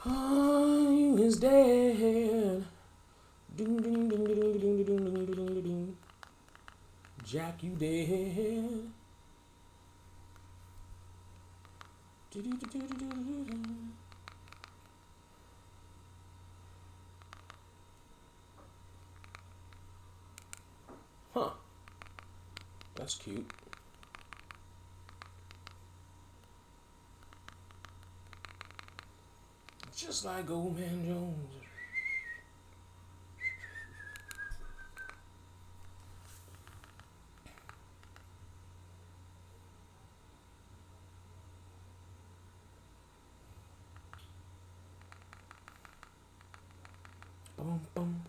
Oh, you is dead. Ding, ding, ding, ding, ding, ding, ding, ding, ding, ding. Jack, you dead. Huh. That's cute. Just like Old Man Jones. Boom, boom.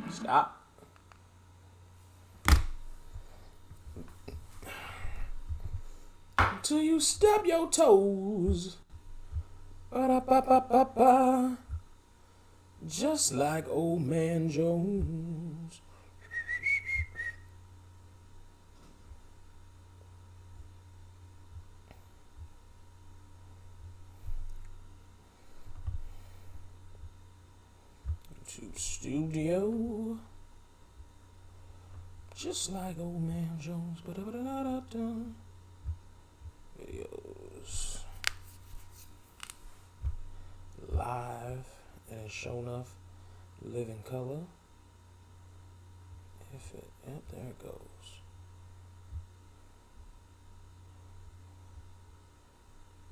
Stop. Till you stub your toes. Ba-da-ba-ba-ba-ba. Just like Old Man Jones. YouTube studio. Just like Old Man Jones. Ba-da-ba-da-da-da. Videos. Live. And it's shown off. Living color. If it, yep, there it goes.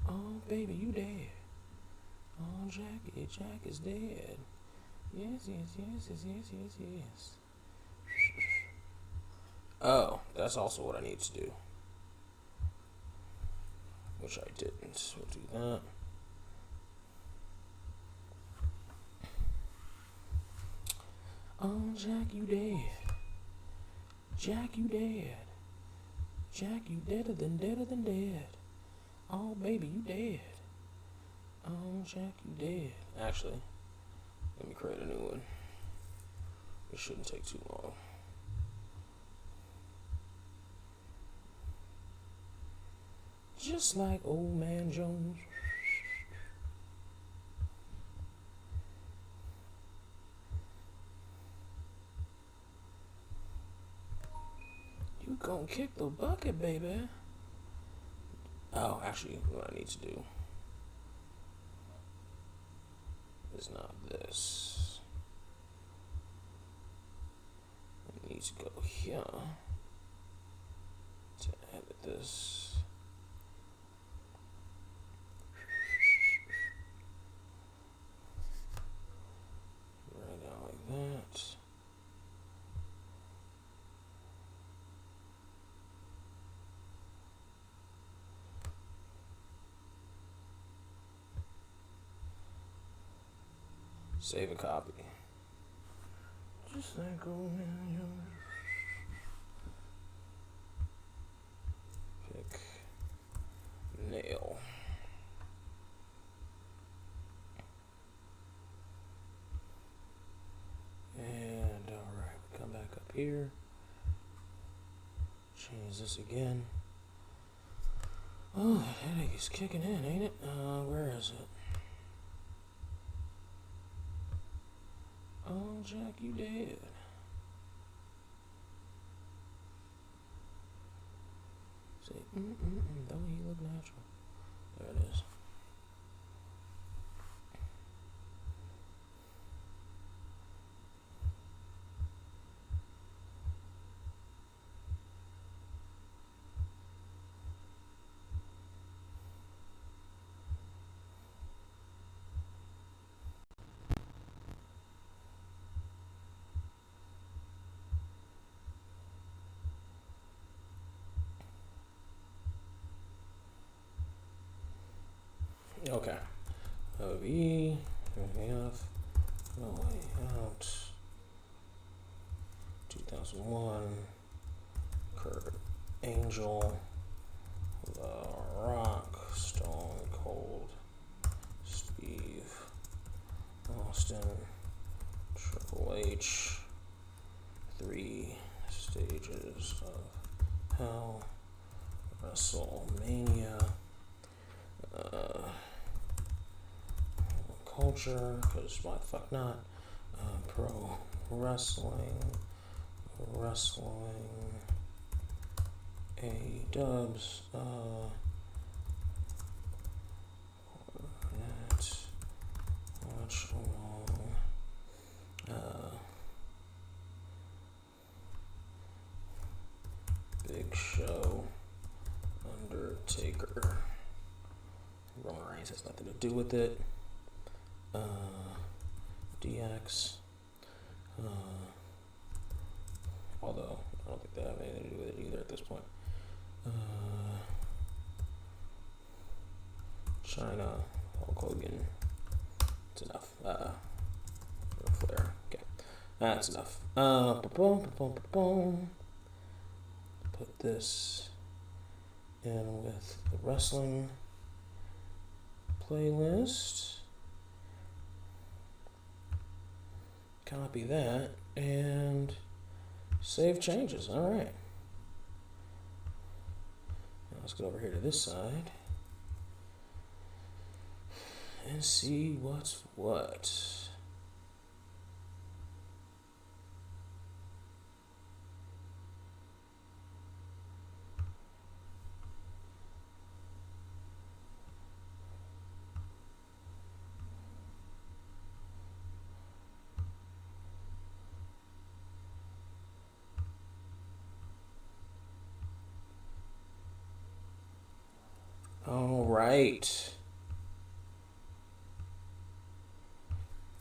Oh, baby, you dead. Oh, Jack is dead. Yes, yes, yes, yes, yes, yes, yes. Oh, that's also what I need to do. Which I didn't. We'll do that. Oh, Jack, you dead. Jack, you dead. Jack, you deader than dead. Oh, baby, you dead. Oh, Jack, you dead. Actually, let me create a new one. It shouldn't take too long. Just like Old Man Jones. You gonna kick the bucket, baby. Oh, actually, what I need to do is not this. I need to go here to edit this. Right down like that. Save a copy. Just like Old Man Jones. Pick nail. And alright, we come back up here. Change this again. Oh, that headache is kicking in, ain't it? Where is it? Oh, Jack, you dead. Say, don't he look natural? There it is. Okay. OV, F, No Way Out, 2001, Kurt Angel, The Rock, Stone Cold, Steve Austin, Triple H, 3 stages of hell, WrestleMania, culture, because why the fuck not, pro wrestling, A-dubs, watch along, Big Show, Undertaker, Roman Reigns has nothing to do with it, DX, although I don't think they have anything to do with it either at this point. China, Hulk Hogan. It's enough. Flair. Okay, that's enough. Put this in with the wrestling playlist. Copy that and save changes. All right. Now let's go over here to this side and see what's what. All right.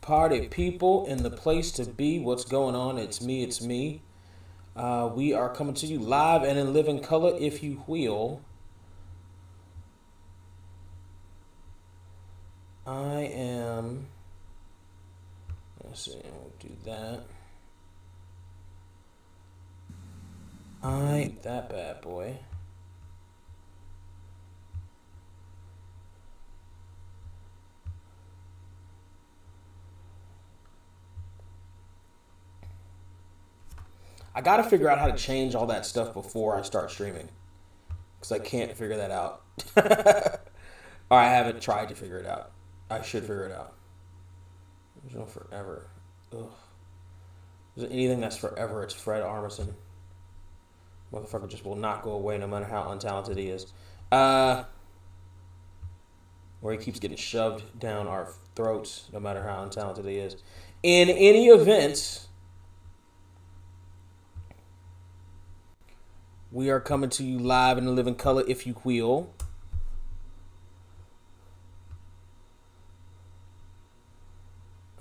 Party people in the place to be. What's going on? It's me. We are coming to you live and in living color, if you will. I am. Let's see. We'll do that. That bad boy. I gotta figure out how to change all that stuff before I start streaming, because I can't figure that out. Or I haven't tried to figure it out. I should figure it out. There's no forever. Ugh. There's anything that's forever, it's Fred Armisen. Motherfucker just will not go away no matter how untalented he is. Or he keeps getting shoved down our throats no matter how untalented he is. In any event, we are coming to you live in the living color, if you will.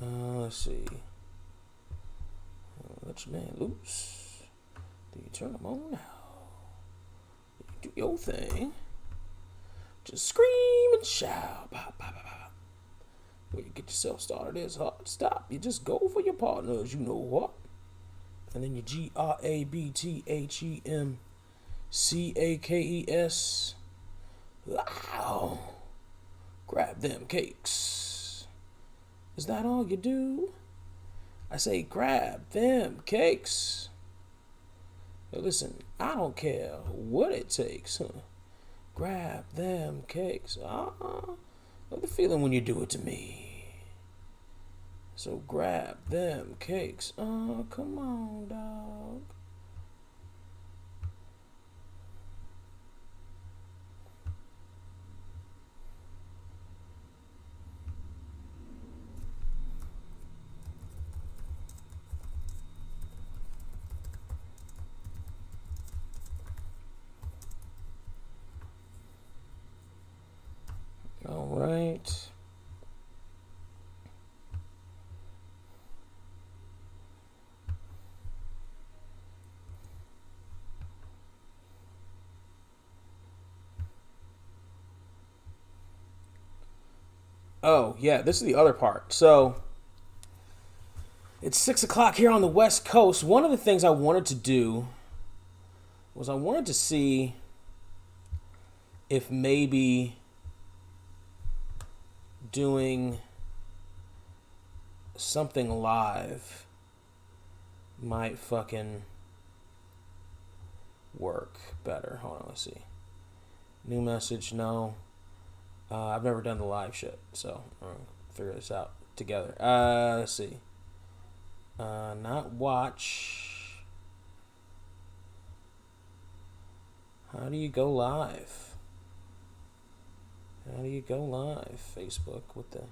Let's see. Let your man loose. Do you turn him on now? You do your thing. Just scream and shout. Bop, bop, bop, bop. When you get yourself started, it's hard to stop. You just go for your partners, you know what? And then you GRABTHEMCAKES. Wow. Grab them cakes. Is that all you do? I say grab them cakes. Now listen, I don't care what it takes. Grab them cakes. Know the feeling when you do it to me. So grab them cakes. Come on, dog. All right. Oh, yeah, this is the other part. So, it's 6 o'clock here on the West Coast. One of the things I wanted to do was I wanted to see if maybe doing something live might fucking work better. Hold on, let's see. New message, no. I've never done the live shit, so we're gonna figure this out together. Let's see. Not watch. How do you go live? How do you go live? Facebook with the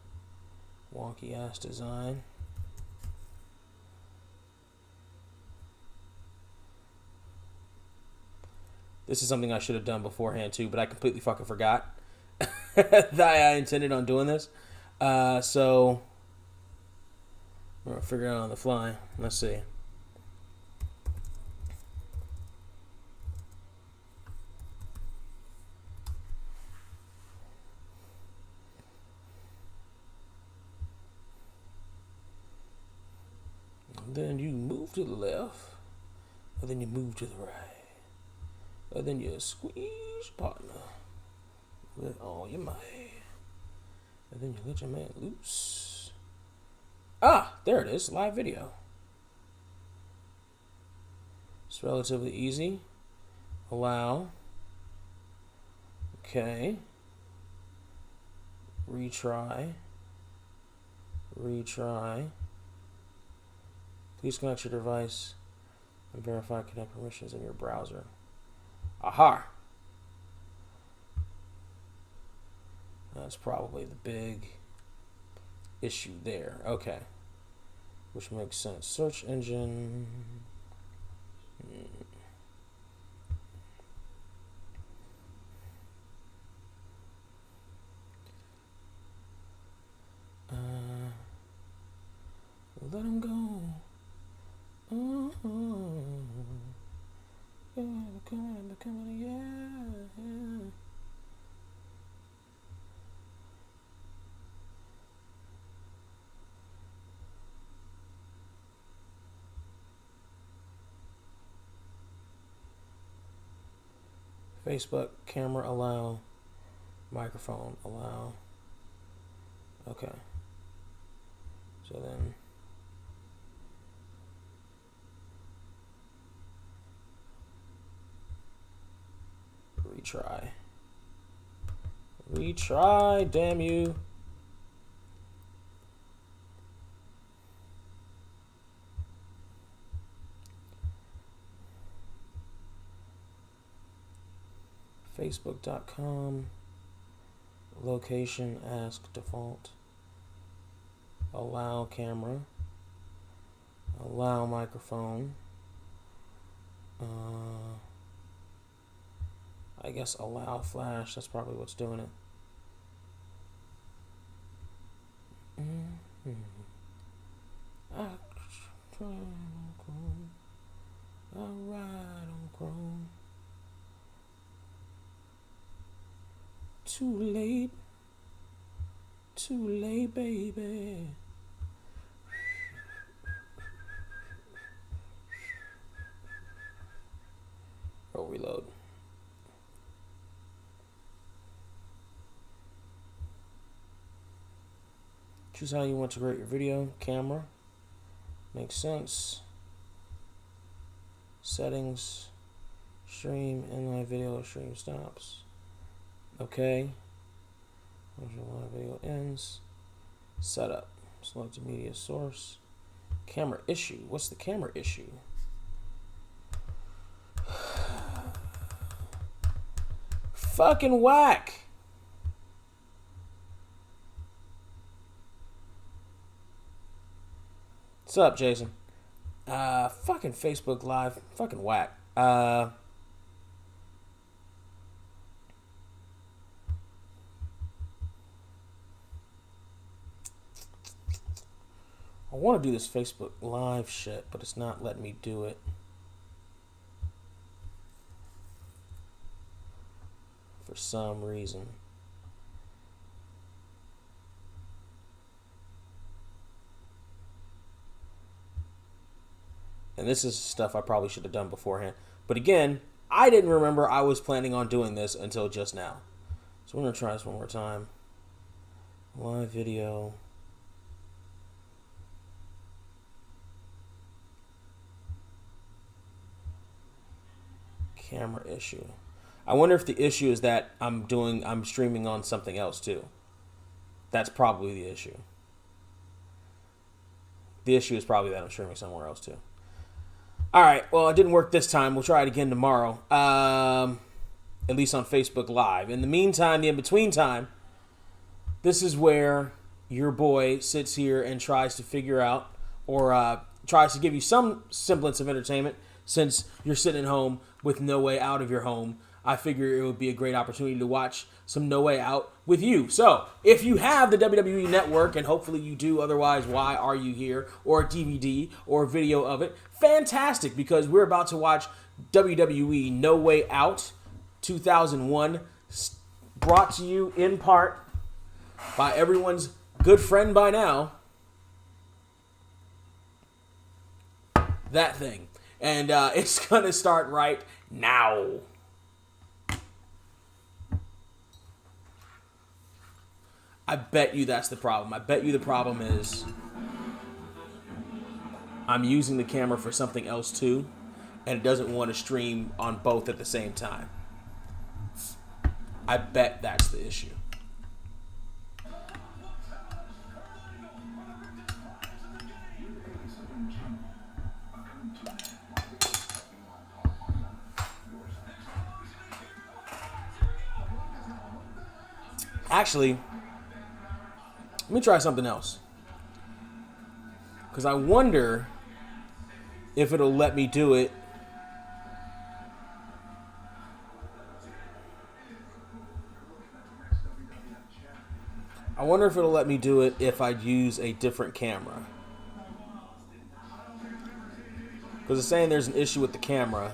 wonky ass design. This is something I should have done beforehand too, but I completely fucking forgot that I intended on doing this. So we're gonna figure it out on the fly. Let's see. Then you move to the left, and then you move to the right. And then you squeeze partner with all your might. And then you let your man loose. Ah, there it is, live video. It's relatively easy. Allow. Okay. Retry. Retry. Please connect your device and verify connect permissions in your browser. Aha! That's probably the big issue there. Okay. Which makes sense. Search engine. Let him go. Becoming, yeah. Facebook camera allow, microphone allow. Okay. So then retry. Retry, damn you. Facebook.com. Location, ask default. Allow camera. Allow microphone. I guess allow flash. That's probably what's doing it. I try on Chrome. I ride on Chrome. Too late. Too late, baby. Oh, reload. Choose how you want to create your video. Camera. Makes sense. Settings. Stream. Inline video. Stream stops. Okay. Live video ends. Setup. Select a media source. Camera issue. What's the camera issue? Fucking whack. What's up, Jason? Fucking Facebook Live. Fucking whack. I want to do this Facebook Live shit, but it's not letting me do it. For some reason. And this is stuff I probably should have done beforehand. But again, I didn't remember I was planning on doing this until just now. So we're going to try this one more time. Live video. Camera issue. I wonder if the issue is that I'm streaming on something else too. That's probably the issue. The issue is probably that I'm streaming somewhere else too. All right. Well, it didn't work this time. We'll try it again tomorrow. At least on Facebook Live. In the meantime, the in-between time, this is where your boy sits here and tries to figure out or tries to give you some semblance of entertainment. Since you're sitting at home with No Way Out of your home, I figure it would be a great opportunity to watch some No Way Out with you. So, if you have the WWE Network, and hopefully you do, otherwise, why are you here? Or a DVD or a video of it, fantastic, because we're about to watch WWE No Way Out 2001, brought to you in part by everyone's good friend by now, that thing. And it's going to start right now. I bet you that's the problem. I bet you the problem is I'm using the camera for something else too, and it doesn't want to stream on both at the same time. I bet that's the issue. Actually, let me try something else. Because I wonder if it'll let me do it. I wonder if it'll let me do it if I use a different camera. Because it's saying there's an issue with the camera.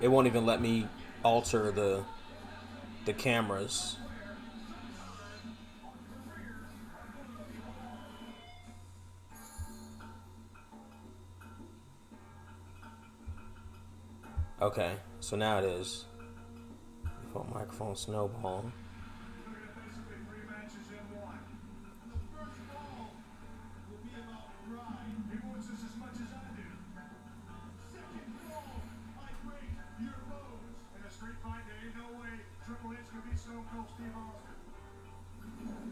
It won't even let me alter the cameras. Okay, so now it is. Default microphone snowball.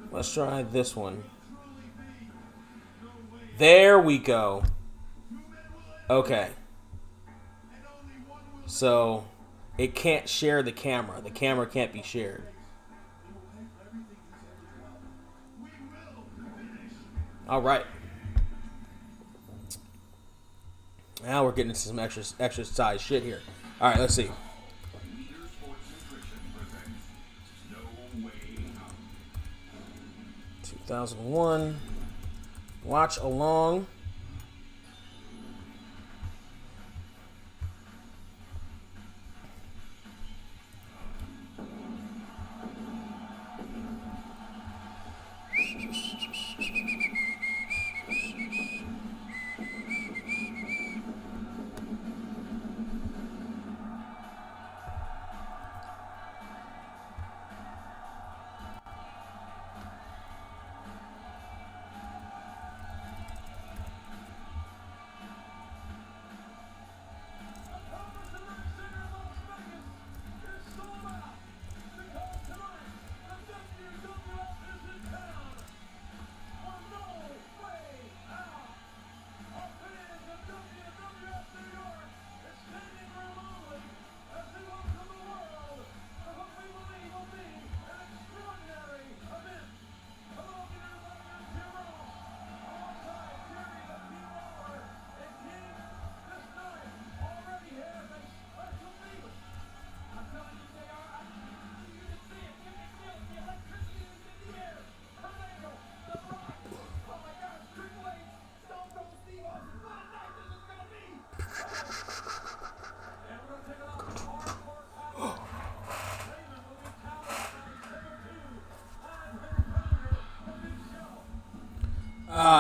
Let's try this one. There we go. Okay. So, it can't share the camera. The camera can't be shared. All right. Now we're getting into some exercise shit here. All right, let's see. 2001. Watch along.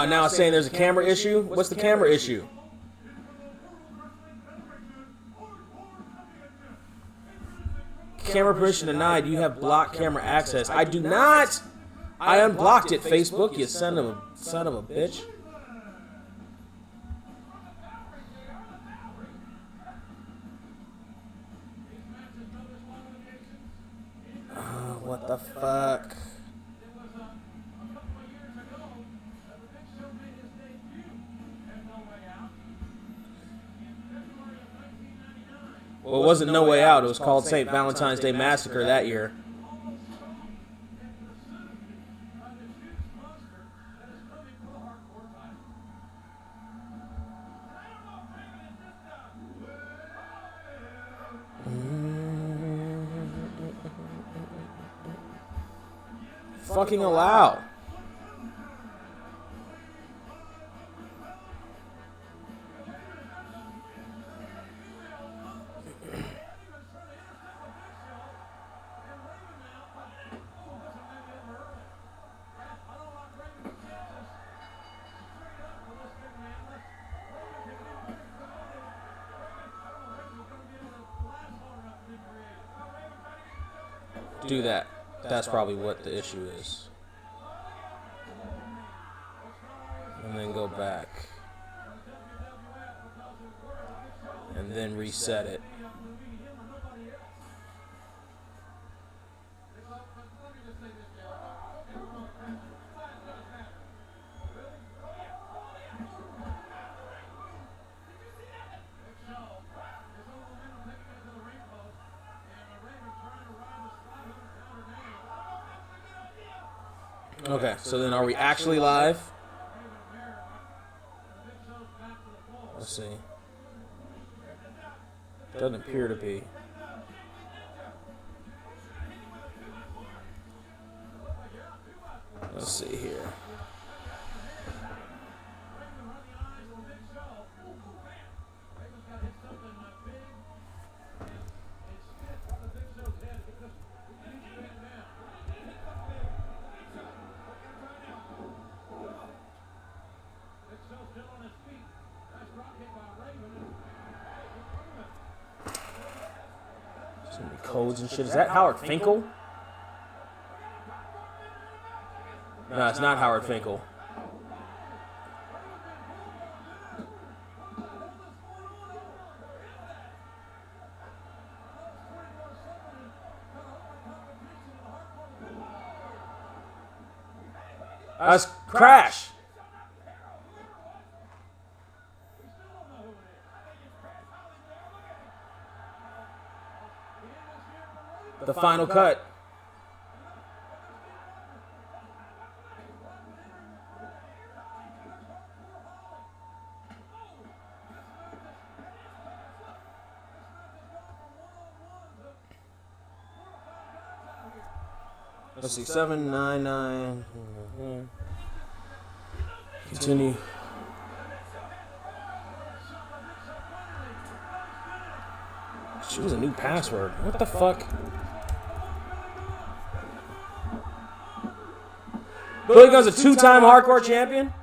Now it's saying there's a camera issue. What's the camera issue? Camera permission denied. You have blocked camera access. I do not. I unblocked it, Facebook, you son of a bitch. Oh, what the fuck? Well, it wasn't No Way Out. It was called St. Valentine's Day Massacre that year. Fucking allow. Do that. That's probably what the issue is. And then go back. And then reset it. Okay, so then are we actually live? Let's see. Doesn't appear to be. Let's see here. So many codes and shit. Is that Howard Finkel? No, it's not Howard Finkel. That's Crash. The final cut. Let's see, 799. Continue. Choose a new password. What the fuck? Billy Gunn's a two-time hardcore champion?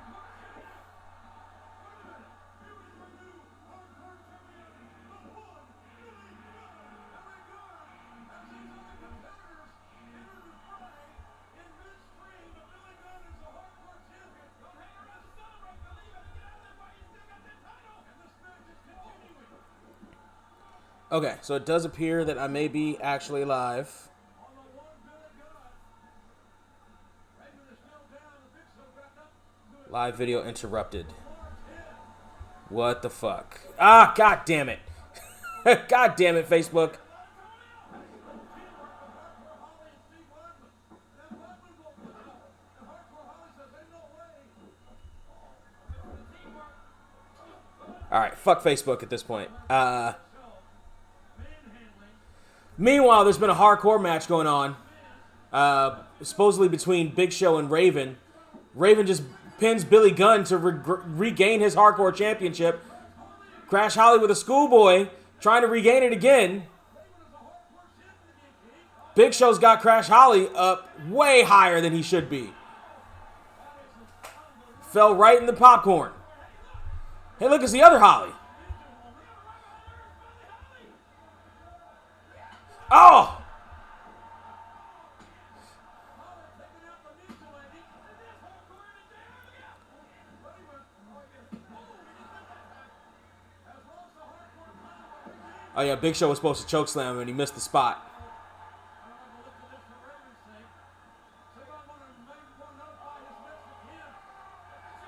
Okay, so it does appear that I may be actually live. Live video interrupted. What the fuck? Ah, god damn it. God damn it, Facebook. Alright, fuck Facebook at this point. Meanwhile, there's been a hardcore match going on. Supposedly between Big Show and Raven. Raven just pins Billy Gunn to regain his hardcore championship. Crash Holly with a schoolboy trying to regain it again. Big Show's got Crash Holly up way higher than he should be. Fell right in the popcorn. Hey, look, it's the other Holly. Oh! Oh, yeah, Big Show was supposed to chokeslam him, and he missed the spot.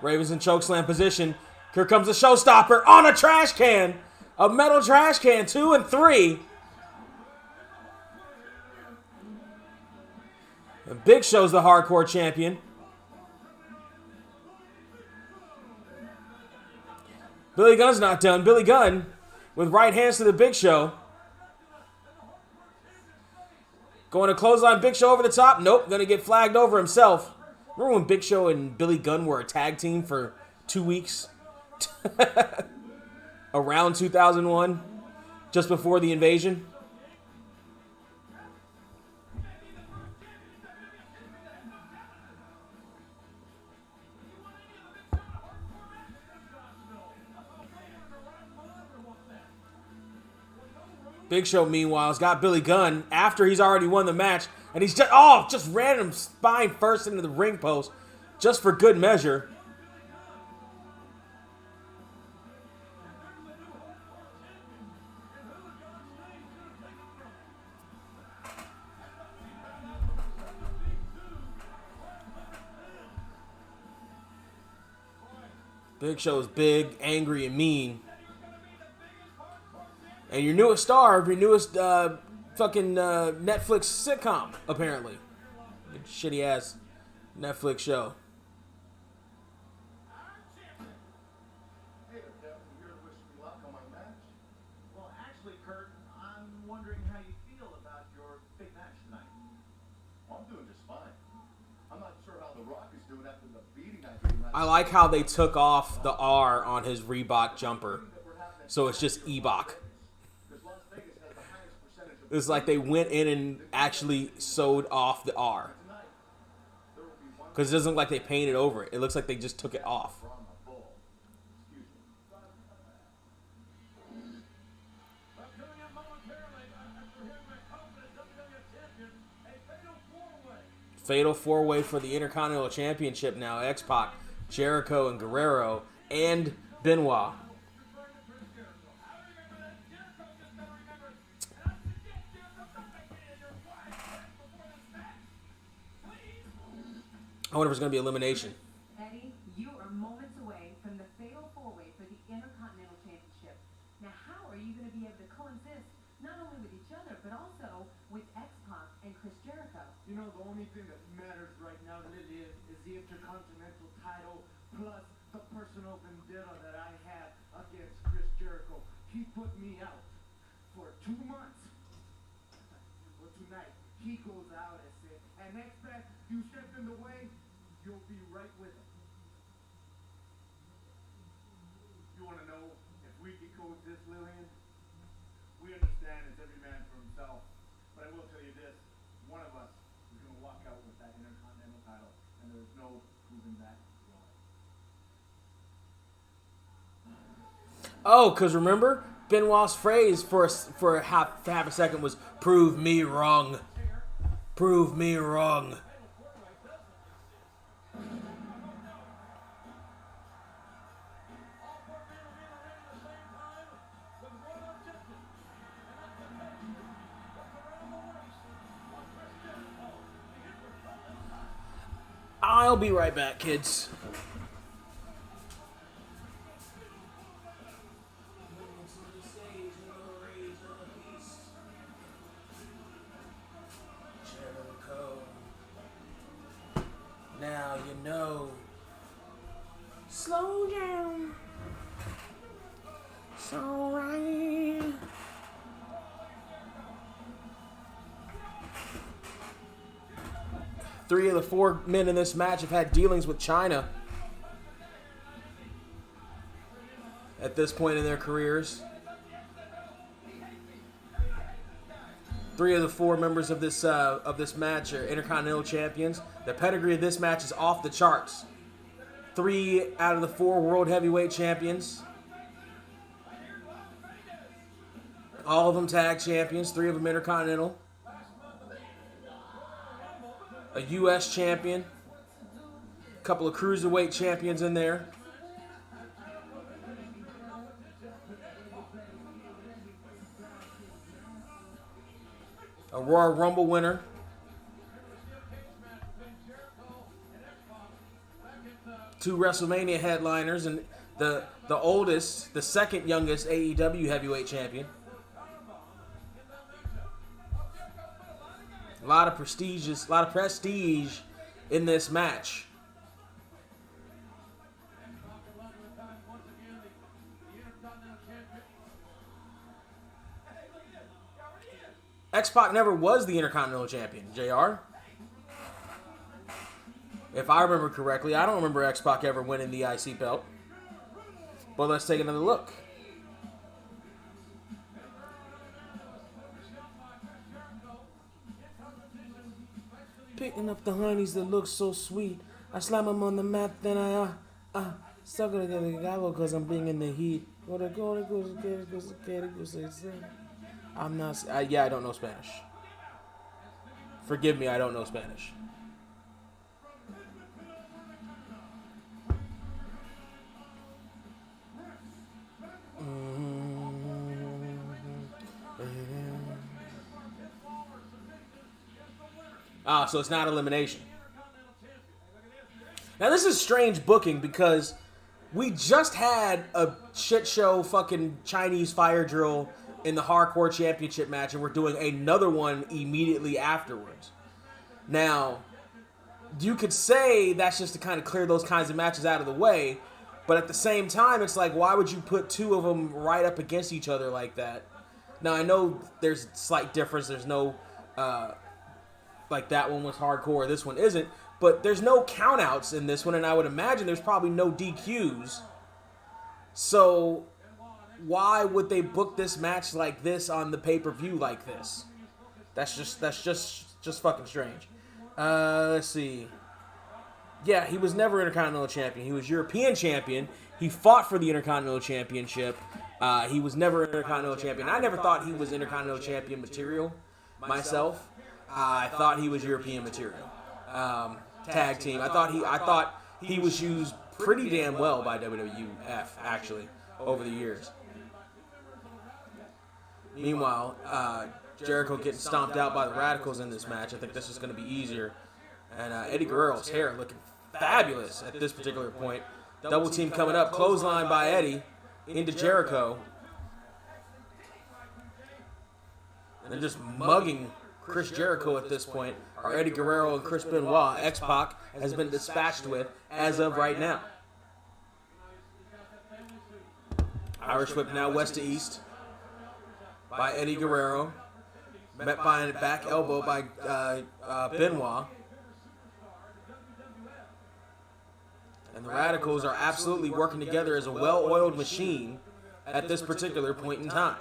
Raven's in chokeslam position. Here comes the showstopper on a trash can. A metal trash can, 2 and 3. And Big Show's the hardcore champion. Billy Gunn's not done. Billy Gunn with right hands to the Big Show. Going to clothesline Big Show over the top. Nope, going to get flagged over himself. Remember when Big Show and Billy Gunn were a tag team for 2 weeks? Around 2001, just before the invasion. Big Show, meanwhile, has got Billy Gunn after he's already won the match. And he's just random spine first into the ring post just for good measure. Big Show's big, angry, and mean. And your newest star of your newest Netflix sitcom, apparently. Shitty ass Netflix show. Hey there, Kevin. You're here to wish me luck on my match. Well, actually, Kurt, I'm wondering how you feel about your big match tonight. Well, I'm doing just fine. I'm not sure how The Rock is doing after the beating I gave him. I like how they took off the R on his Reebok jumper. So it's just Ebok. It's like they went in and actually sewed off the R. Because it doesn't look like they painted over it. It looks like they just took it off. Fatal 4-way for the Intercontinental Championship now. X-Pac, Jericho, and Guerrero, and Benoit. I wonder if it's going to be elimination. Eddie, you are moments away from the fatal 4-way for the Intercontinental Championship. Now, how are you going to be able to coexist not only with each other, but also with X-Pac and Chris Jericho? You know, the only thing that matters right now, Lily, is the Intercontinental title plus the personal vendetta that I have against Chris Jericho. He put me out for 2 months. But tonight, he goes out and says, and next time you step in the way, you'll be right with him. You want to know if we can coexist, Lillian? We understand it's every man for himself. But I will tell you this, one of us is going to walk out with that Intercontinental title, and there's no proving that wrong. Oh, because remember, Benoit's phrase for half a second was, "Prove me wrong. Prove me wrong." I'll be right back, kids. Jericho. Now you know. Slow down. It's alright. Three of the 4 men in this match have had dealings with China at this point in their careers. 3 of the 4 members of this match are Intercontinental Champions. The pedigree of this match is off the charts. 3 out of the 4 World Heavyweight Champions. All of them Tag Champions. 3 of them Intercontinental. A U.S. champion, a couple of cruiserweight champions in there. a Royal Rumble winner. Two WrestleMania headliners, and the oldest, the second youngest AEW heavyweight champion. A lot of prestige in this match. X-Pac never was the Intercontinental Champion, JR. If I remember correctly, I don't remember X-Pac ever winning the IC belt. But let's take another look. Picking up the honeys that look so sweet. I slam them on the mat, then I suck it together because I'm bringing the heat. I'm not. Yeah, I don't know Spanish. Forgive me, I don't know Spanish. So it's not elimination. Now this is strange booking because we just had a shit show fucking Chinese fire drill in the Hardcore Championship match, and we're doing another one immediately afterwards. Now, you could say that's just to kind of clear those kinds of matches out of the way, but at the same time, it's like, why would you put two of them right up against each other like that? Now, I know there's a slight difference. There's no, like that one was hardcore, this one isn't, but there's no countouts in this one, and I would imagine there's probably no DQs. So why would they book this match like this on the pay-per-view like this? That's just fucking strange. Let's see. Yeah, he was never Intercontinental Champion. He was European Champion. He fought for the Intercontinental Championship. He was never Intercontinental Champion. I never thought he was Intercontinental Champion material myself. I thought he was European material. Tag team. I thought he was used pretty damn well by WWF, actually, over the years. Meanwhile, Jericho getting stomped out by the Radicals in this match. I think this is going to be easier. And Eddie Guerrero's hair looking fabulous at this particular point. Double team coming up. Clothesline by Eddie into Jericho. And they're just mugging Chris Jericho at this point. Are Eddie Guerrero and Chris Benoit. X-Pac has been dispatched with as of right now. Irish whip now west to east by Eddie Guerrero. Met by a back elbow by Benoit. And the Radicals are absolutely working together as a well-oiled machine at this particular point in time.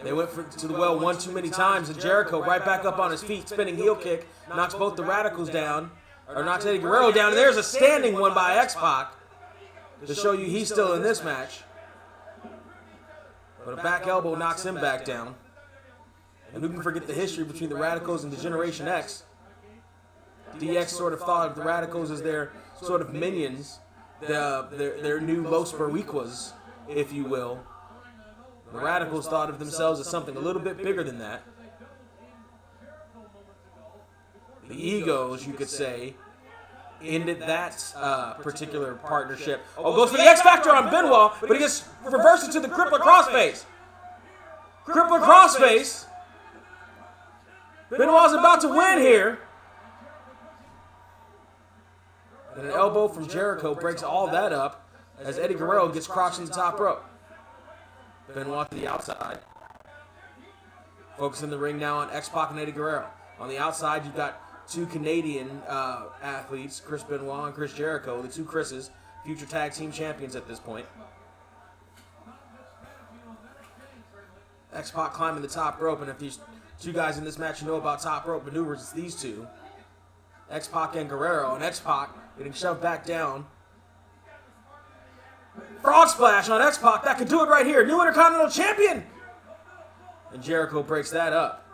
They went to the well one too many times, and Jericho right back up on his feet, spinning heel kick, knocks both the Radicals down, or knocks Eddie Guerrero down, and there's a standing one by X-Pac to show you he's still in this match. But a back elbow knocks him back down. And who can forget the history between the Radicals and the Generation X? DX sort of thought of the Radicals as their sort of minions, their new Los Boricuas, if you will. The Radicals thought of themselves as something a little bit bigger than that. The Egos, you could say, ended that particular partnership. Oh, goes for the X Factor on Benoit, but he gets reversed into the Crippler Crossface. Crippler Crossface. Benoit's about to win here. And an elbow from Jericho breaks all that up as Eddie Guerrero gets crotched in the top rope. Benoit to the outside. Focusing the ring now on X-Pac and Eddie Guerrero. On the outside, you've got two Canadian athletes, Chris Benoit and Chris Jericho, the two Chris's, future tag team champions at this point. X-Pac climbing the top rope, and if these two guys in this match know about top rope maneuvers, it's these two. X-Pac and Guerrero, and X-Pac getting shoved back down. Frog splash on X-Pac, that could do it right here. New Intercontinental Champion! And Jericho breaks that up.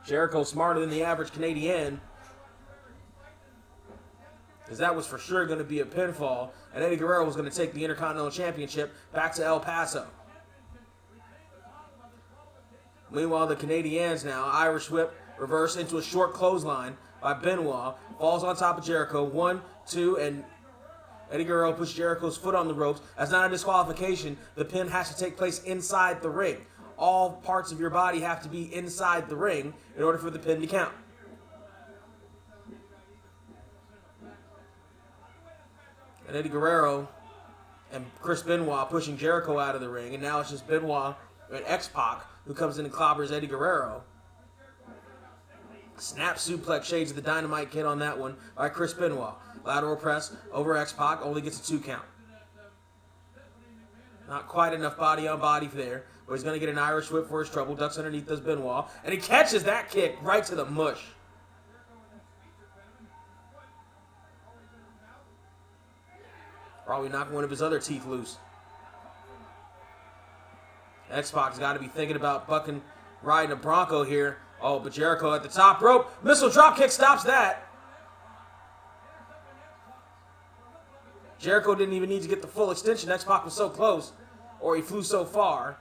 Jericho smarter than the average Canadian. because that was for sure going to be a pinfall, and Eddie Guerrero was going to take the Intercontinental Championship back to El Paso. Meanwhile, the Canadians now, Irish whip, reverse into a short clothesline by Benoit, falls on top of Jericho, 1, 2, and Eddie Guerrero puts Jericho's foot on the ropes. That's not a disqualification. The pin has to take place inside the ring. All parts of your body have to be inside the ring in order for the pin to count. And Eddie Guerrero and Chris Benoit pushing Jericho out of the ring. And now it's just Benoit and X-Pac who comes in and clobbers Eddie Guerrero. Snap suplex, shades of the Dynamite Kid on that one by Chris Benoit. Lateral press over X-Pac, only gets a 2 count. Not quite enough body on body there, but he's going to get an Irish whip for his trouble. Ducks underneath does Benoit, and he catches that kick right to the mush. Probably knocking one of his other teeth loose. X-Pac's got to be thinking about bucking, riding a Bronco here. Oh, but Jericho at the top rope. Missile dropkick stops that. Jericho didn't even need to get the full extension. X-Pac was so close, or he flew so far.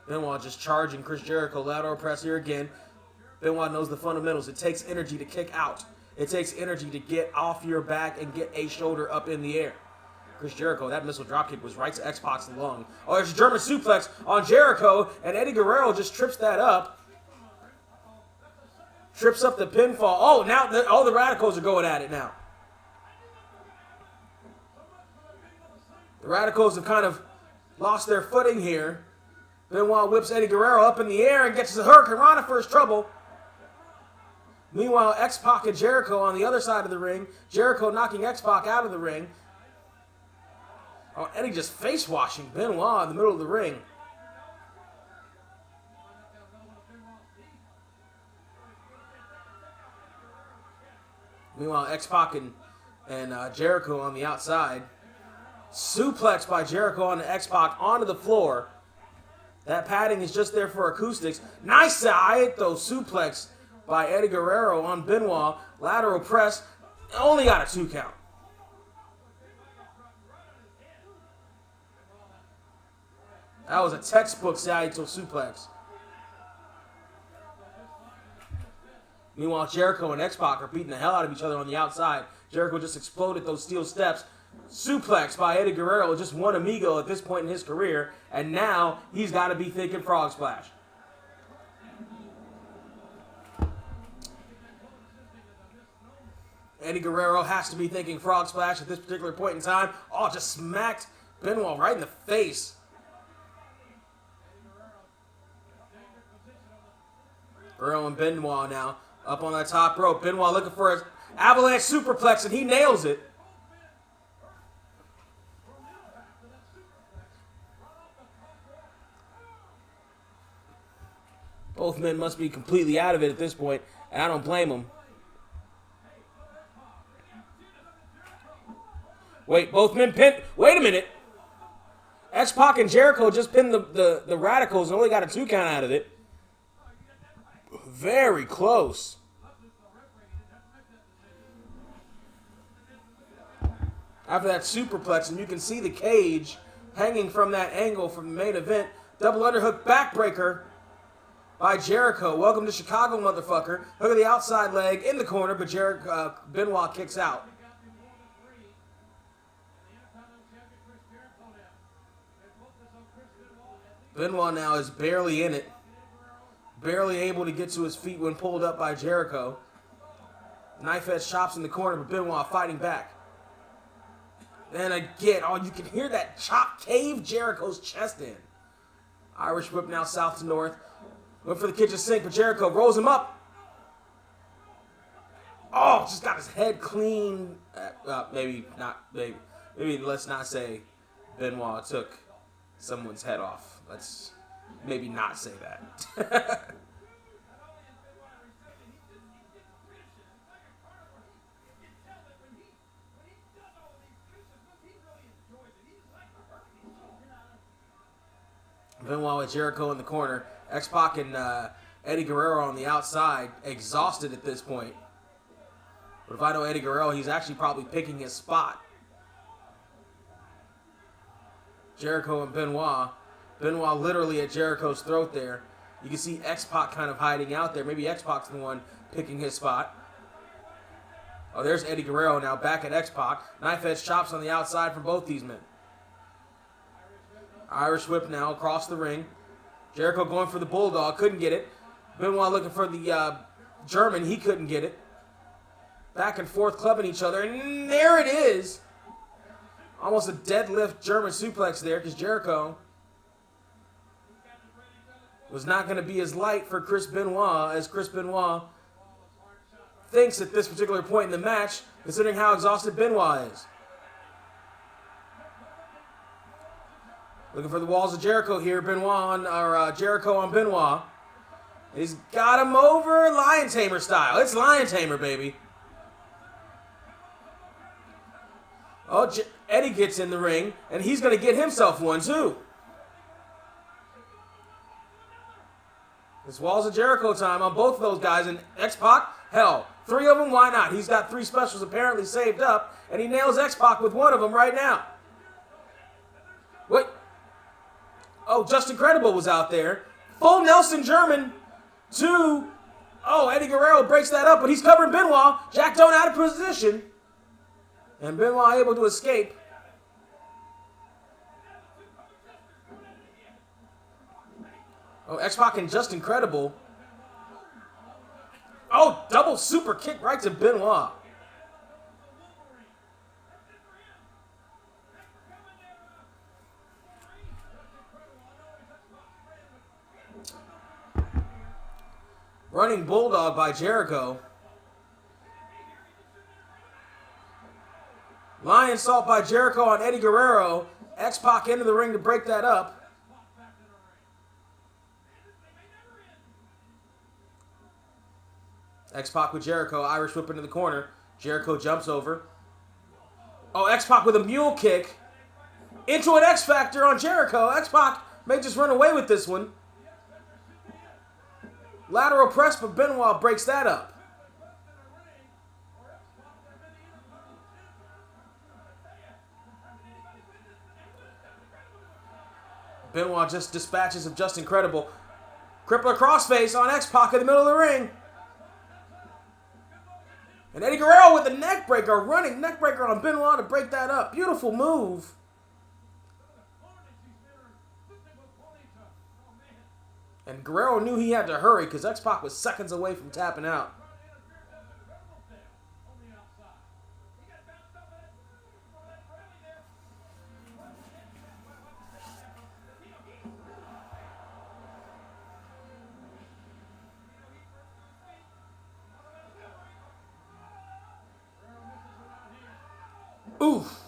Benoit just charging Chris Jericho. Lateral press here again. Benoit knows the fundamentals. It takes energy to kick out. It takes energy to get off your back and get a shoulder up in the air. Chris Jericho, that missile dropkick was right to X-Pac's lung. Oh, there's a German suplex on Jericho, and Eddie Guerrero just trips that up. Trips up the pinfall. Oh, now all the Radicals are going at it now. The Radicals have kind of lost their footing here. Benoit whips Eddie Guerrero up in the air and gets the Hurricane Rana for his trouble. Meanwhile, X-Pac and Jericho on the other side of the ring. Jericho knocking X-Pac out of the ring. Oh, Eddie just face-washing Benoit in the middle of the ring. Meanwhile, X-Pac and Jericho on the outside. Suplex by Jericho on the X-Pac onto the floor. That padding is just there for acoustics. Nice side, though, suplex by Eddie Guerrero on Benoit. Lateral press. Only got a 2 count. That was a textbook Saito suplex. Meanwhile, Jericho and X-Pac are beating the hell out of each other on the outside. Jericho just exploded those steel steps. Suplex by Eddie Guerrero, just one amigo at this point in his career, and now he's got to be thinking frog splash. Eddie Guerrero has to be thinking frog splash at this particular point in time. Oh, just smacked Benoit right in the face. Guerrero and Benoit now up on that top rope. Benoit looking for his avalanche superplex, and he nails it. Both men must be completely out of it at this point, and I don't blame them. Wait, both men pinned. Wait a minute. X-Pac and Jericho just pinned the Radicals and only got a 2 count out of it. Very close. After that superplex, and you can see the cage hanging from that angle from the main event. Double underhook backbreaker by Jericho. Welcome to Chicago, motherfucker. Look at the outside leg in the corner, but Benoit kicks out. Benoit now is barely in it. Barely able to get to his feet when pulled up by Jericho. Knife edge chops in the corner, but Benoit fighting back. And again, oh, you can hear that chop cave Jericho's chest in. Irish whip now south to north. Went for the kitchen sink, but Jericho rolls him up. Oh, just got his head clean. Maybe let's not say Benoit took someone's head off. Let's maybe not say that. Benoit with Jericho in the corner. X-Pac and Eddie Guerrero on the outside, exhausted at this point. But if I know Eddie Guerrero, he's actually probably picking his spot. Jericho and Benoit. Benoit literally at Jericho's throat there. You can see X-Pac kind of hiding out there. Maybe X-Pac's the one picking his spot. Oh, there's Eddie Guerrero now back at X-Pac. Knife edge chops on the outside from both these men. Irish whip now across the ring. Jericho going for the Bulldog. Couldn't get it. Benoit looking for the German. He couldn't get it. Back and forth clubbing each other. And there it is. Almost a deadlift German suplex there because Jericho was not going to be as light for Chris Benoit as Chris Benoit thinks at this particular point in the match, considering how exhausted Benoit is. Looking for the walls of Jericho here. Jericho on Benoit. He's got him over Lion Tamer style. It's Lion Tamer, baby. Oh, Eddie gets in the ring, and he's going to get himself one, too. It's Walls of Jericho time on both of those guys. And X-Pac, hell, 3 of them, why not? He's got 3 specials apparently saved up, and he nails X-Pac with 1 of them right now. Wait. Oh, Just Incredible was out there. Full Nelson German to... Oh, Eddie Guerrero breaks that up, but he's covering Benoit. Jack Doan out of position. And Benoit able to escape. Oh, X-Pac and Just Incredible. Oh, double super kick right to Benoit. Running Bulldog by Jericho. Lion Salt by Jericho on Eddie Guerrero. X-Pac into the ring to break that up. X-Pac with Jericho. Irish whip into the corner. Jericho jumps over. Oh, X-Pac with a mule kick. Into an X-Factor on Jericho. X-Pac may just run away with this one. Lateral press, but Benoit breaks that up. Benoit just dispatches of Just Incredible. Crippler crossface on X-Pac in the middle of the ring. And Eddie Guerrero with the neck breaker, running neck breaker on Benoit to break that up. Beautiful move. And Guerrero knew he had to hurry because X-Pac was seconds away from tapping out. Oof.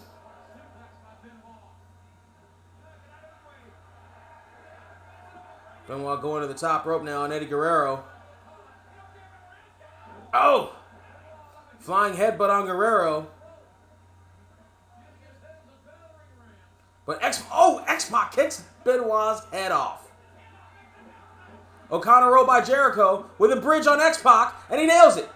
Benoit going to the top rope now on Eddie Guerrero. Oh! Flying headbutt on Guerrero. But X-Pac kicks Benoit's head off. O'Connor roll by Jericho with a bridge on X-Pac, and he nails it.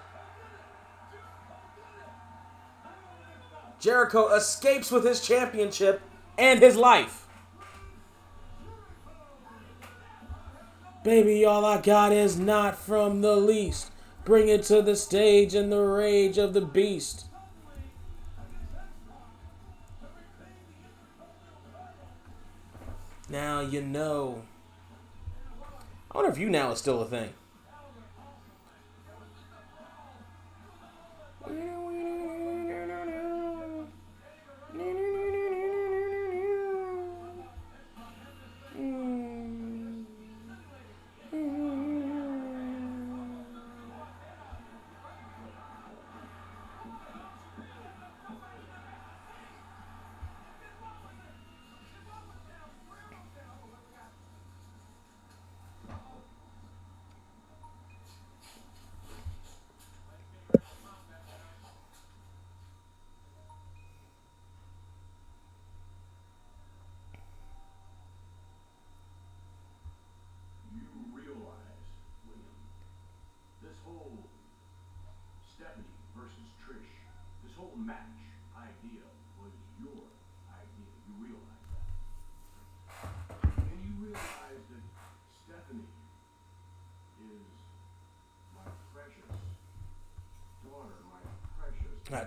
Jericho escapes with his championship and his life. Baby, all I got is not from the least. Bring it to the stage and the rage of the beast. Now you know. I wonder if You Now is still a thing.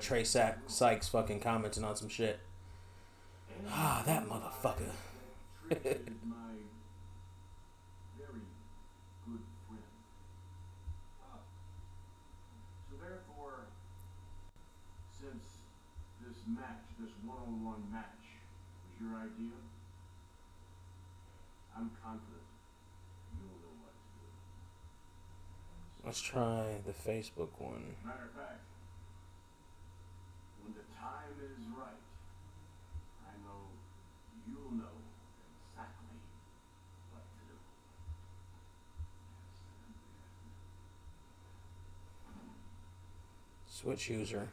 Trey Sykes fucking commenting on some shit. Ah, that motherfucker. Trish is my very good friend. So therefore, since this match, this one-on-one match, was your idea, I'm confident you'll know what to do. Let's try the Facebook one. Matter of fact, when the time is right, I know you'll know exactly what to do. Switch user.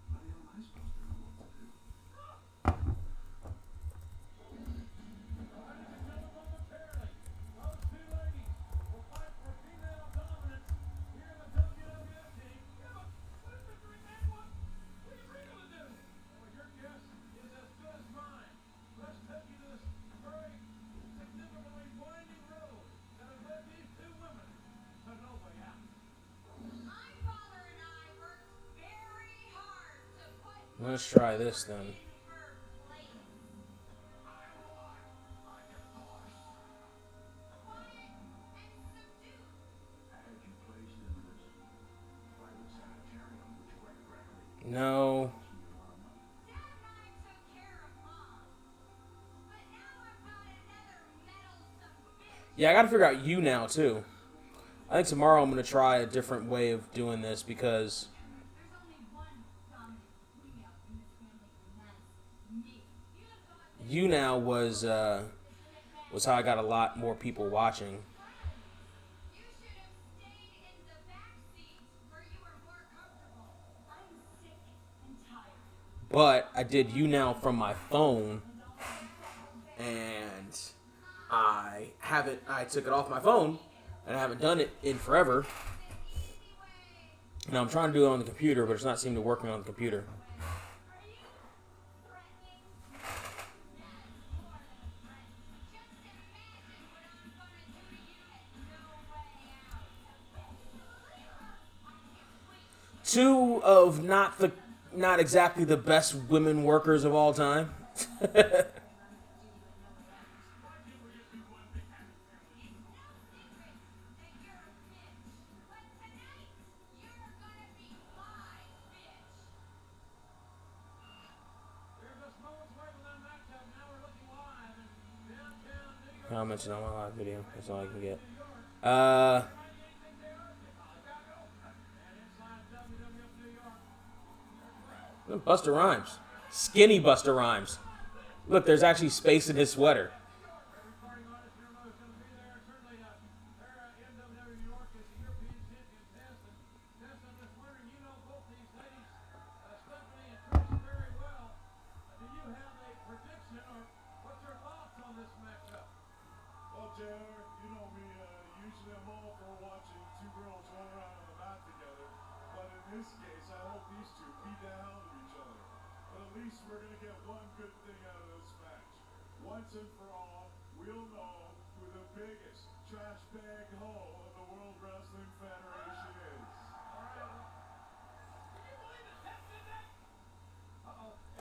What am I supposed to know what to do? Those two ladies will fight for female dominance here in the WWF team. Yeah, but what is Mr. McMahon want? What is Regal to do? Well, your guess is as good as mine. Let's take you to this very significantly winding road that has led these two women to no way out. My father and I worked very hard to put Let's try this then. in her place. Quiet and subdued. I had you placed in this private sanitarium, which quite frankly No. cost me a lot of money. Dad and I took care of Mom. But now I've got another meddlesome bitch. Yeah, I gotta figure out you now too. I think tomorrow I'm gonna try a different way of doing this because There's only one dominant female in this family, and that's me. you now was how I got a lot more people watching. You should have stayed in the back seat where you were more comfortable. I'm sick and tired. But I did you now from my phone, and I took it off my phone, and I haven't done it in forever. Now I'm trying to do it on the computer, but it's not seeming to work on the computer. Are you threatening? Yes, more than a threat. Just imagine what I'm gonna do to you at No Way Out. I can't wait. Two of not exactly the best women workers of all time. Comments on my live video. That's all I can get. Busta Rhymes. Skinny Busta Rhymes. Look, there's actually space in his sweater. Well, Taylor, you know me, usually I'm all for watching two girls roll around on the mat together. But in this case, I hope these two beat the hell out of each other. But at least we're going to get one good thing out of this match. Once and for all, we'll know who the biggest trash bag hole of the World Wrestling Federation is.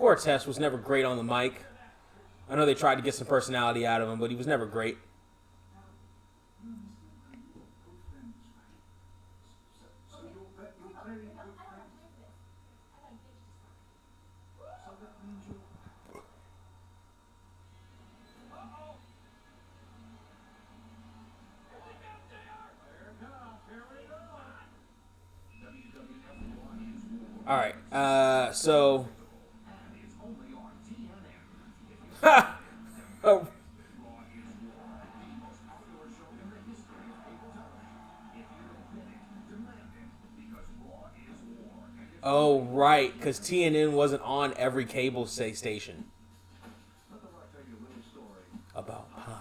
Poor Test was never great on the mic. I know they tried to get some personality out of him, but he was never great. So you'll play good friends? So that means you'll... All right. So. Ha! Oh. Oh, right, because TNN wasn't on every cable station. Let the Rock tell you a little story. About pie.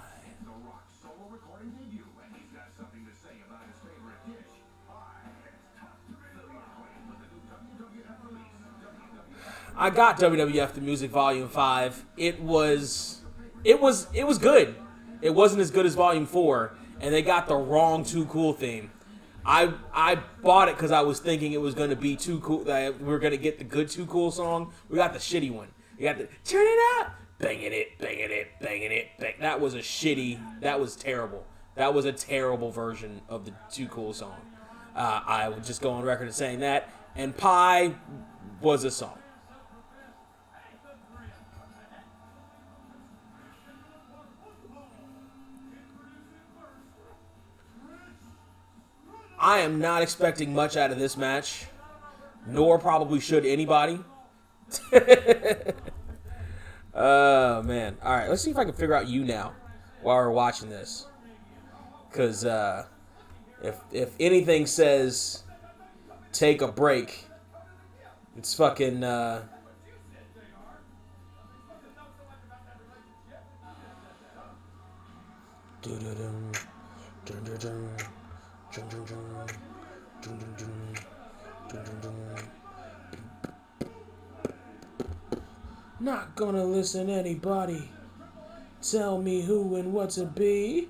The Rock's solo recording debut, and he's got something to say about his favorite dish. Pie. It's tough to fill your plate with the new WWF release. WWF. I got WWF The Music Volume 5. It was good. It wasn't as good as Volume 4, and they got the wrong Too Cool theme. I bought it because I was thinking it was going to be too cool. That we were going to get the good Too Cool song. We got the shitty one. You got the turn it up, banging it, banging it, banging it, bang. That was a shitty. That was terrible. That was a terrible version of the Too Cool song. I would just go on record as saying that. And Pie was a song. I am not expecting much out of this match, nor probably should anybody. Oh, man. All right, let's see if I can figure out you now while we're watching this. Because if anything says take a break, it's fucking... Not gonna listen to anybody tell me who and what to be.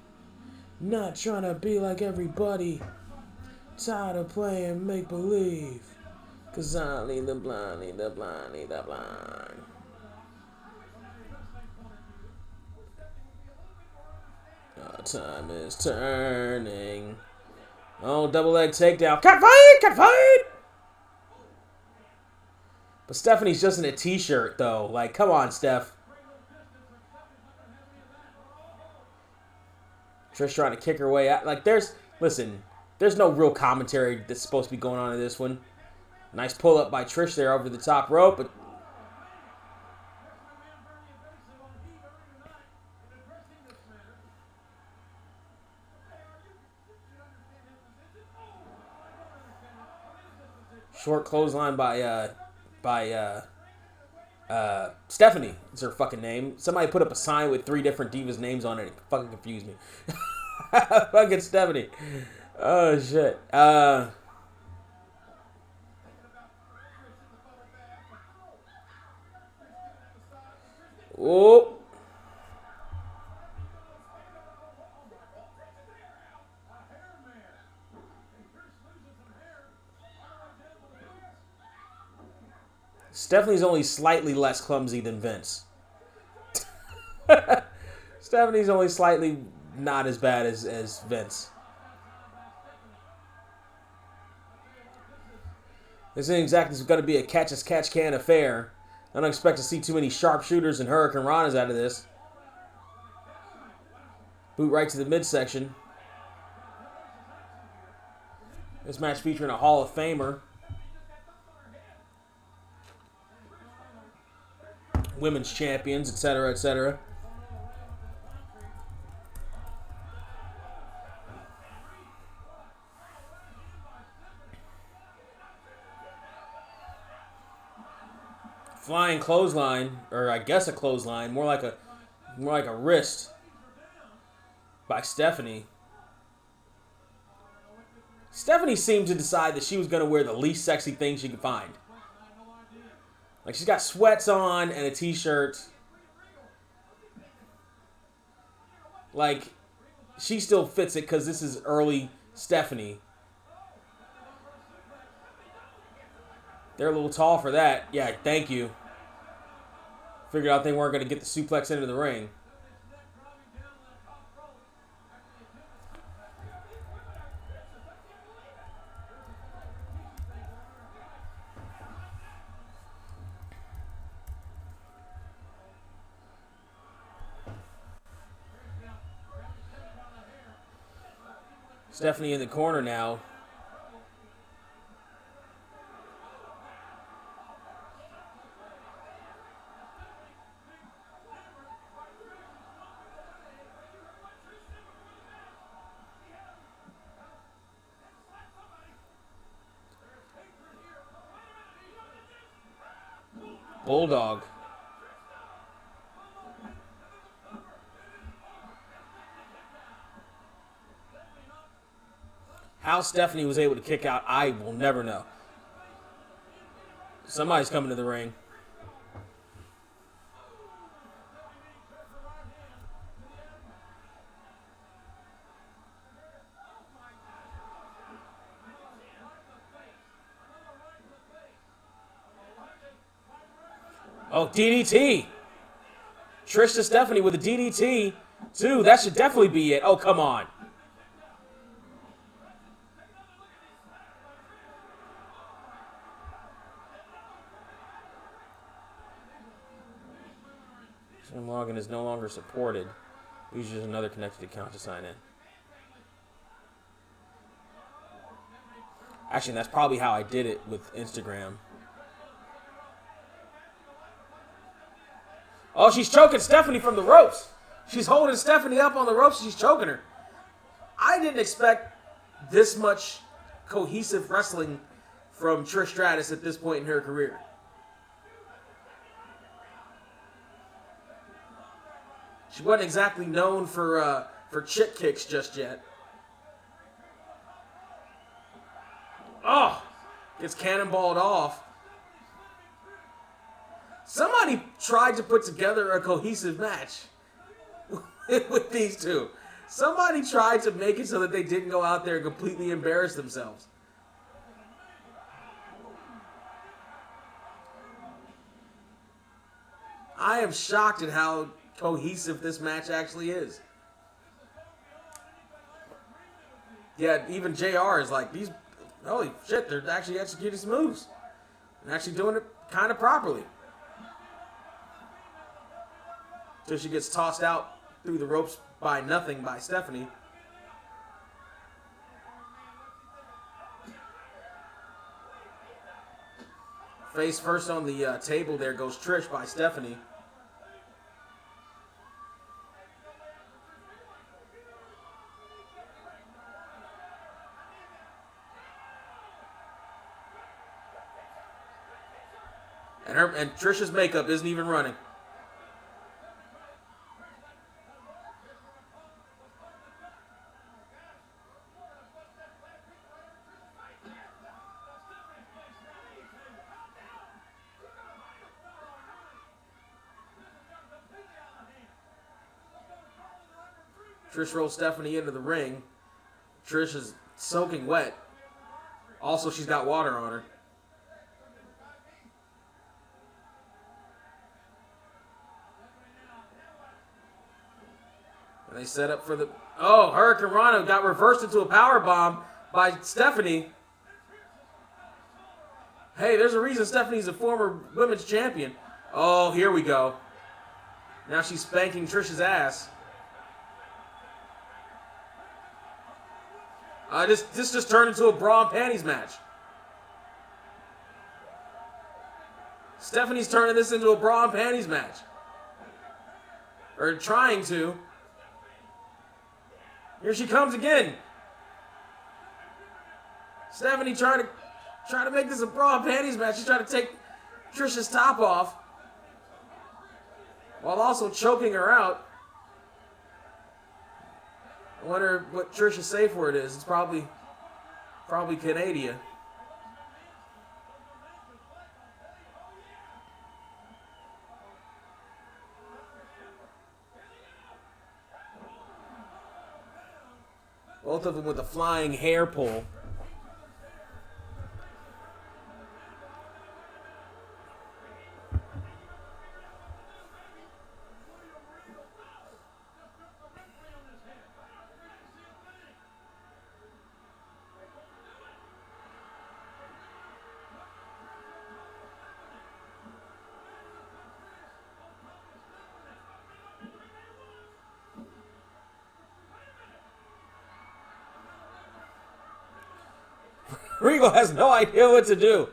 Not trying to be like everybody. Tired of playing make-believe. Cause I lead the blind, lead the blind, lead the blind. Time is turning. Oh, double leg takedown. Cat fight! Cat fight! But Stephanie's just in a t-shirt, though. Like, come on, Steph. Trish trying to kick her way out. Like, listen, there's no real commentary that's supposed to be going on in this one. Nice pull-up by Trish there over the top rope, but... Short clothesline by Stephanie is her fucking name. Somebody put up a sign with 3 different divas' names on it. It fucking confused me. Fucking Stephanie. Oh, shit. Oh. Stephanie's only slightly less clumsy than Vince. Stephanie's only slightly not as bad as Vince. This isn't exactly going to be a catch-as-catch-can affair. I don't expect to see too many sharpshooters and Hurricane Ranas out of this. Boot right to the midsection. This match featuring a Hall of Famer. Women's champions, etc., etc. Flying clothesline, or I guess a clothesline, more like a wrist by Stephanie. Stephanie seemed to decide that she was going to wear the least sexy thing she could find. Like, she's got sweats on and a t-shirt. Like, she still fits it because this is early Stephanie. They're a little tall for that. Yeah, thank you. Figured out they weren't going to get the suplex into the ring. Stephanie in the corner now. Bulldog. How Stephanie was able to kick out, I will never know. Somebody's coming to the ring. Oh, DDT. Trish to Stephanie with a DDT, too. That should definitely be it. Oh, come on. Jim Logan is no longer supported. Use just another connected account to sign in. Actually, that's probably how I did it with Instagram. Oh, she's choking Stephanie from the ropes. She's holding Stephanie up on the ropes. She's choking her. I didn't expect this much cohesive wrestling from Trish Stratus at this point in her career. She wasn't exactly known for chick kicks just yet. Oh, gets cannonballed off. Somebody tried to put together a cohesive match with these two. Somebody tried to make it so that they didn't go out there and completely embarrass themselves. I am shocked at how cohesive this match actually is. Yeah, even JR is like, these, holy shit, they're actually executing some moves. And actually doing it kind of properly. So she gets tossed out through the ropes by nothing by Stephanie. Face first on the table there goes Trish by Stephanie. And Trish's makeup isn't even running. Trish rolls Stephanie into the ring. Trish is soaking wet. Also, she's got water on her. And they set up for the... Oh, Hurricane Rana got reversed into a powerbomb by Stephanie. Hey, there's a reason Stephanie's a former women's champion. Oh, here we go. Now she's spanking Trish's ass. This just turned into a bra and panties match. Stephanie's turning this into a bra and panties match. Or trying to. Here she comes again. Stephanie trying to make this a bra and panties match. She's trying to take Trish's top off while also choking her out. I wonder what Trish's safe word is. It's probably Canadian. Both of them with a flying hair pull. Regal has no idea what to do.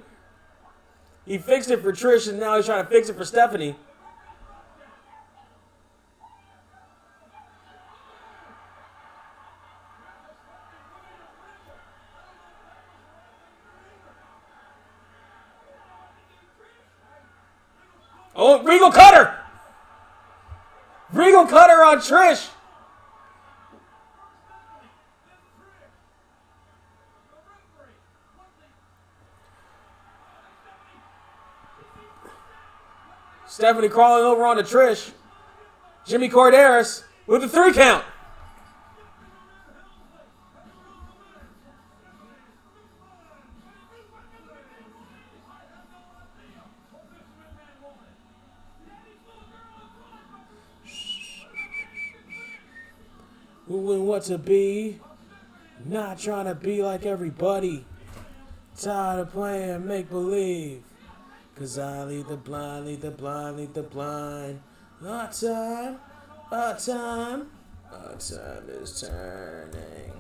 He fixed it for Trish, and now he's trying to fix it for Stephanie. Oh, Regal cut her! Regal cut her on Trish! Stephanie crawling over onto Trish. Jimmy Corderas with the 3 count. Who and what to be. Not trying to be like everybody. Tired of playing make believe. Cause I lead the blind, lead the blind, lead the blind. Our time, our time, our time is turning.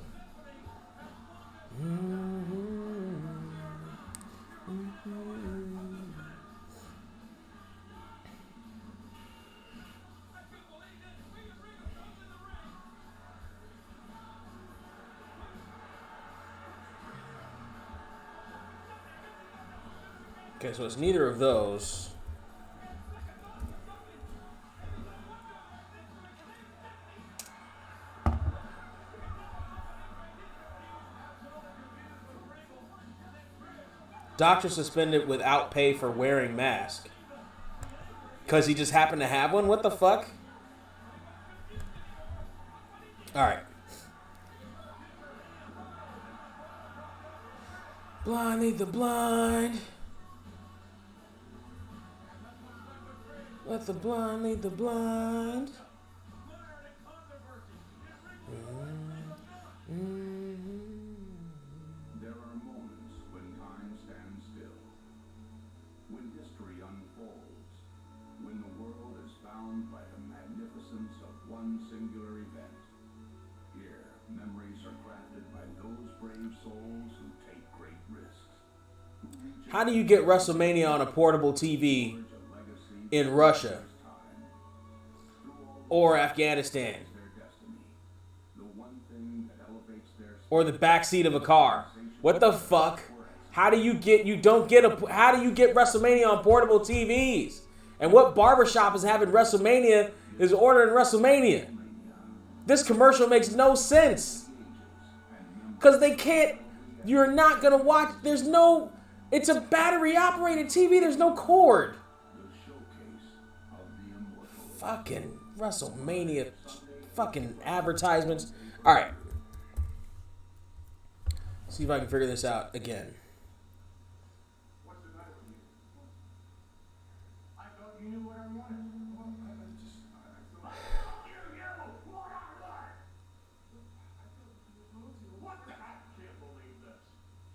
Okay, so it's neither of those. Doctor suspended without pay for wearing mask. Because he just happened to have one? What the fuck? Alright. Blind lead the blind. Let the blind lead the blind. There are moments when time stands still, when history unfolds, when the world is bound by the magnificence of one singular event. Here, memories are crafted by those brave souls who take great risks. How do you get WrestleMania on a portable TV in Russia or Afghanistan or the backseat of a car? What the fuck? How do you get WrestleMania on portable TVs? And what barbershop is having WrestleMania is ordering WrestleMania? This commercial makes no sense. Because they can't, you're not going to watch, it's a battery operated TV, there's no cord. Fucking WrestleMania, fucking advertisements. All right. See if I can figure this out again. What's the matter with you? I thought you knew what I wanted. What the heck? I can't believe this.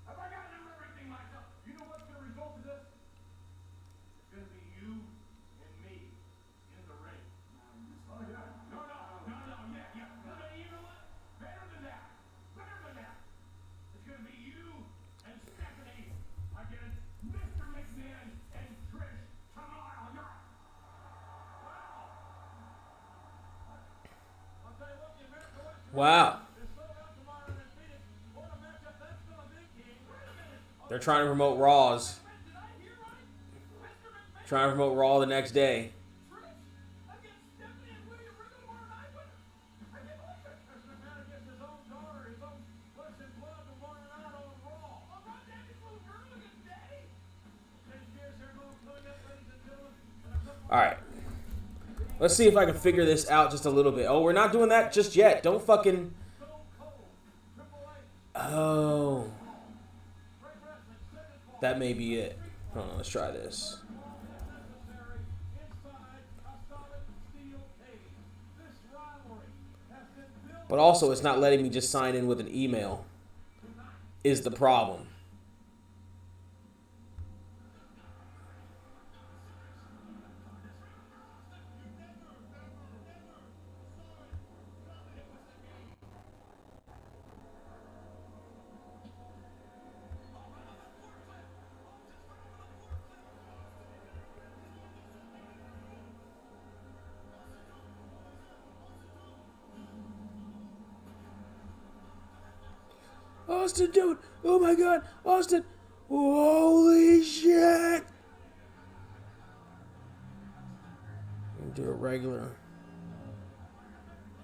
Have I got to do everything myself? You know what's the result of this? It's going to be you and me in the ring. Oh, yeah. No, yeah. No, you know what? Better than that. It's going to be you and Stephanie against Mr. McMahon and Trish tomorrow night. Wow. I'll tell you what, the American Western Wow. is sold out tomorrow in Phoenix. What a matchup that's going to be, King. Wait a minute. They're trying to promote Raws. Did I hear right? Mr. McMahon Trying to promote Raw the next day. Trish against Stephanie and William Regal tomorrow night? What? I can't believe it. Mr. McMahon against his own daughter, his own flesh and blood tomorrow night on Raw. Oh, Ron Daddy's little girl against Daddy? Change gears here, little coming up, ladies and gentlemen. All right. Let's see if I can figure this out just a little bit. Oh, we're not doing that just yet. Don't fucking... Oh. That may be it. Hold on, let's try this. But also, it's not letting me just sign in with an email. Is the problem. Austin, dude! Oh my god! Austin! Holy shit! Do a regular.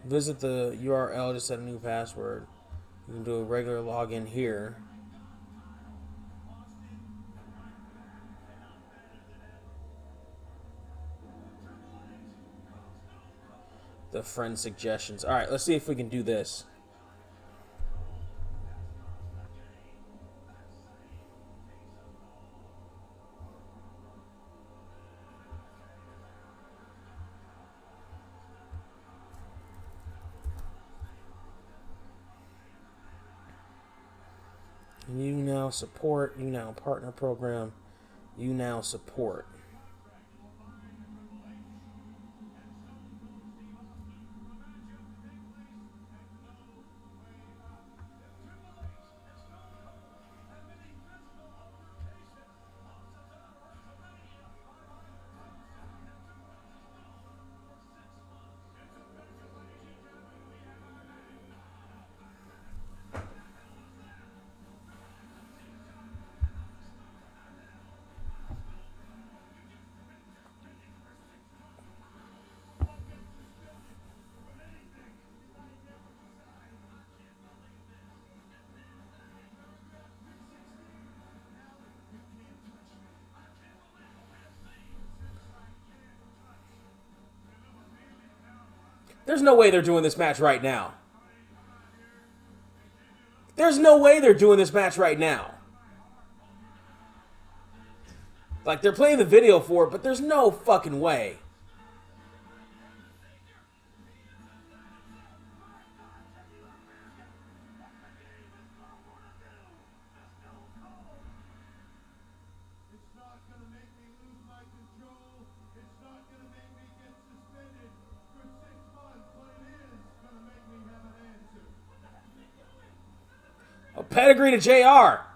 Visit the URL to set a new password. You can do a regular login here. The friend suggestions. Alright, let's see if we can do this. You now support. You now partner program. You now support. There's no way they're doing this match right now. There's no way they're doing this match right now. Like, they're playing the video for it, but there's no fucking way. It's not gonna make me lose my control. It's not gonna make me get suspended for 6 months, but it is gonna make me have an answer. A pedigree to JR.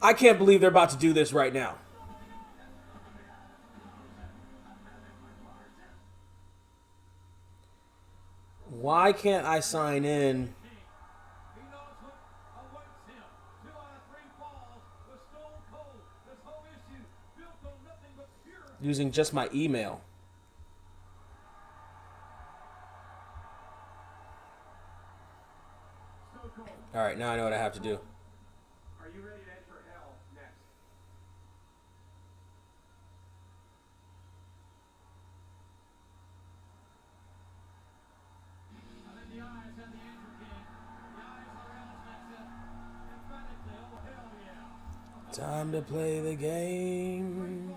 I can't believe they're about to do this right now. Why can't I sign in He knows what awaits him. 2 out of 3 falls was Stone Cold. This whole issue built on nothing but pure. using just my email? Stone Cold, All right, now I know what I have to do. are you ready to enter hell next? And then the eyes have the answer, King. The eyes are Hell's matchup. Emphatically, oh hell yeah. Time to play the game.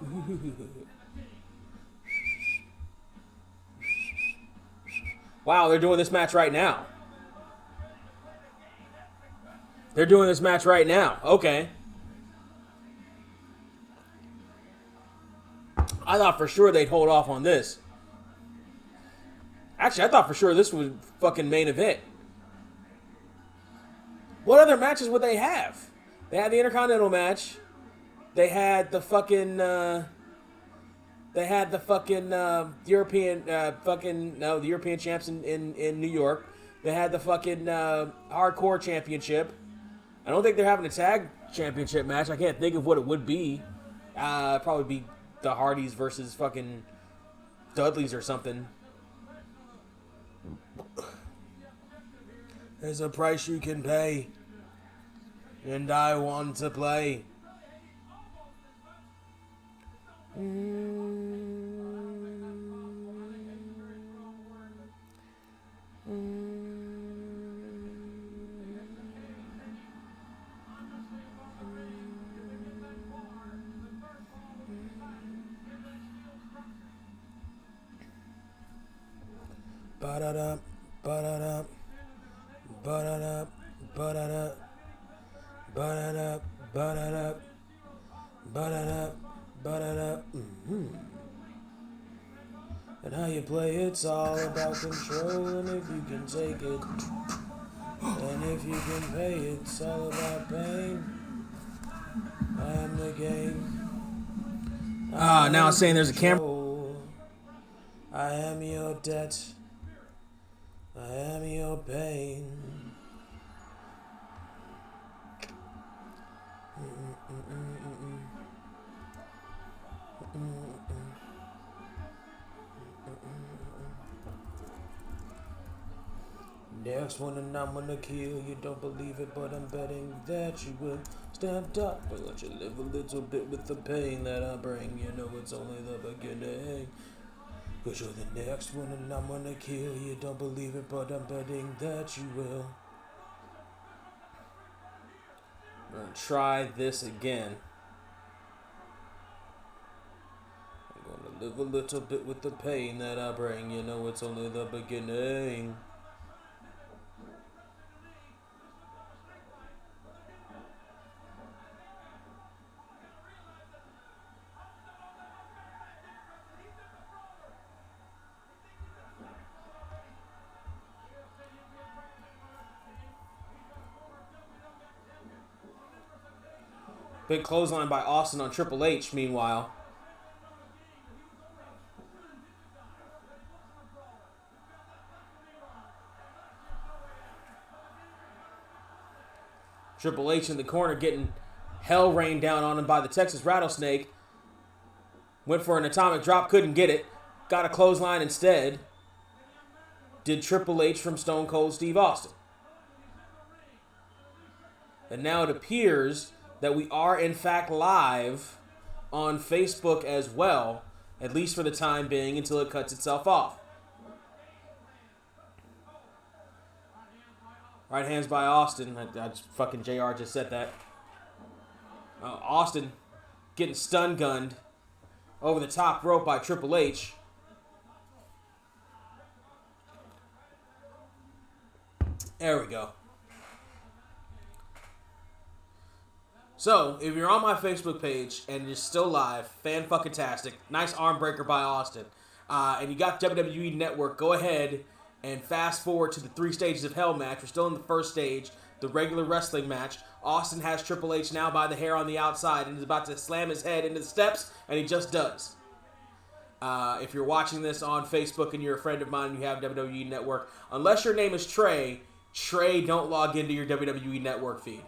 Balls of hell. Wow, they're doing this match right now. They're doing this match right now. Okay. I thought for sure they'd hold off on this. Actually, I thought for sure this would fucking main event. What other matches would they have? They had the Intercontinental match. They had the fucking European the European champs in New York. They had the fucking hardcore championship. I don't think they're having a tag championship match. I can't think of what it would be. Probably be the Hardys versus fucking Dudleys or something. There's a price you can pay, and I want to play. Ba-da-da, ba-da-da, ba-da-da, ba-da-da, ba-da-da, ba-da-da, ba-da-da, ba-da-da. And how you play, it's all about control, and if you can take it, and if you can pay, it's all about pain. I am the game. Now it's saying there's a camera. I am your debt. I am your pain. Next one, and I'm gonna kill you. Don't believe it, but I'm betting that you will. Stand up and let you live a little bit with the pain that I bring. You know it's only the beginning. Cause you're the next one, and I'm gonna kill you. Don't believe it, but I'm betting that you will. I'm gonna try this again. Live a little bit with the pain that I bring. You know it's only the beginning. Big clothesline by Austin on Triple H, meanwhile. Triple H in the corner getting hell rained down on him by the Texas Rattlesnake. Went for an atomic drop, couldn't get it. Got a clothesline instead. Did Triple H from Stone Cold Steve Austin. And now it appears that we are in fact live on Facebook as well, at least for the time being until it cuts itself off. Right hands by Austin. Fucking JR just said that. Austin getting stun gunned over the top rope by Triple H. There we go. So, if you're on my Facebook page and you're still live, fan-fucking-tastic, nice arm breaker by Austin, and you got WWE Network, go ahead and fast forward to the 3 stages of Hell match. We're still in the first stage, the regular wrestling match. Austin has Triple H now by the hair on the outside and is about to slam his head into the steps, and he just does. If you're watching this on Facebook and you're a friend of mine and you have WWE Network, unless your name is Trey, don't log into your WWE Network feed.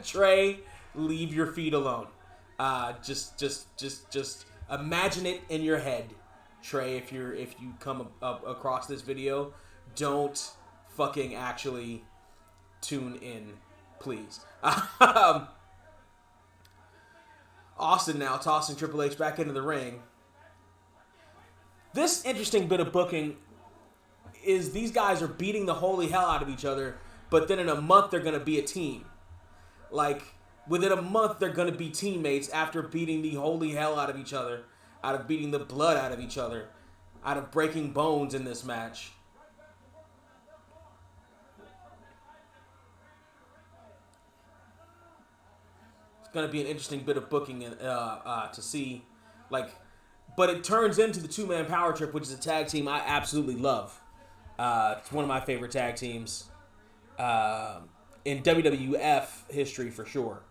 Trey, leave your feed alone. Just imagine it in your head, Trey. If you come up across this video, don't fucking actually tune in, please. Austin now tossing Triple H back into the ring. This interesting bit of booking is these guys are beating the holy hell out of each other, but then in a month they're going to be a team. Like, within a month they're going to be teammates after beating the holy hell out of each other, out of beating the blood out of each other, out of breaking bones in this match. It's going to be an interesting bit of booking to see. Like, but it turns into the two-man power trip, which is a tag team I absolutely love. It's one of my favorite tag teams in WWF history for sure.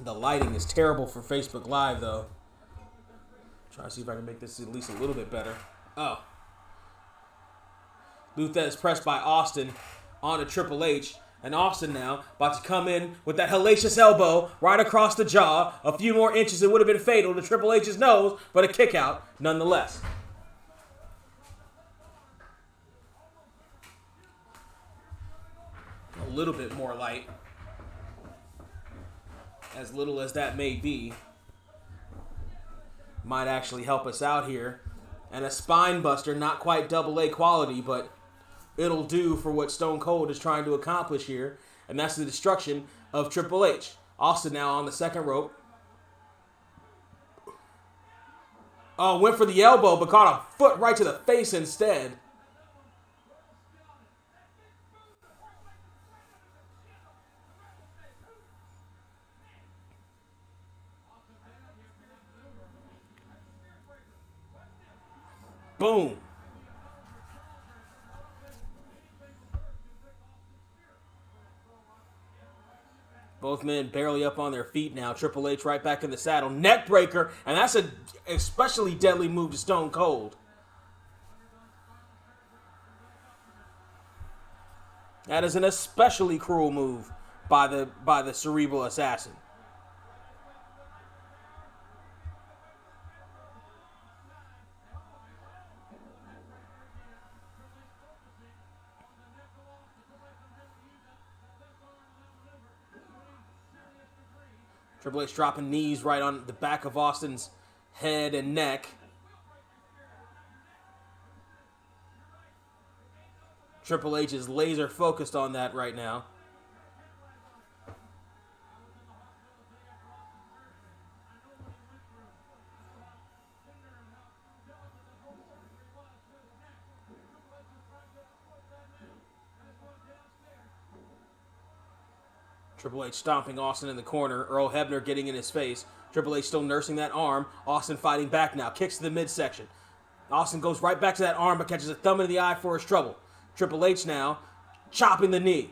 The lighting is terrible for Facebook Live, though. Try to see if I can make this at least a little bit better. Oh. Luther is pressed by Austin onto Triple H. And Austin now about to come in with that hellacious elbow right across the jaw. A few more inches, it would have been fatal to Triple H's nose, but a kick out nonetheless. A little bit more light. As little as that may be. Might actually help us out here. And a spine buster, not quite AA quality, but it'll do for what Stone Cold is trying to accomplish here, and that's the destruction of Triple H. Austin now on the second rope. Oh, went for the elbow, but caught a foot right to the face instead. Boom. Both men barely up on their feet now. Triple H right back in the saddle. Neck breaker. And that's an especially deadly move to Stone Cold. That is an especially cruel move by the Cerebral Assassin. Triple H dropping knees right on the back of Austin's head and neck. Triple H is laser focused on that right now. Triple H stomping Austin in the corner. Earl Hebner getting in his face. Triple H still nursing that arm. Austin fighting back now. Kicks to the midsection. Austin goes right back to that arm but catches a thumb in the eye for his trouble. Triple H now chopping the knee.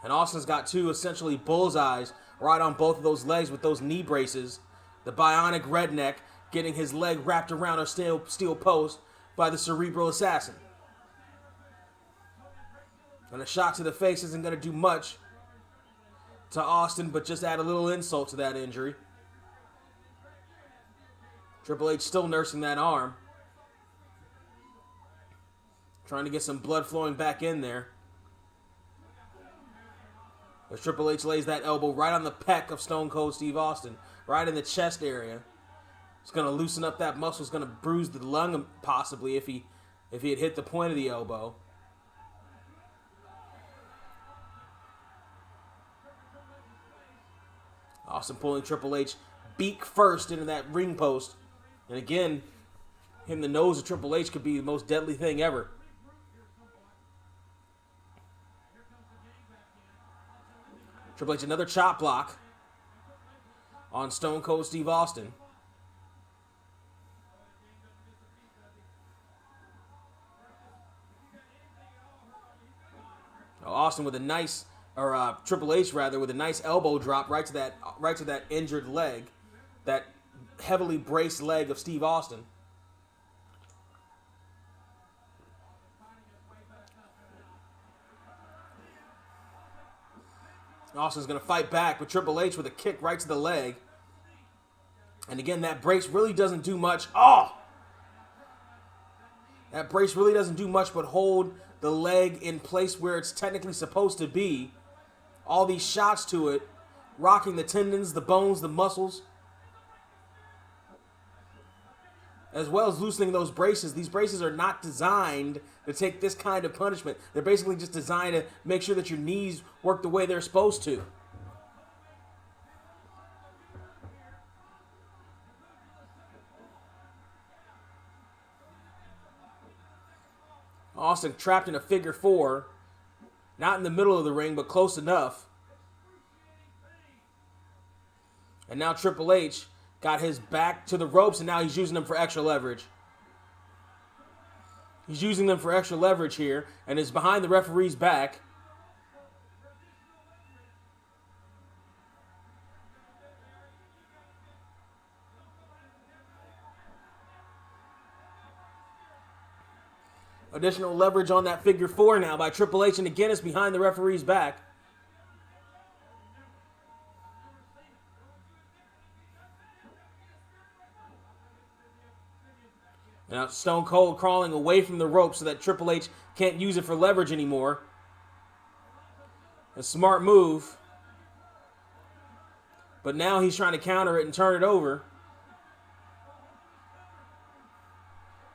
And Austin's got two essentially bullseyes right on both of those legs with those knee braces. The bionic redneck getting his leg wrapped around a steel post by the cerebral assassin. And a shot to the face isn't going to do much to Austin, but just add a little insult to that injury. Triple H still nursing that arm. Trying to get some blood flowing back in there. As Triple H lays that elbow right on the pec of Stone Cold Steve Austin, right in the chest area. It's going to loosen up that muscle. It's going to bruise the lung possibly if he had hit the point of the elbow. Austin pulling Triple H beak first into that ring post. And again, hitting the nose of Triple H could be the most deadly thing ever. Triple H, another chop block on Stone Cold Steve Austin. Austin with a nice, Triple H rather, with a nice elbow drop right to that injured leg, that heavily braced leg of Steve Austin. Austin's going to fight back, but Triple H with a kick right to the leg. And again, that brace really doesn't do much. Oh! That brace really doesn't do much but hold the leg in place where it's technically supposed to be. All these shots to it, rocking the tendons, the bones, the muscles, as well as loosening those braces. These braces are not designed to take this kind of punishment. They're basically just designed to make sure that your knees work the way they're supposed to. Austin trapped in a figure four. Not in the middle of the ring, but close enough. And now Triple H got his back to the ropes, and now he's using them for extra leverage. He's using them for extra leverage here, and is behind the referee's back. Additional leverage on that figure four now by Triple H, and again it's behind the referee's back. Now Stone Cold crawling away from the rope so that Triple H can't use it for leverage anymore. A smart move. But now he's trying to counter it and turn it over,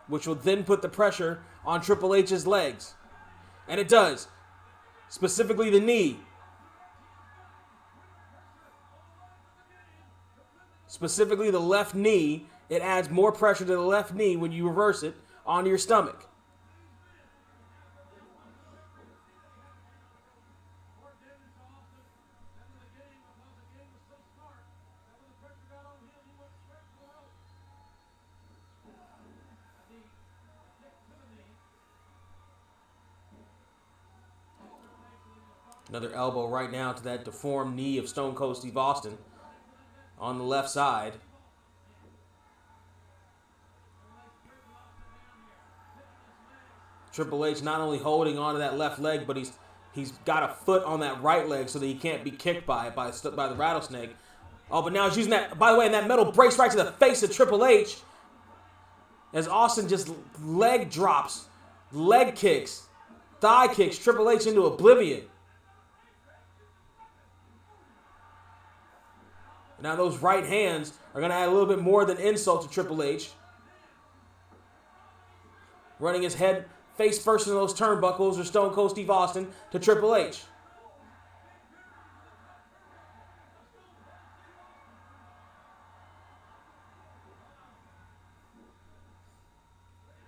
which will then put the pressure on Triple H's legs. And it does. Specifically the knee. Specifically the left knee. It adds more pressure to the left knee when you reverse it onto your stomach. Another elbow right now to that deformed knee of Stone Cold Steve Austin on the left side. Triple H not only holding onto that left leg, but he's got a foot on that right leg so that he can't be kicked by it by the rattlesnake. Oh, but now he's using that, by the way, and that metal brace right to the face of Triple H as Austin just leg drops, leg kicks, thigh kicks Triple H into oblivion. Now those right hands are going to add a little bit more than insult to Triple H. Running his head face first in those turnbuckles or Stone Cold Steve Austin to Triple H.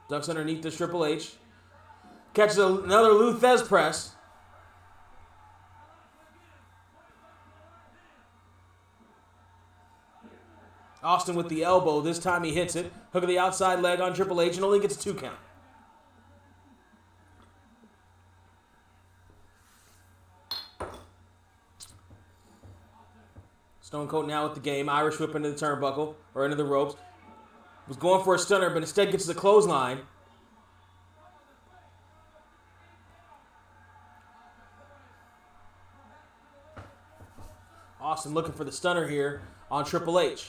Ducks underneath this Triple H. Catches another Lou Thez press. Austin with the elbow. This time he hits it. Hook of the outside leg on Triple H and only gets a 2 count. Stone Cold now with the game. Irish whip into the turnbuckle or into the ropes. Was going for a stunner, but instead gets the clothesline. Austin looking for the stunner here on Triple H.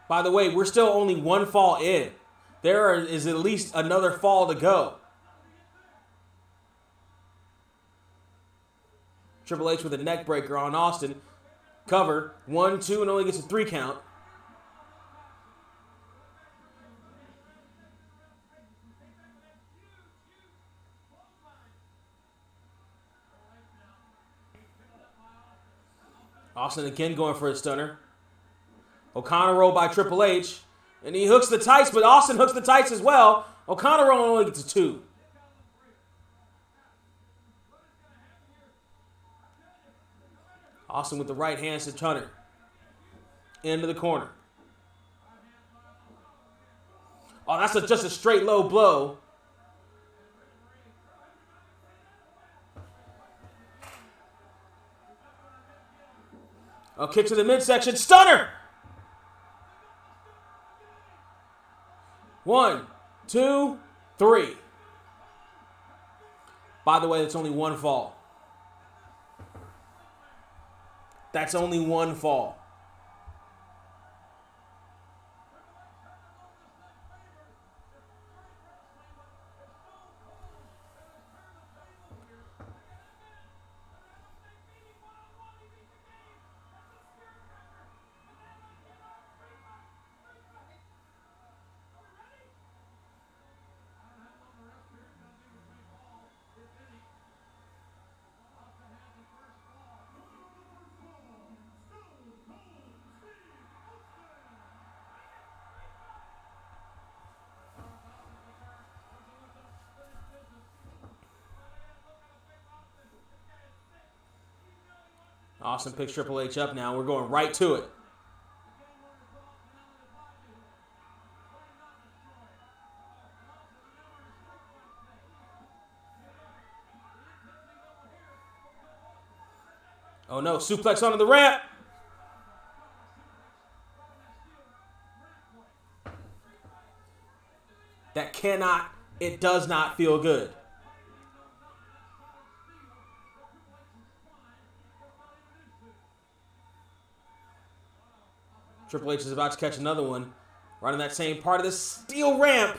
By the way, we're still only 1 fall in. There is at least another fall to go. Triple H with a neck breaker on Austin. Cover. 1, 2, and only gets a 3 count. Austin again going for a stunner. O'Connor roll by Triple H. And he hooks the tights, but Austin hooks the tights as well. O'Connor roll only gets a 2. Austin with the right hand to Hunter. Into the corner. Oh, that's just a straight low blow. A kick to the midsection. Stunner! 1, 2, 3. By the way, that's only 1 fall. That's only 1 fall. Austin picks Triple H up now. We're going right to it. Oh no, suplex onto the ramp. It does not feel good. Triple H is about to catch another one. Right on that same part of the steel ramp.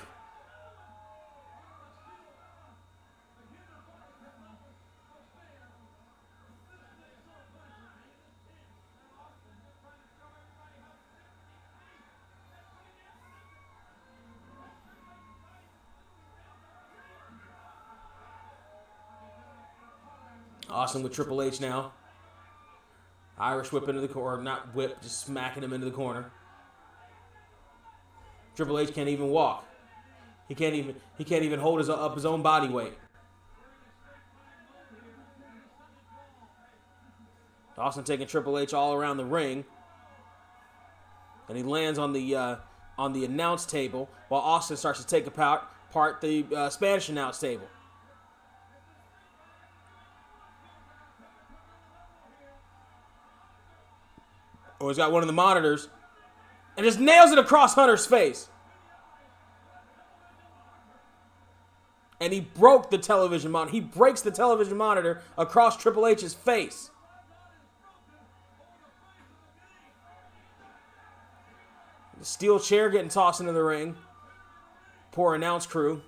Austin with Triple H now. Irish whip into the corner, not whip, just smacking him into the corner. Triple H can't even walk. He can't even hold his own body weight. Austin taking Triple H all around the ring, and he lands on the announce table while Austin starts to take apart the Spanish announce table. Oh, he's got one of the monitors and just nails it across Hunter's face. And he broke the television monitor. He breaks the television monitor across Triple H's face. The steel chair getting tossed into the ring. Poor announce crew.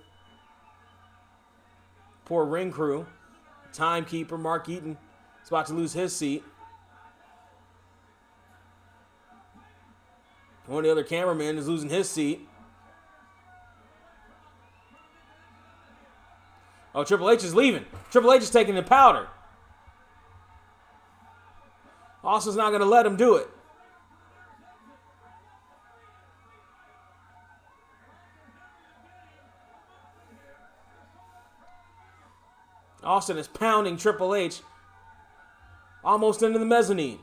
Poor ring crew. Timekeeper Mark Eaton is about to lose his seat. One of the other cameramen is losing his seat. Oh, Triple H is leaving. Triple H is taking the powder. Austin's not going to let him do it. Austin is pounding Triple H almost into the mezzanine.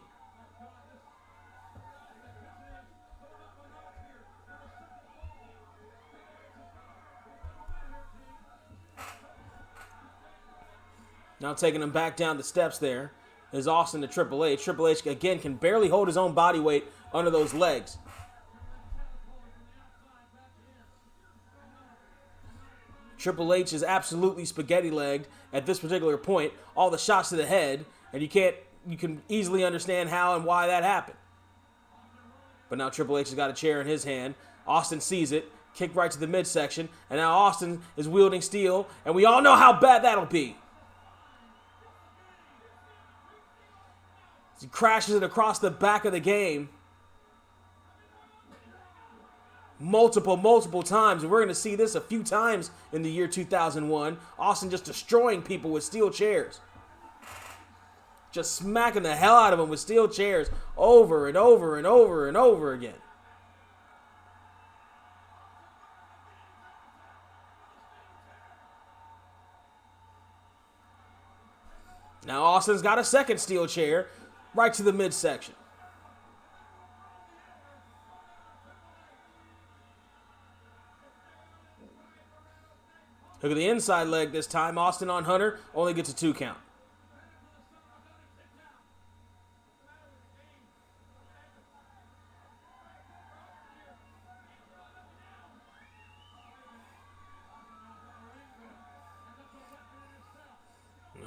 Now taking him back down the steps there is Austin to Triple H. Triple H, again, can barely hold his own body weight under those legs. Triple H is absolutely spaghetti-legged at this particular point. All the shots to the head, and you can easily understand how and why that happened. But now Triple H has got a chair in his hand. Austin sees it, kick right to the midsection, and now Austin is wielding steel, and we all know how bad that'll be. He crashes it across the back of the game multiple times. And we're going to see this a few times in the year 2001. Austin just destroying people with steel chairs. Just smacking the hell out of them with steel chairs over and over and over and over again. Now Austin's got a second steel chair right to the midsection. Look at the inside leg this time. Austin on Hunter only gets a 2 count.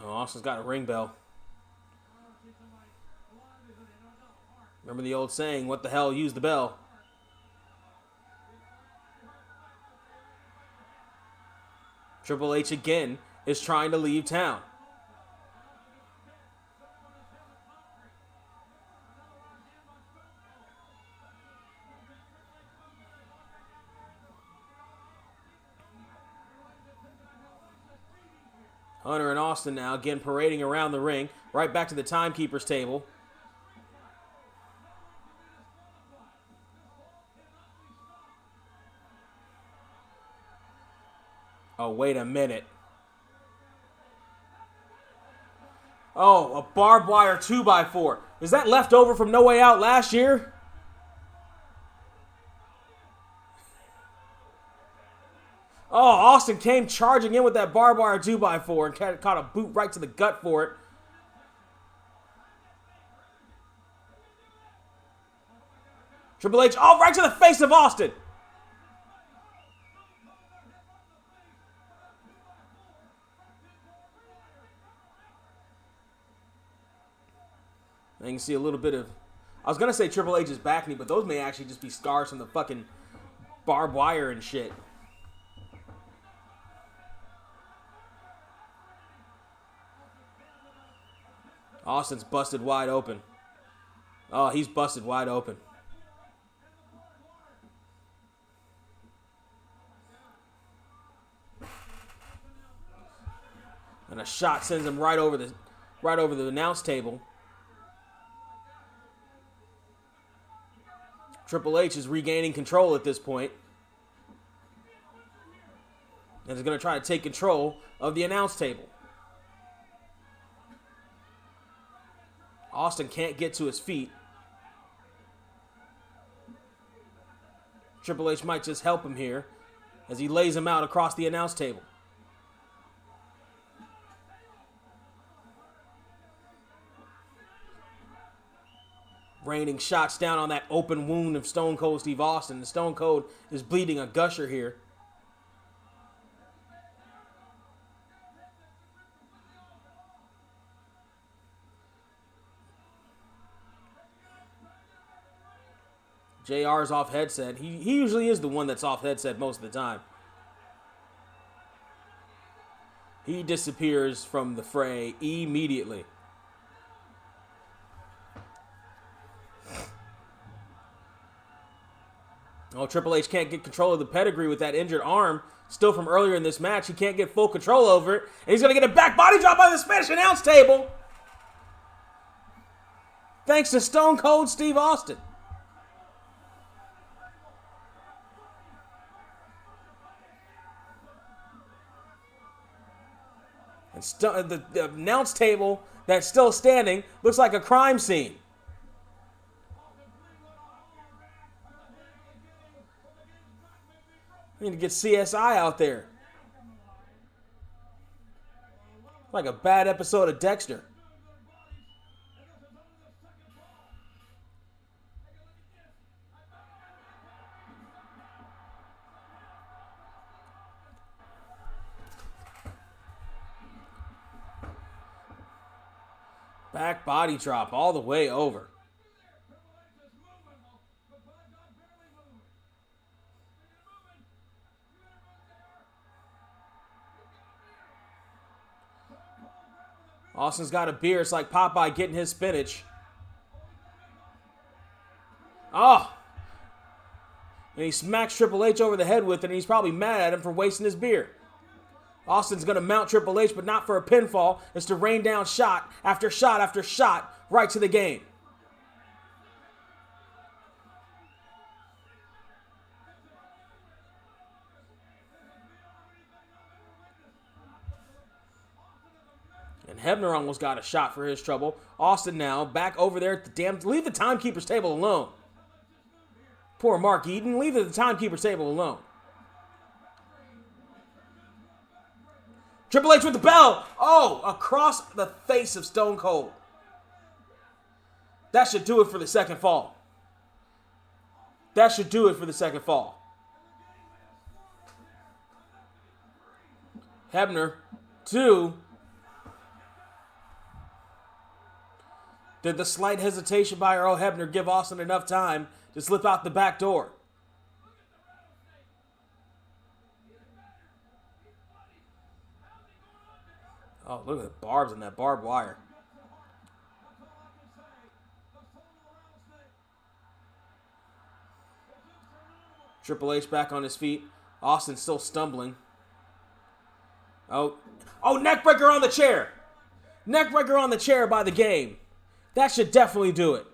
Austin's got a ring bell. Remember the old saying, what the hell, use the bell. Triple H again is trying to leave town. Hunter and Austin now again parading around the ring, right back to the timekeeper's table. Oh, wait a minute. Oh, a barbed wire 2x4. Is that left over from No Way Out last year? Oh, Austin came charging in with that barbed wire 2x4 and caught a boot right to the gut for it. Triple H, oh, right to the face of Austin. You can see a little bit of, I was going to say Triple H's back knee, but those may actually just be scars from the fucking barbed wire and shit. Austin's busted wide open. Oh, he's busted wide open. And a shot sends him right over the announce table. Triple H is regaining control at this point. And is going to try to take control of the announce table. Austin can't get to his feet. Triple H might just help him here as he lays him out across the announce table. Raining shots down on that open wound of Stone Cold Steve Austin. The Stone Cold is bleeding a gusher here. JR's off headset. He usually is the one that's off headset most of the time. He disappears from the fray immediately. Oh, Triple H can't get control of the pedigree with that injured arm. Still from earlier in this match. He can't get full control over it. And he's going to get a back body drop on the Spanish announce table. Thanks to Stone Cold Steve Austin. And the announce table that's still standing looks like a crime scene. We need to get CSI out there. Like a bad episode of Dexter. Back body drop all the way over. Austin's got a beer. It's like Popeye getting his spinach. Oh! And he smacks Triple H over the head with it, and he's probably mad at him for wasting his beer. Austin's going to mount Triple H, but not for a pinfall. It's to rain down shot after shot after shot right to the game. And Hebner almost got a shot for his trouble. Austin now back over there at the damn... Leave the timekeeper's table alone. Poor Mark Eden. Leave the timekeeper's table alone. Triple H with the bell. Oh, across the face of Stone Cold. That should do it for the second fall. That should do it for the second fall. Hebner, 2. Did the slight hesitation by Earl Hebner give Austin enough time to slip out the back door? Oh, look at the barbs in that barbed wire. Triple H back on his feet. Austin still stumbling. Oh, neckbreaker on the chair. Neckbreaker on the chair by the game. That should definitely do it.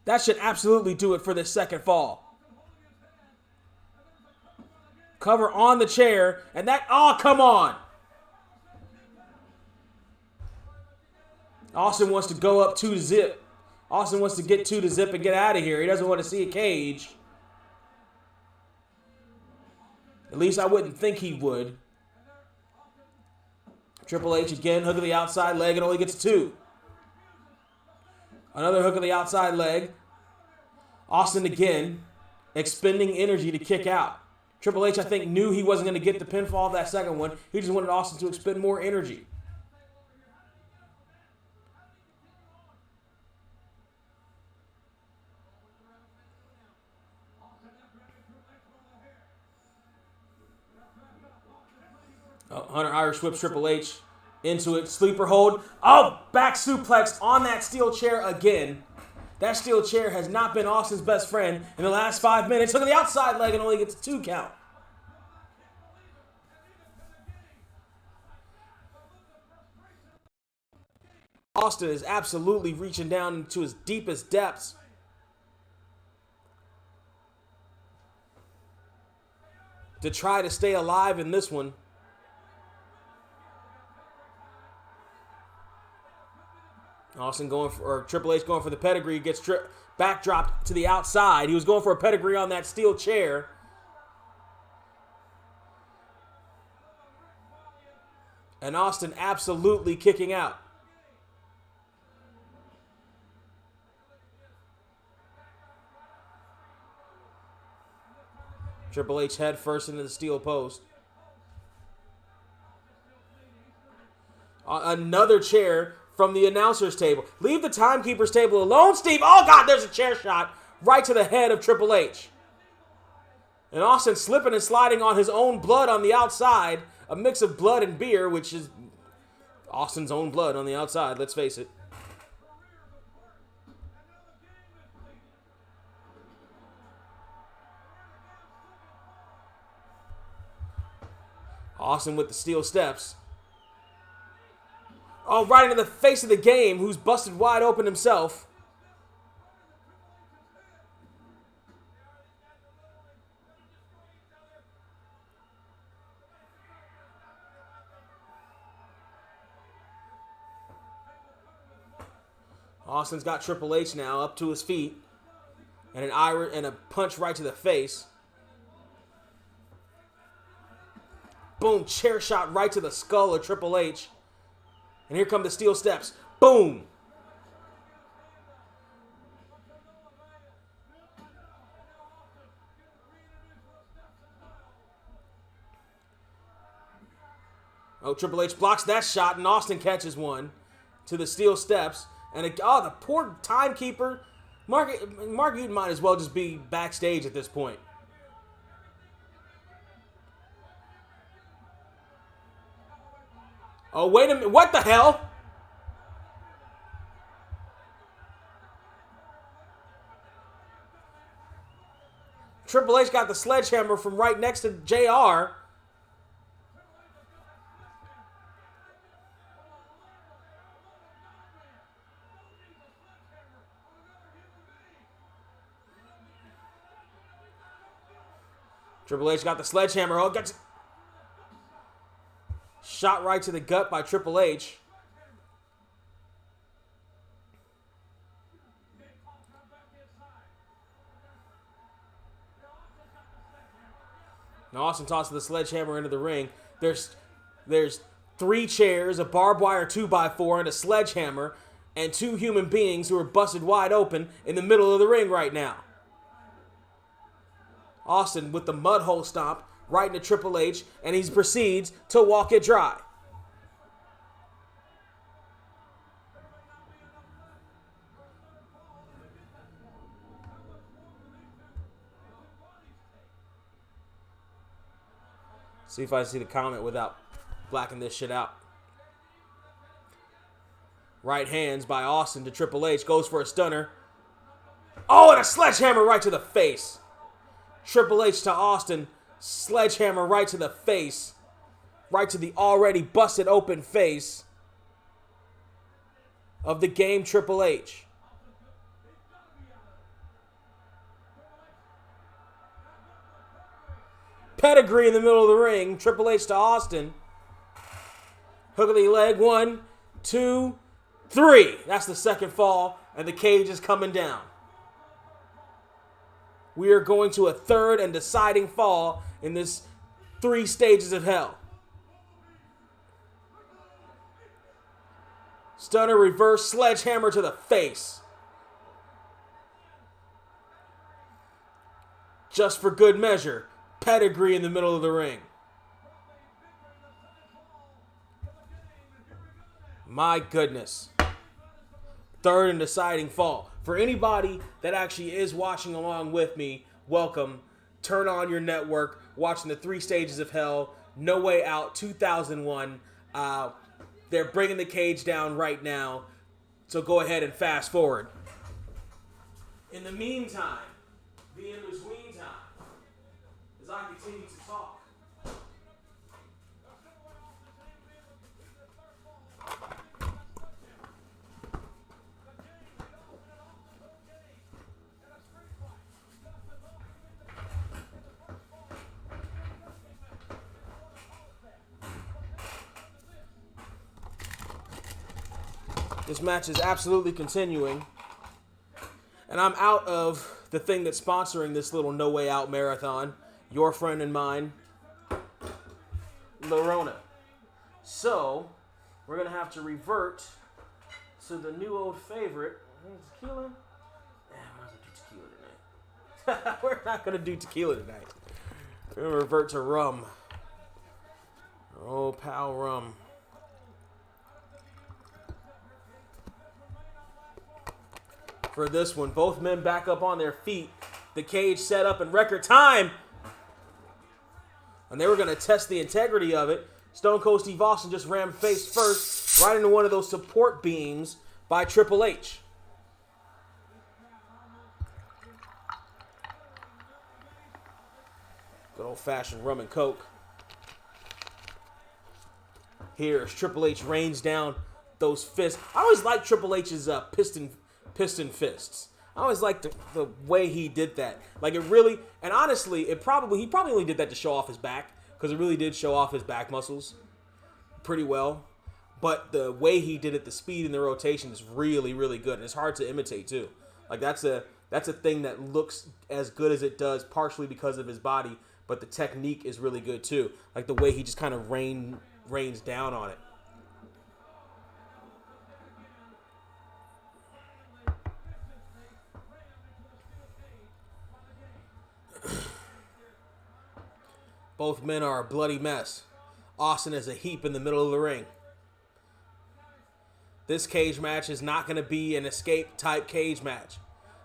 That should absolutely do it for this second fall. Cover on the chair, and that, oh, come on. Austin wants to go up 2-0. Austin wants to get 2-0 and get out of here. He doesn't want to see a cage. At least I wouldn't think he would. Triple H again, hook of the outside leg, and only gets 2. Another hook of the outside leg. Austin again, expending energy to kick out. Triple H, I think, knew he wasn't going to get the pinfall of that second one. He just wanted Austin to expend more energy. Hunter Irish whips Triple H into it. Sleeper hold. Oh, back suplex on that steel chair again. That steel chair has not been Austin's best friend in the last 5 minutes. Look at the outside leg and only gets a 2 count. Austin is absolutely reaching down into his deepest depths. To try to stay alive in this one. Austin going for, or Triple H going for the pedigree, gets backdropped to the outside. He was going for a pedigree on that steel chair. And Austin absolutely kicking out. Triple H head first into the steel post. Another chair from the announcer's table. Leave the timekeeper's table alone, Steve. Oh, God, there's a chair shot right to the head of Triple H. And Austin slipping and sliding on his own blood on the outside. A mix of blood and beer, which is Austin's own blood on the outside, let's face it. Austin with the steel steps. Oh, right into the face of the game, who's busted wide open himself. Austin's got Triple H now up to his feet. And a punch right to the face. Boom, chair shot right to the skull of Triple H. And here come the steel steps. Boom. Oh, Triple H blocks that shot, and Austin catches one to the steel steps. And the poor timekeeper. Mark Eaton might as well just be backstage at this point. Oh, wait a minute. What the hell? Triple H got the sledgehammer from right next to JR. Triple H got the sledgehammer. Oh, gets shot right to the gut by Triple H. Now Austin tosses the sledgehammer into the ring. There's 3 chairs, a barbed wire 2x4, and a sledgehammer, and 2 human beings who are busted wide open in the middle of the ring right now. Austin with the mud hole stomp right into Triple H, and he proceeds to walk it dry. See if I see the comment without blacking this shit out. Right hands by Austin to Triple H. Goes for a stunner. Oh, and a sledgehammer right to the face. Triple H to Austin. Sledgehammer right to the face. Right to the already busted open face of the game Triple H. Pedigree in the middle of the ring. Triple H to Austin. Hook of the leg. 1, 2, 3. That's the second fall. And the cage is coming down. We are going to a third and deciding fall in this 3 stages of hell. Stunner, reverse, sledgehammer to the face. Just for good measure. Pedigree in the middle of the ring. My goodness. Third and deciding fall. For anybody that actually is watching along with me, welcome. Turn on your network, watching the 3 stages of hell, No Way Out 2001. They're bringing the cage down right now, so go ahead and fast forward. In the meantime, the in-between time, as I continue to talk, this match is absolutely continuing. And I'm out of the thing that's sponsoring this little No Way Out marathon. Your friend and mine, Lorona. So, we're going to have to revert to the new old favorite. Tequila? I'm not going to do tequila tonight. We're not going to do tequila tonight. We're going to revert to rum. Oh, pal, rum. For this one, both men back up on their feet. The cage set up in record time. And they were going to test the integrity of it. Stone Cold Steve Austin just rammed face first right into one of those support beams by Triple H. Good old-fashioned rum and coke. Here as Triple H rains down those fists. I always liked Triple H's piston fists. I always liked the way he did that. Like, it really, and honestly, he probably only did that to show off his back, because it really did show off his back muscles pretty well. But the way he did it, the speed and the rotation is really, really good. And it's hard to imitate too. Like, that's a thing that looks as good as it does, partially because of his body, but the technique is really good too. Like the way he just kind of rains down on it. Both men are a bloody mess. Austin is a heap in the middle of the ring. This cage match is not going to be an escape type cage match.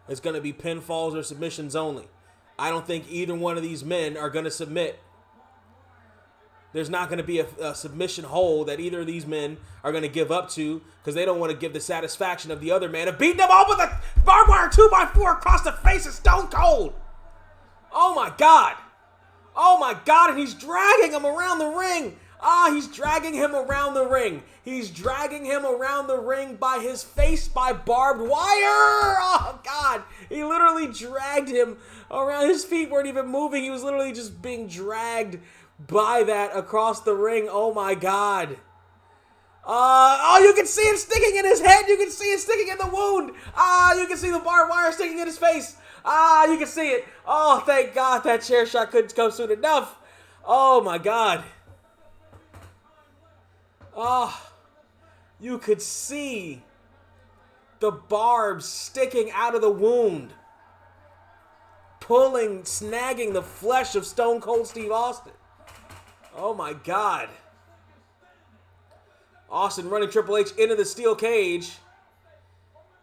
It's going to be pinfalls or submissions only. I don't think either one of these men are going to submit. There's not going to be a submission hold that either of these men are going to give up to, because they don't want to give the satisfaction of the other man of beating them all with a barbed wire 2x4 across the face of Stone Cold. Oh my God. Oh my God, and he's dragging him around the ring. He's dragging him around the ring. He's dragging him around the ring by his face by barbed wire. Oh God, he literally dragged him around. His feet weren't even moving. He was literally just being dragged by that across the ring. Oh my God. You can see it sticking in his head. You can see it sticking in the wound. You can see the barbed wire sticking in his face. You can see it. Oh, thank God that chair shot couldn't come soon enough. Oh, my God. You could see the barbs sticking out of the wound, snagging the flesh of Stone Cold Steve Austin. Oh, my God. Austin running Triple H into the steel cage.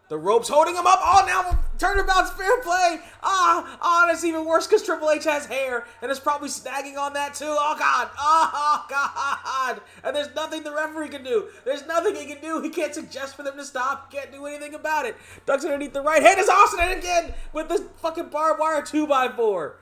The ropes holding him up. Now turnabout's fair play. That's even worse because Triple H has hair and is probably snagging on that too. Oh, God. Oh, God. And there's nothing the referee can do. There's nothing he can do. He can't suggest for them to stop. He can't do anything about it. Ducks underneath the right hand is Austin, and again with this fucking barbed wire 2x4.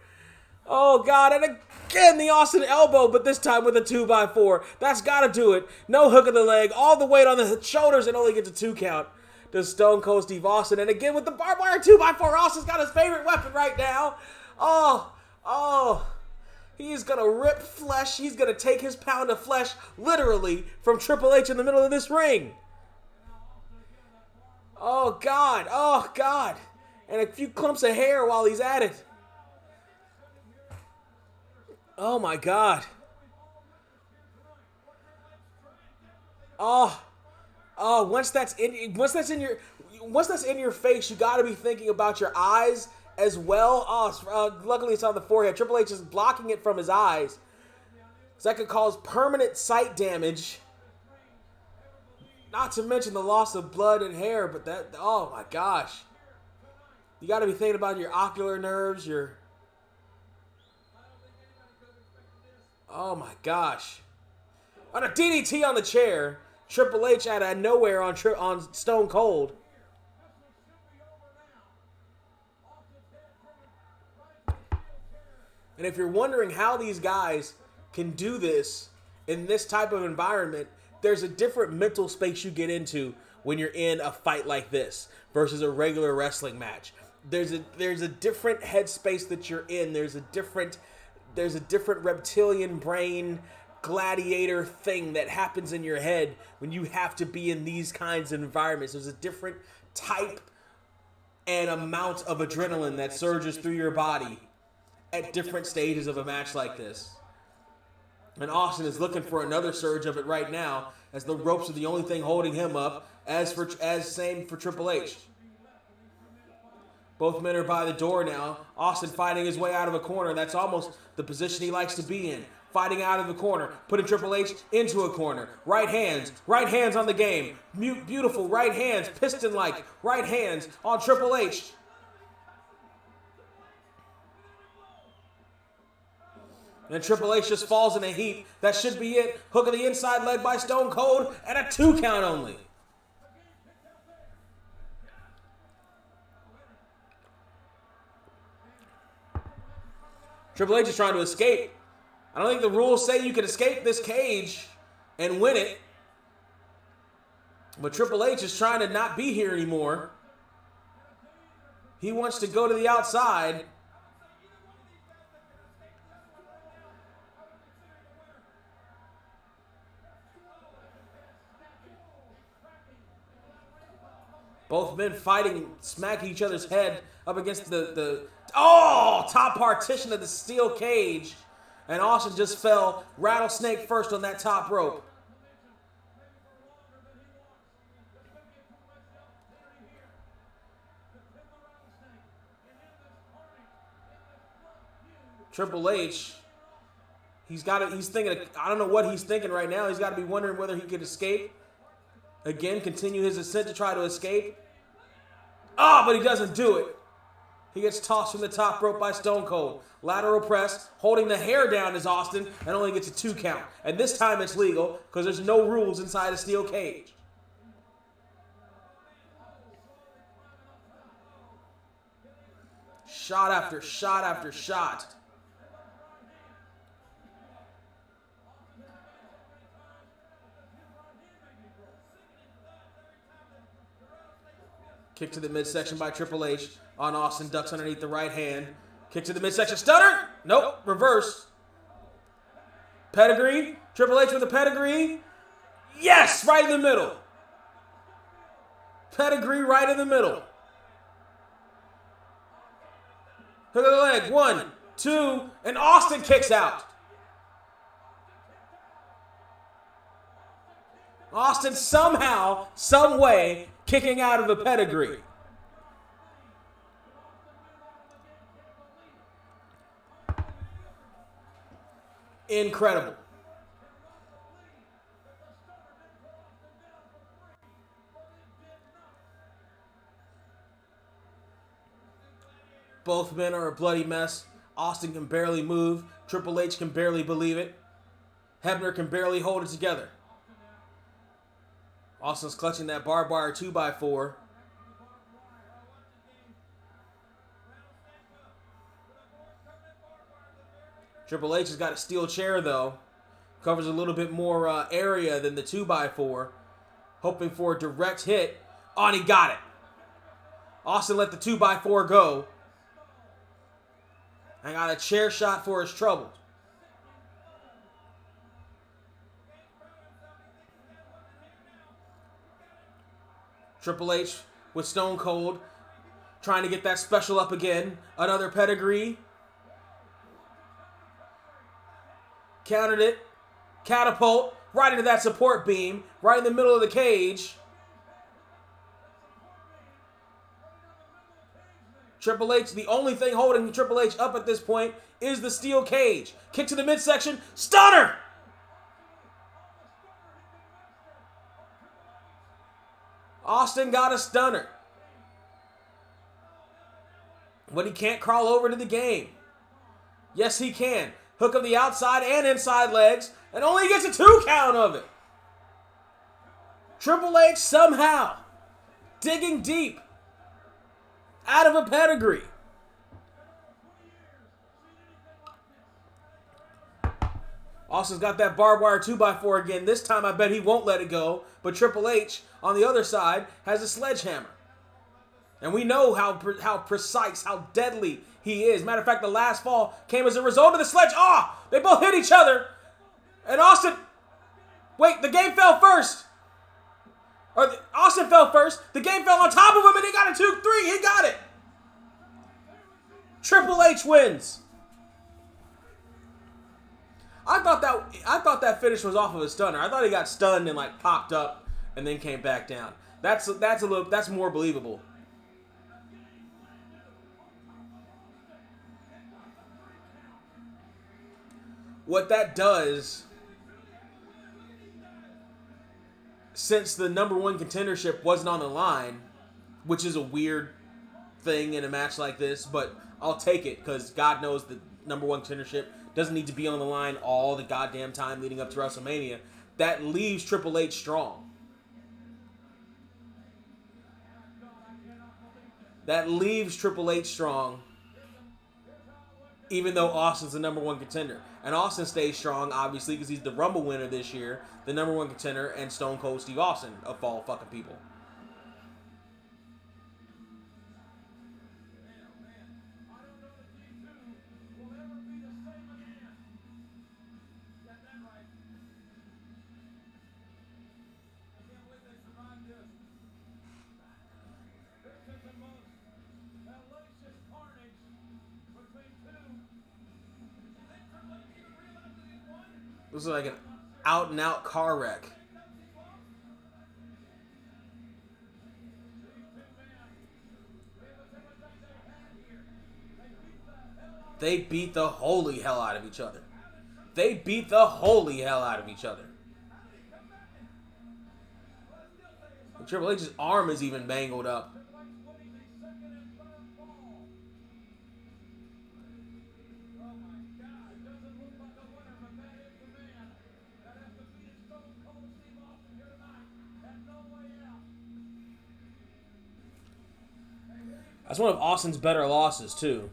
Oh, God. And again, the Austin elbow, but this time with a 2x4. That's got to do it. No hook of the leg. All the weight on the shoulders and only gets a 2 count. To Stone Cold Steve Austin. And again with the barbed wire 2x4. Austin's got his favorite weapon right now. He is going to rip flesh. He's going to take his pound of flesh literally from Triple H in the middle of this ring. Oh, God. Oh, God. And a few clumps of hair while he's at it. Oh, my God. Once that's in your face, you got to be thinking about your eyes as well. Luckily it's on the forehead. Triple H is blocking it from his eyes, so that could cause permanent sight damage. Not to mention the loss of blood and hair, but that, oh my gosh. You got to be thinking about your ocular nerves, oh my gosh. On a DDT on the chair. Triple H out of nowhere on Stone Cold. And if you're wondering how these guys can do this in this type of environment, there's a different mental space you get into when you're in a fight like this versus a regular wrestling match. There's a different headspace that you're in. There's a different reptilian brain gladiator thing that happens in your head when you have to be in these kinds of environments. There's a different type and amount of adrenaline that surges through your body at different stages of a match like this. And Austin is looking for another surge of it right now, as the ropes are the only thing holding him up, as same for Triple H. Both men are by the door now. Austin fighting his way out of a corner. That's almost the position he likes to be in. Fighting out of the corner, putting Triple H into a corner. Right hands on the game. Beautiful right hands, piston-like right hands on Triple H. And Triple H just falls in a heap. That should be it. Hook of the inside leg by Stone Cold, and a 2 count only. Triple H is trying to escape. I don't think the rules say you can escape this cage and win it. But Triple H is trying to not be here anymore. He wants to go to the outside. Both men fighting, smacking each other's head up against the top partition of the steel cage. And Austin just fell rattlesnake first on that top rope. Triple H, he's thinking, I don't know what he's thinking right now. He's got to be wondering whether he could escape. Again, continue his ascent to try to escape. But he doesn't do it. He gets tossed from the top rope by Stone Cold. Lateral press, holding the hair down is Austin, and only gets a 2 count. And this time it's legal, because there's no rules inside a steel cage. Shot after shot after shot. Kick to the midsection by Triple H on Austin. Ducks underneath the right hand. Kick to the midsection. Stunner! Nope. Reverse. Pedigree. Triple H with a pedigree. Yes! Right in the middle. Pedigree right in the middle. Hook of the leg. 1, 2, and Austin kicks out. Austin somehow, some way, kicking out of a pedigree. Incredible. Both men are a bloody mess. Austin can barely move. Triple H can barely believe it. Hebner can barely hold it together. Austin's clutching that barbed wire 2x4. Triple H has got a steel chair, though. Covers a little bit more area than the 2x4. Hoping for a direct hit. And he got it. Austin let the 2x4 go. And got a chair shot for his trouble. Triple H with Stone Cold trying to get that special up again. Another pedigree. Countered it. Catapult right into that support beam. Right in the middle of the cage. Triple H, the only thing holding Triple H up at this point is the steel cage. Kick to the midsection. Stunner! Austin got a stunner. But he can't crawl over to the game. Yes, he can. Hook of the outside and inside legs, and only gets a 2 count of it. Triple H somehow digging deep out of a pedigree. Austin's got that barbed wire 2x4 again. This time I bet he won't let it go. But Triple H, on the other side, has a sledgehammer. And we know how precise, how deadly he is. Matter of fact, the last fall came as a result of the sledge. They both hit each other. And Austin... Wait, the game fell first. Austin fell first. The game fell on top of him, and he got a 2-3. He got it. Triple H wins. I thought that finish was off of a stunner. I thought he got stunned and like popped up and then came back down. That's more believable. What that does, since the number 1 contendership wasn't on the line, which is a weird thing in a match like this, but I'll take it because God knows the number 1 contendership doesn't need to be on the line all the goddamn time leading up to WrestleMania. That leaves Triple H strong. That leaves Triple H strong, even though Austin's the number 1 contender. And Austin stays strong, obviously, because he's the Rumble winner this year, the #1 contender, and Stone Cold Steve Austin, of all fucking people. This is like an out-and-out car wreck. They beat the holy hell out of each other. They beat the holy hell out of each other. Triple H's arm is even mangled up. That's one of Austin's better losses, too.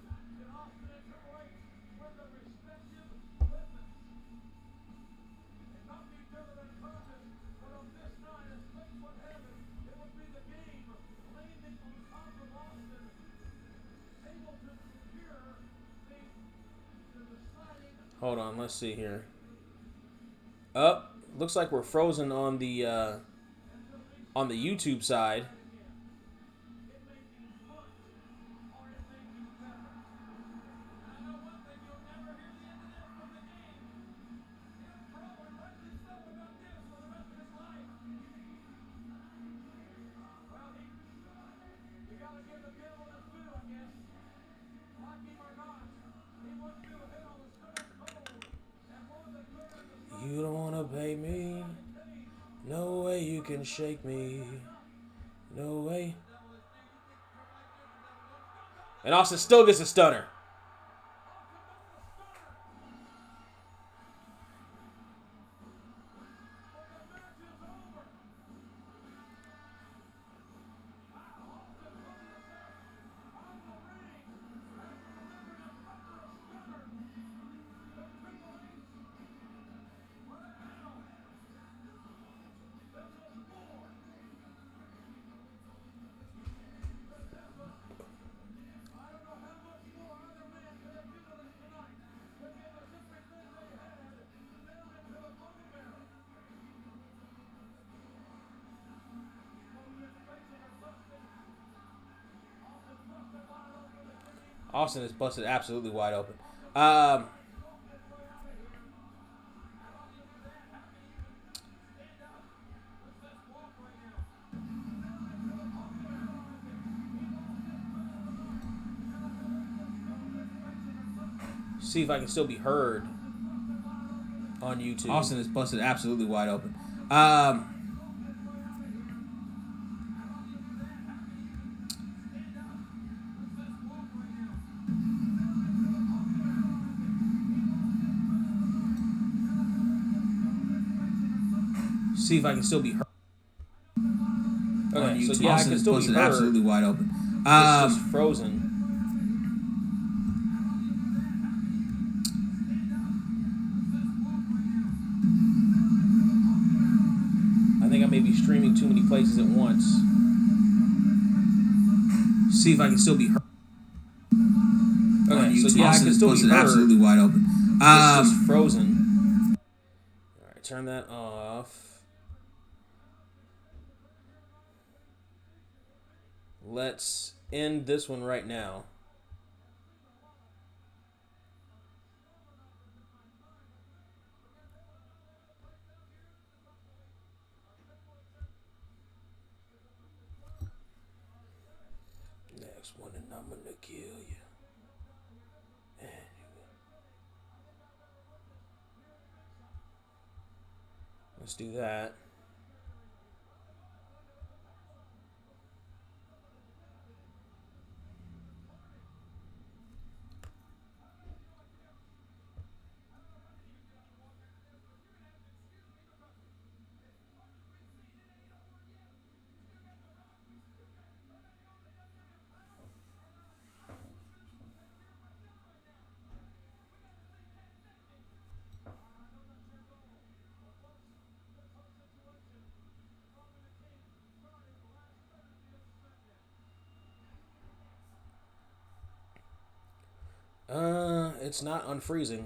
Hold on, let's see here. Looks like we're frozen on the YouTube side. You don't wanna pay me. No way you can shake me. No way. And Austin still gets a stunner. Austin is busted absolutely wide open. See if I can still be heard on YouTube. Austin is busted absolutely wide open. See if I can still be heard. Okay, so yeah, I can still be heard. Absolutely wide open. It's just frozen. I think I may be streaming too many places at once. See if I can still be heard. Okay, so yeah, I can still be heard. Absolutely wide open. It's just frozen. All right, turn that off. Let's end this one right now. Next one, and I'm gonna kill you. Let's do that. It's not unfreezing.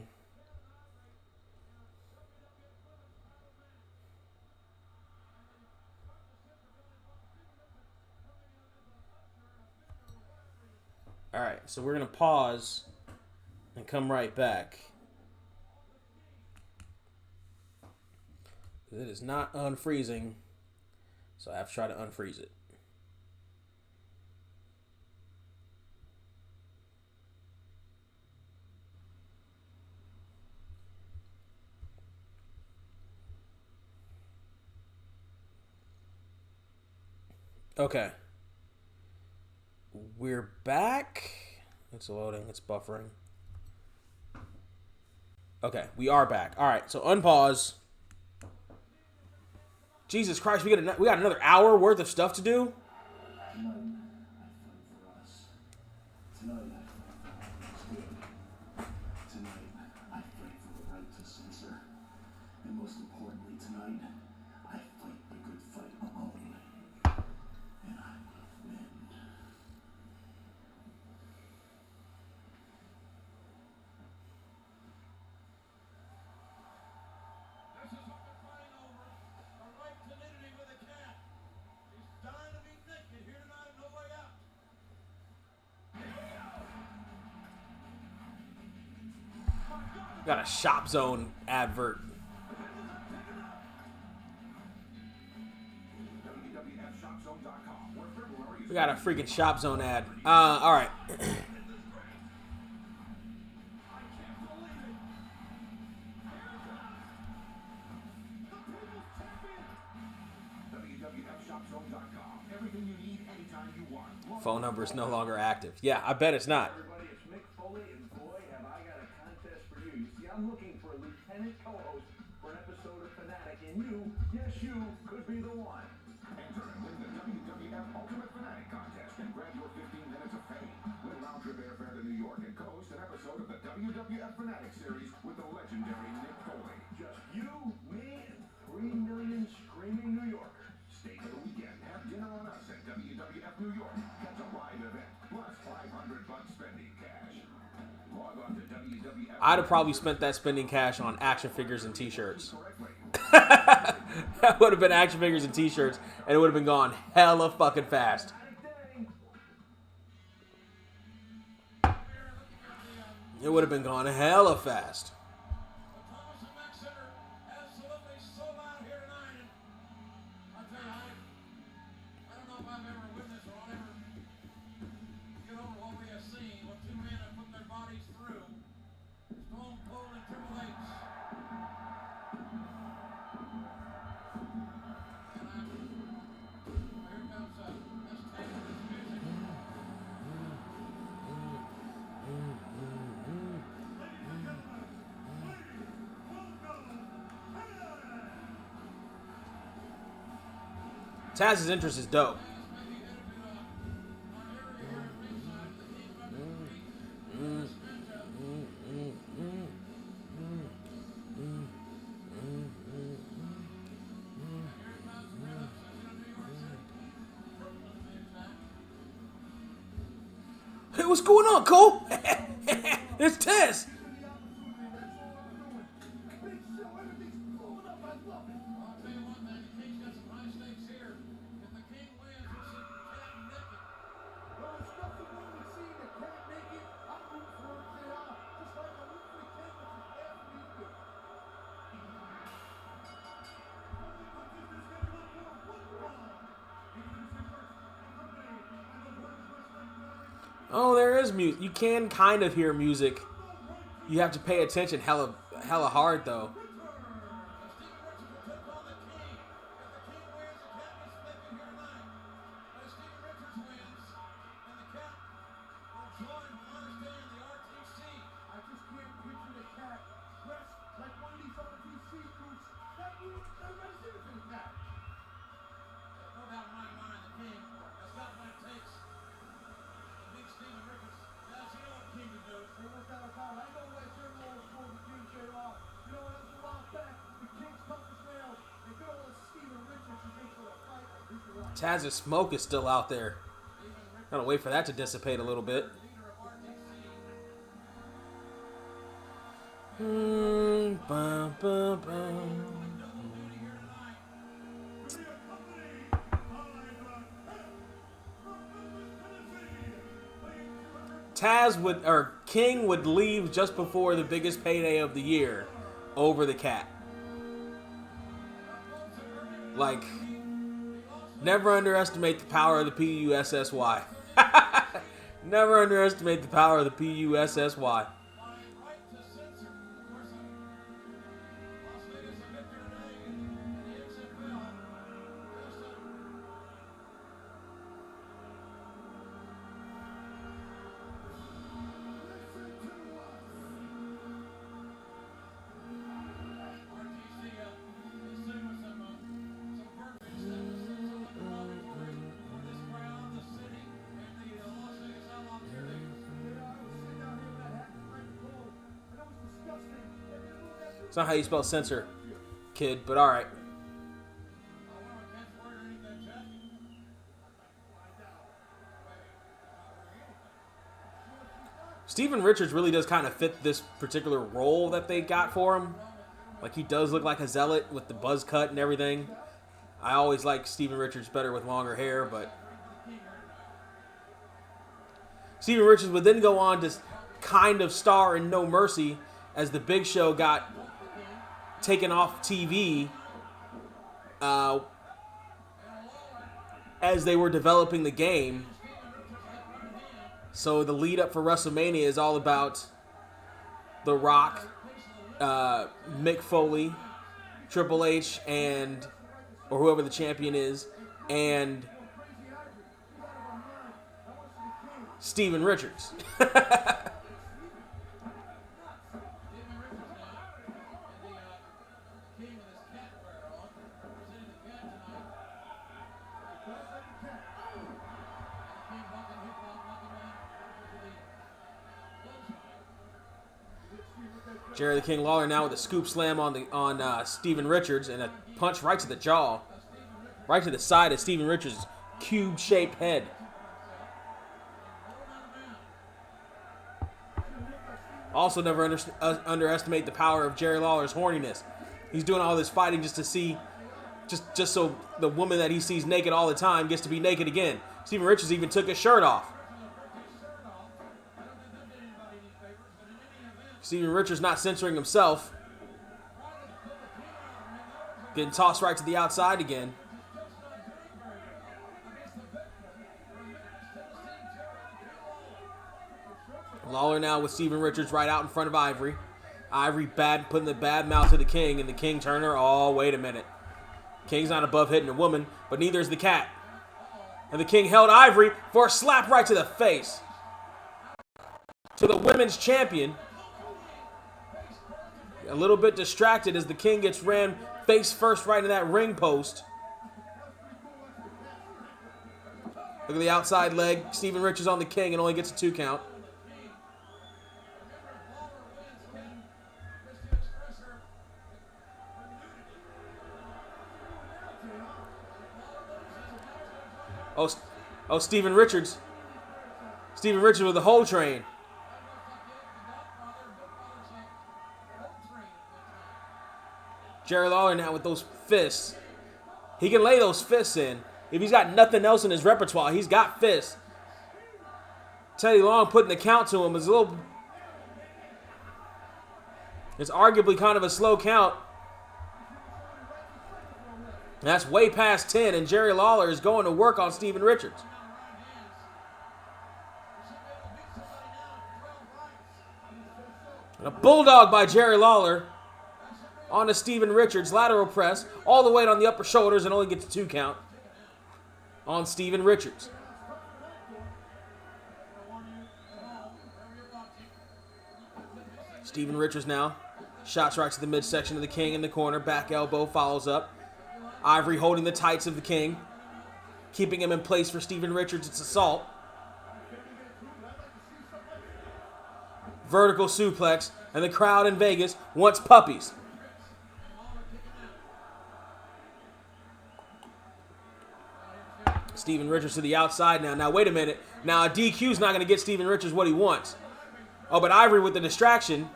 Alright, so we're going to pause and come right back. It is not unfreezing, so I have to try to unfreeze it. Okay. We're back. It's loading. It's buffering. Okay, we are back. All right, so unpause. Jesus Christ, we got another hour worth of stuff to do. Tonight, I fight for us. Tonight, I fight for what's good. Tonight, I fight for the right to censor. And most importantly, tonight, I fight the good fight alone. And I will win. This is what we're fighting over. The right to nudity with a cat. She's dying to be naked here tonight at No Way Out. Got a Shop Zone advert. WWFShopZone.com, where February is We got a freaking Shop Zone ad. All right. WWFShopZone.com. Everything you need, anytime you want. Phone number is no longer active. Yeah, I bet it's not. Everybody, it's Mick Foley, and boy, have I got a contest for you. You see, I'm looking for a lieutenant co-host for an episode of Fanatic, and you, yes, you, could be the one. Enter and win the WWF Ultimate Fanatic Contest and grab your 15 minutes of fame. Win round trip airfare to New York and co-host an episode of the WWF Fanatic series with the legendary Mick Foley. Just you, me, and 3 million screaming New Yorkers. Stay for the weekend. Have dinner on us at WWF New York. Catch a live event plus $500 spending cash. Log on to WWF. I'd have probably spent that spending cash on action figures and T-shirts. correctly. That would have been action figures and T-shirts, and it would have been gone hella fucking fast. It would have been gone hella fast. The Thomas and Mack Center absolutely sold out here tonight. And I'll tell you, I don't know if I've ever witnessed or I'll ever get over what we have seen, what two men have put their bodies through. Stone Cold and Triple H. And here comes this tape of this music. Taz's interest is dope. Hey, what's going on, Cole? It's Taz. I'll tell you one thing, the King's got some high stakes here. If the King wins, we'll see the cat naked. Well, there's nothing wrong with seeing the cat naked. I'm rooting for it, JR. Just like I'm rooting for the cat, which is bad for me to do. Oh, there is music. You can kind of hear music. You have to pay attention hella hard, though. I just can't picture the cat dressed like one of these RTC groups. That would everybody's in for the cat. Ain't no doubt about it. I know that you're old school with King JR. You know, it was a while back. The King's toughest nails. And good old Steven Richards is in for a fight. He's right. Taz's smoke is still out there. Gotta wait for that to dissipate a little bit. Bum, bum, bum. King would leave just before the biggest payday of the year over the cat. Like, never underestimate the power of the PUSSY. Never underestimate the power of the PUSSY. It's not how you spell censor, kid, but alright. Steven Richards really does kind of fit this particular role that they got for him. Like, he does look like a zealot with the buzz cut and everything. I always like Steven Richards better with longer hair, but Steven Richards would then go on to kind of star in No Mercy as the Big Show got taken off TV as they were developing the game. So the lead up for WrestleMania is all about The Rock, Mick Foley, Triple H, or whoever the champion is, and Steven Richards. Jerry the King Lawler now with a scoop slam on Steven Richards and a punch right to the jaw, right to the side of Steven Richards' cube-shaped head. Also, never underestimate the power of Jerry Lawler's horniness. He's doing all this fighting just to see, just so the woman that he sees naked all the time gets to be naked again. Steven Richards even took his shirt off. Steven Richards not censoring himself. Getting tossed right to the outside again. Lawler now with Steven Richards right out in front of Ivory. Ivory putting the bad mouth to the King, and the King Turner. Oh, wait a minute. King's not above hitting a woman, but neither is the cat. And the King held Ivory for a slap right to the face. To the women's champion. A little bit distracted as the King gets ran face first right into that ring post. Look at the outside leg. Steven Richards on the King and only gets a 2 count. Oh, Steven Richards. Steven Richards with the whole train. Jerry Lawler now with those fists. He can lay those fists in. If he's got nothing else in his repertoire, he's got fists. Teddy Long putting the count to him is it's arguably kind of a slow count. That's way past 10, and Jerry Lawler is going to work on Steven Richards. And a bulldog by Jerry Lawler onto Steven Richards, lateral press, all the weight on the upper shoulders and only gets a 2 count on Steven Richards. Steven Richards now, shots right to the midsection of the King in the corner, back elbow follows up. Ivory holding the tights of the King, keeping him in place for Steven Richards' assault. Vertical suplex, and the crowd in Vegas wants puppies. Steven Richards to the outside now. Now, wait a minute. Now, a DQ's not going to get Steven Richards what he wants. Oh, but Ivory with the distraction.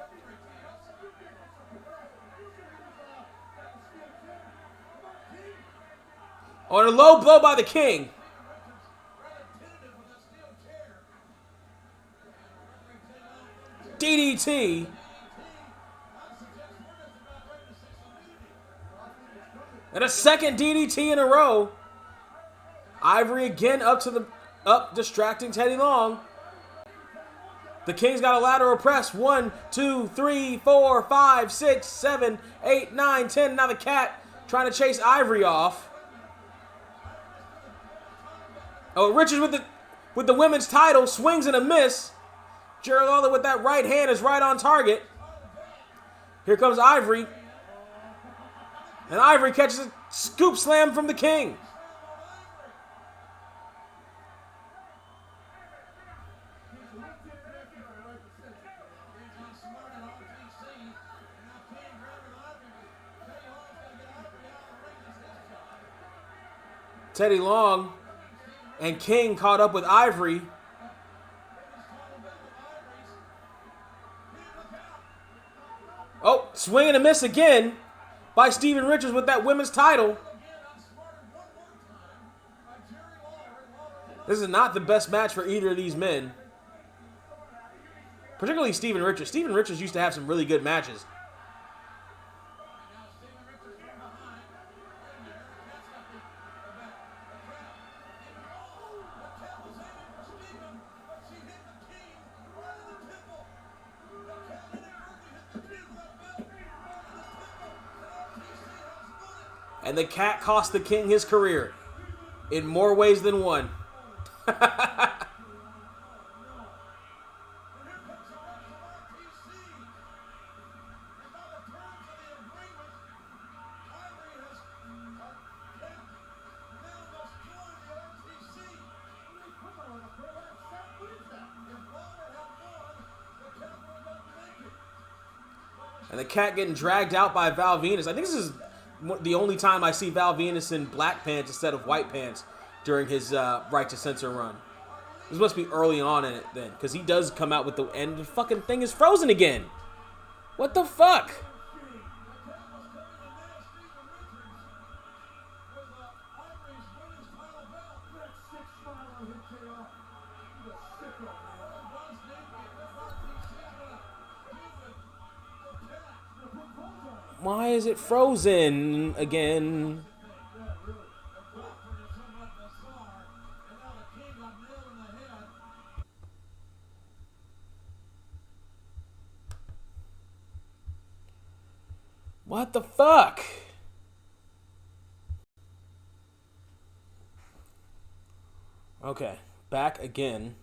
On a low blow by the King. DDT. And a second DDT in a row. Ivory again up, distracting Teddy Long. The King's got a lateral press. 1, 2, 3, 4, 5, 6, 7, 8, 9, 10. Now the Cat trying to chase Ivory off. Oh, Richards with the women's title swings and a miss. Jerry Lawler with that right hand is right on target. Here comes Ivory. And Ivory catches a scoop slam from the King. Teddy Long and King caught up with Ivory. Oh, swing and a miss again by Steven Richards with that women's title. This is not the best match for either of these men. Particularly Steven Richards. Steven Richards used to have some really good matches. And the Cat cost the King his career in more ways than one. And the Cat getting dragged out by Val Venus. I think this is the only time I see Val Venus in black pants instead of white pants during his Right to Censor run. This must be early on in it then, because he does come out with the end. The fucking thing is frozen again. What the fuck? Why is it frozen again? What the fuck? Okay, back again.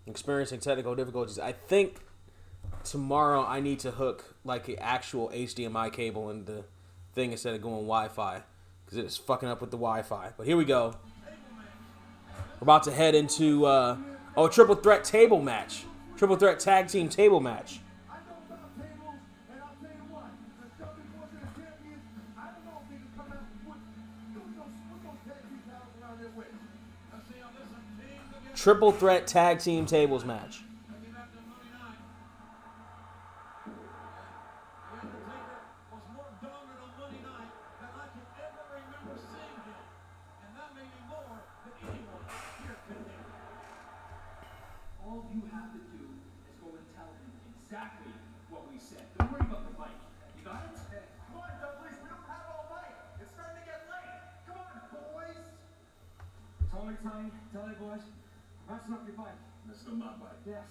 Experiencing technical difficulties. I think tomorrow I need to hook like an actual HDMI cable in the thing instead of going Wi-Fi, because it is fucking up with the Wi-Fi. But here we go. We're about to head into a triple threat table match. Triple threat tag team table match. I know about tables, and I'll tell you what, the WWE champions, I don't know if they can come out with those tag team titles around their waist. Let's see on this one, Kings against Triple threat tag team tables match. all you have to do is go and tell him exactly what we said. Don't worry about the mic. You got it? Come on, Douglas. We don't have all night. It's starting to get late. Come on, boys. Tony, tell me, boys. That's not your bike. That's not my bike. Yes.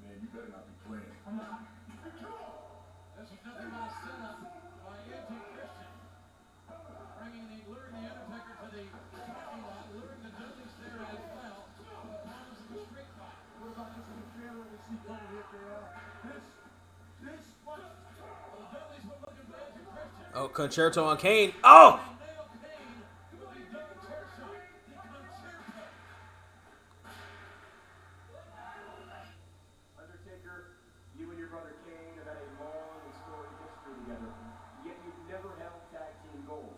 Man, you better not be playing. I'm not. Come on. This is nothing but a setup by anti-Christian. Luring the Undertaker to the parking lot, luring the Dudleys there as well. The promise of a street fight. What about this little trailer we see coming here, JR? This what? Well, the Dudleys were looking for anti-Christian. Oh, Concerto on Kane. Oh! Nail Kane with the double chair shot. The Concerto. Undertaker, you and your brother Kane have had a long and storied history together, yet you've never held tag team gold.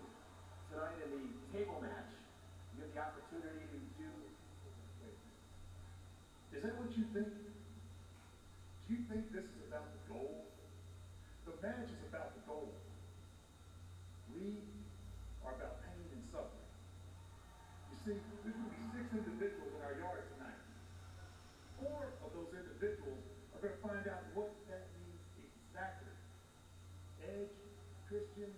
Tonight in the table match, you get the opportunity to do. Wait. Is that what you think? Do you think this is about the gold? The match is about the gold. We are about pain and suffering. You see, there's going to be 6 individuals in our yard tonight. 4 of those individuals are going to find out what that means exactly. Edge, Christian,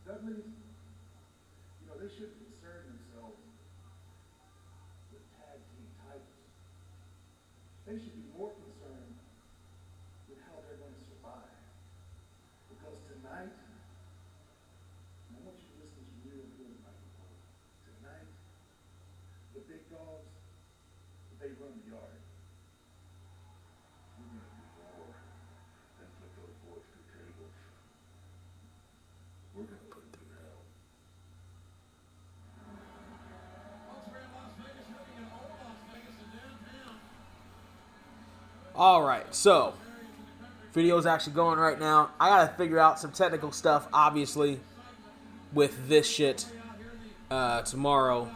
Dudley's, you know, they shouldn't concern themselves with tag team titles. They should be more concerned with how they're going to survive. Because tonight, and I want you to listen to me real good, Michael. Tonight, the big dogs, they run the yard. We're going to do more than put those boys through tables. We're going to put them through hell. Folks, we're in Las Vegas, looking at old Las Vegas and downtown. All right, so video's actually going right now. I gotta figure out some technical stuff, obviously, with this shit tomorrow.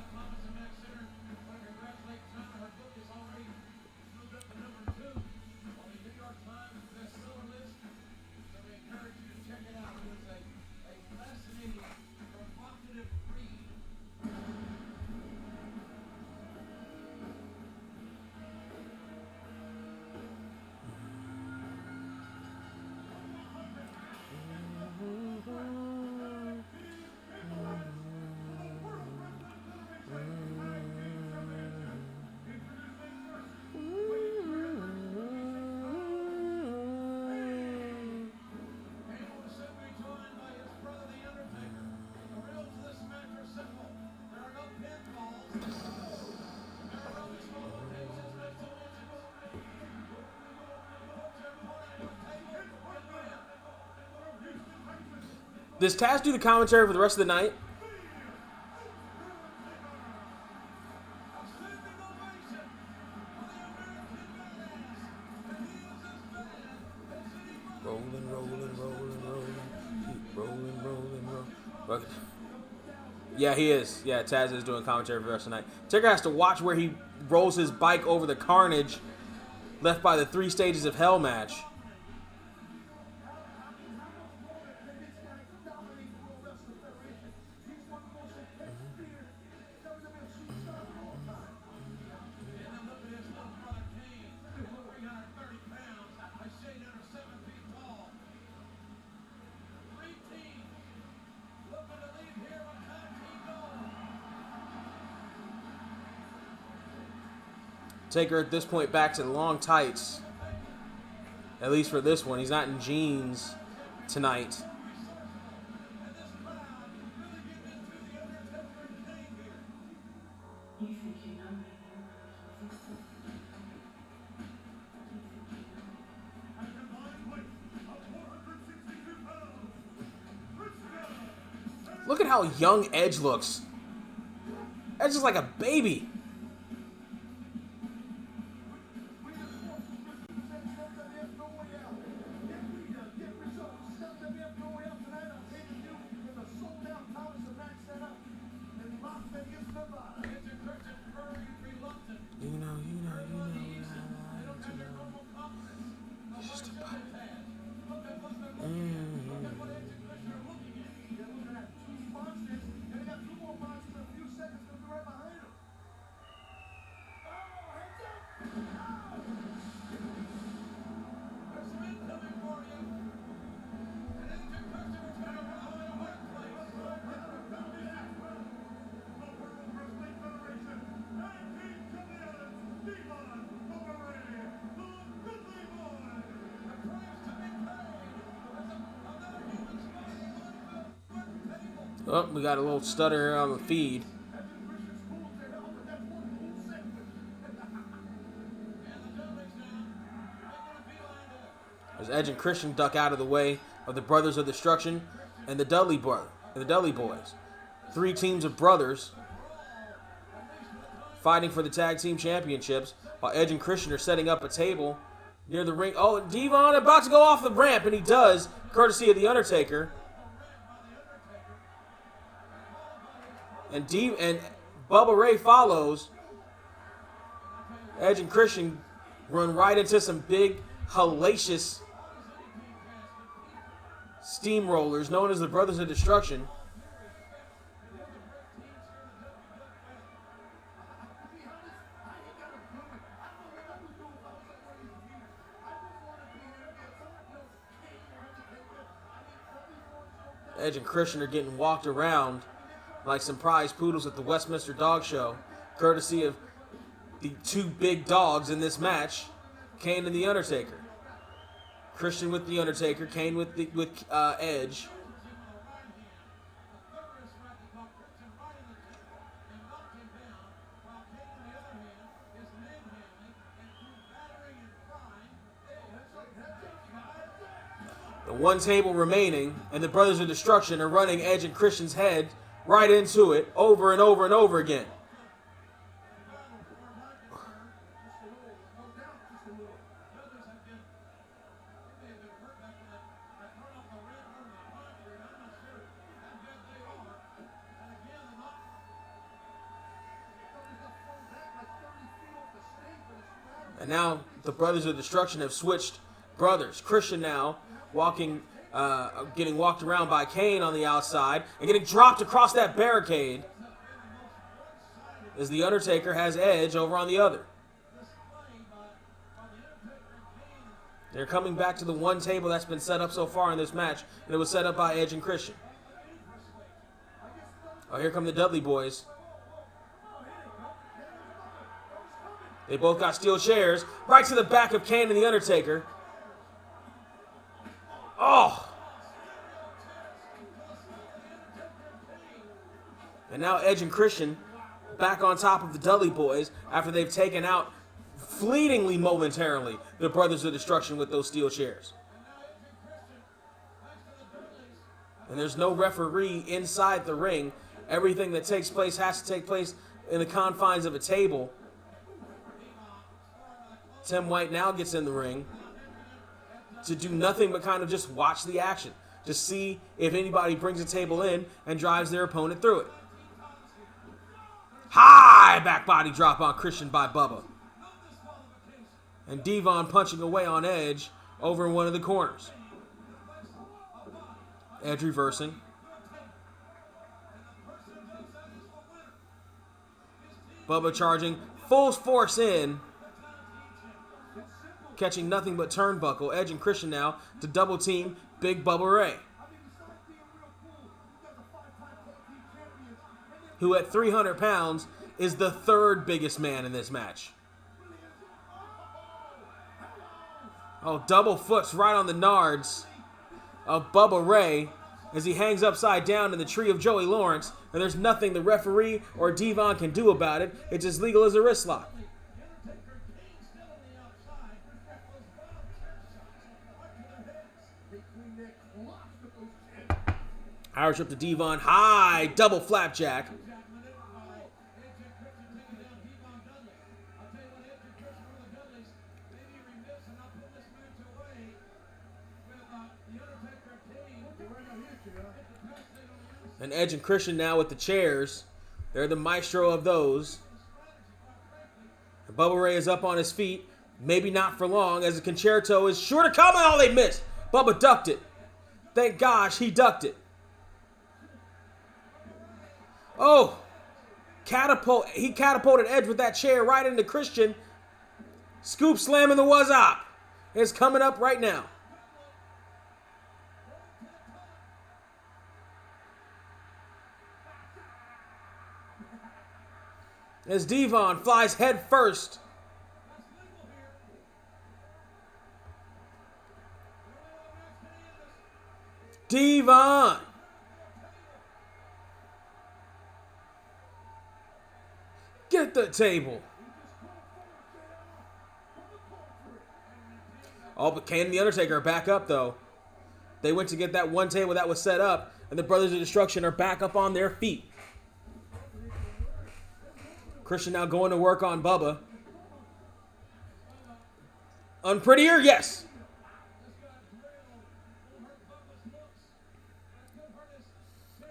Does Taz do the commentary for the rest of the night? Rolling. Yeah, he is. Yeah, Taz is doing commentary for the rest of the night. Taker has to watch where he rolls his bike over the carnage left by the 3 stages of hell match. Taker at this point back to the long tights. At least for this one. He's not in jeans tonight. Look at how young Edge looks. Edge is like a baby. Oh, we got a little stutter here on the feed. As Edge and Christian duck out of the way of the Brothers of Destruction and the Dudley Boys. 3 teams of brothers fighting for the tag team championships, while Edge and Christian are setting up a table near the ring. Oh, Devon about to go off the ramp, and he does, courtesy of The Undertaker. And Bubba Ray follows. Edge and Christian run right into some big, hellacious steamrollers known as the Brothers of Destruction. Edge and Christian are getting walked around like some prize poodles at the Westminster Dog Show, courtesy of the two big dogs in this match, Kane and The Undertaker. Christian with The Undertaker, Kane with Edge. The one table remaining, and the Brothers of Destruction are running Edge and Christian's head right into it over and over and over again. And now the Brothers of Destruction have switched brothers. Christian now getting walked around by Kane on the outside and getting dropped across that barricade as The Undertaker has Edge over on the other. They're coming back to the one table that's been set up so far in this match, and it was set up by Edge and Christian. Oh, here come the Dudley Boys. They both got steel chairs right to the back of Kane and The Undertaker. Oh! And now Edge and Christian back on top of the Dudley Boys after they've taken out, fleetingly momentarily, the Brothers of Destruction with those steel chairs. And there's no referee inside the ring. Everything that takes place has to take place in the confines of a table. Tim White now gets in the ring to do nothing but kind of just watch the action. Just see if anybody brings a table in and drives their opponent through it. High back body drop on Christian by Bubba. And Devon punching away on Edge over in one of the corners. Edge reversing. Bubba charging full force in. Catching nothing but turnbuckle. Edge and Christian now to double team Big Bubba Ray, who at 300 pounds is the third biggest man in this match. Oh, double foots right on the nards of Bubba Ray as he hangs upside down in the tree of Joey Lawrence, and there's nothing the referee or Devon can do about it. It's as legal as a wrist lock. Irish up to Devon, high, double flapjack. And Edge and Christian now with the chairs. They're the maestro of those. And Bubba Ray is up on his feet. Maybe not for long, as the concerto is sure to come. Oh, they missed. Bubba ducked it. Thank gosh he ducked it. Oh, he catapulted Edge with that chair right into Christian. Scoop slamming the was-up. It's coming up right now. As Devon flies head first. Devon. Get the table. Oh, but Kane and The Undertaker are back up, though. They went to get that one table that was set up, and the Brothers of Destruction are back up on their feet. Christian now going to work on Bubba. Unprettier? Yes.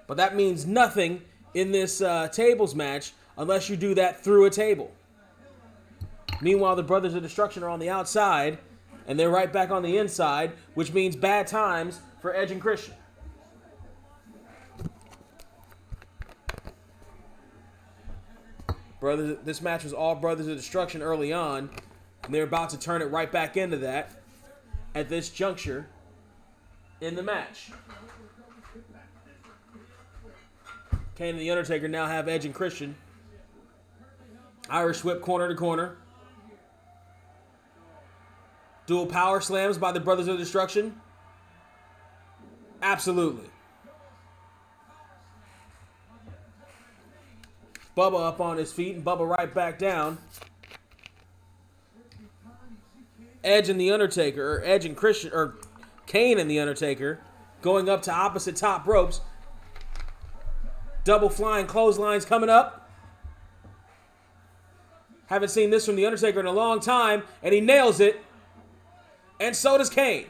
But that means nothing in this tables match unless you do that through a table. Meanwhile, the Brothers of Destruction are on the outside, and they're right back on the inside, which means bad times for Edge and Christian. This match was all Brothers of Destruction early on, and they're about to turn it right back into that at this juncture in the match. Kane and The Undertaker now have Edge and Christian. Irish whip corner to corner. Dual power slams by the Brothers of Destruction. Absolutely. Bubba up on his feet and Bubba right back down. Edge and The Undertaker, or Edge and Christian, or Kane and The Undertaker, going up to opposite top ropes. Double flying clotheslines coming up. Haven't seen this from The Undertaker in a long time, and he nails it. And so does Kane.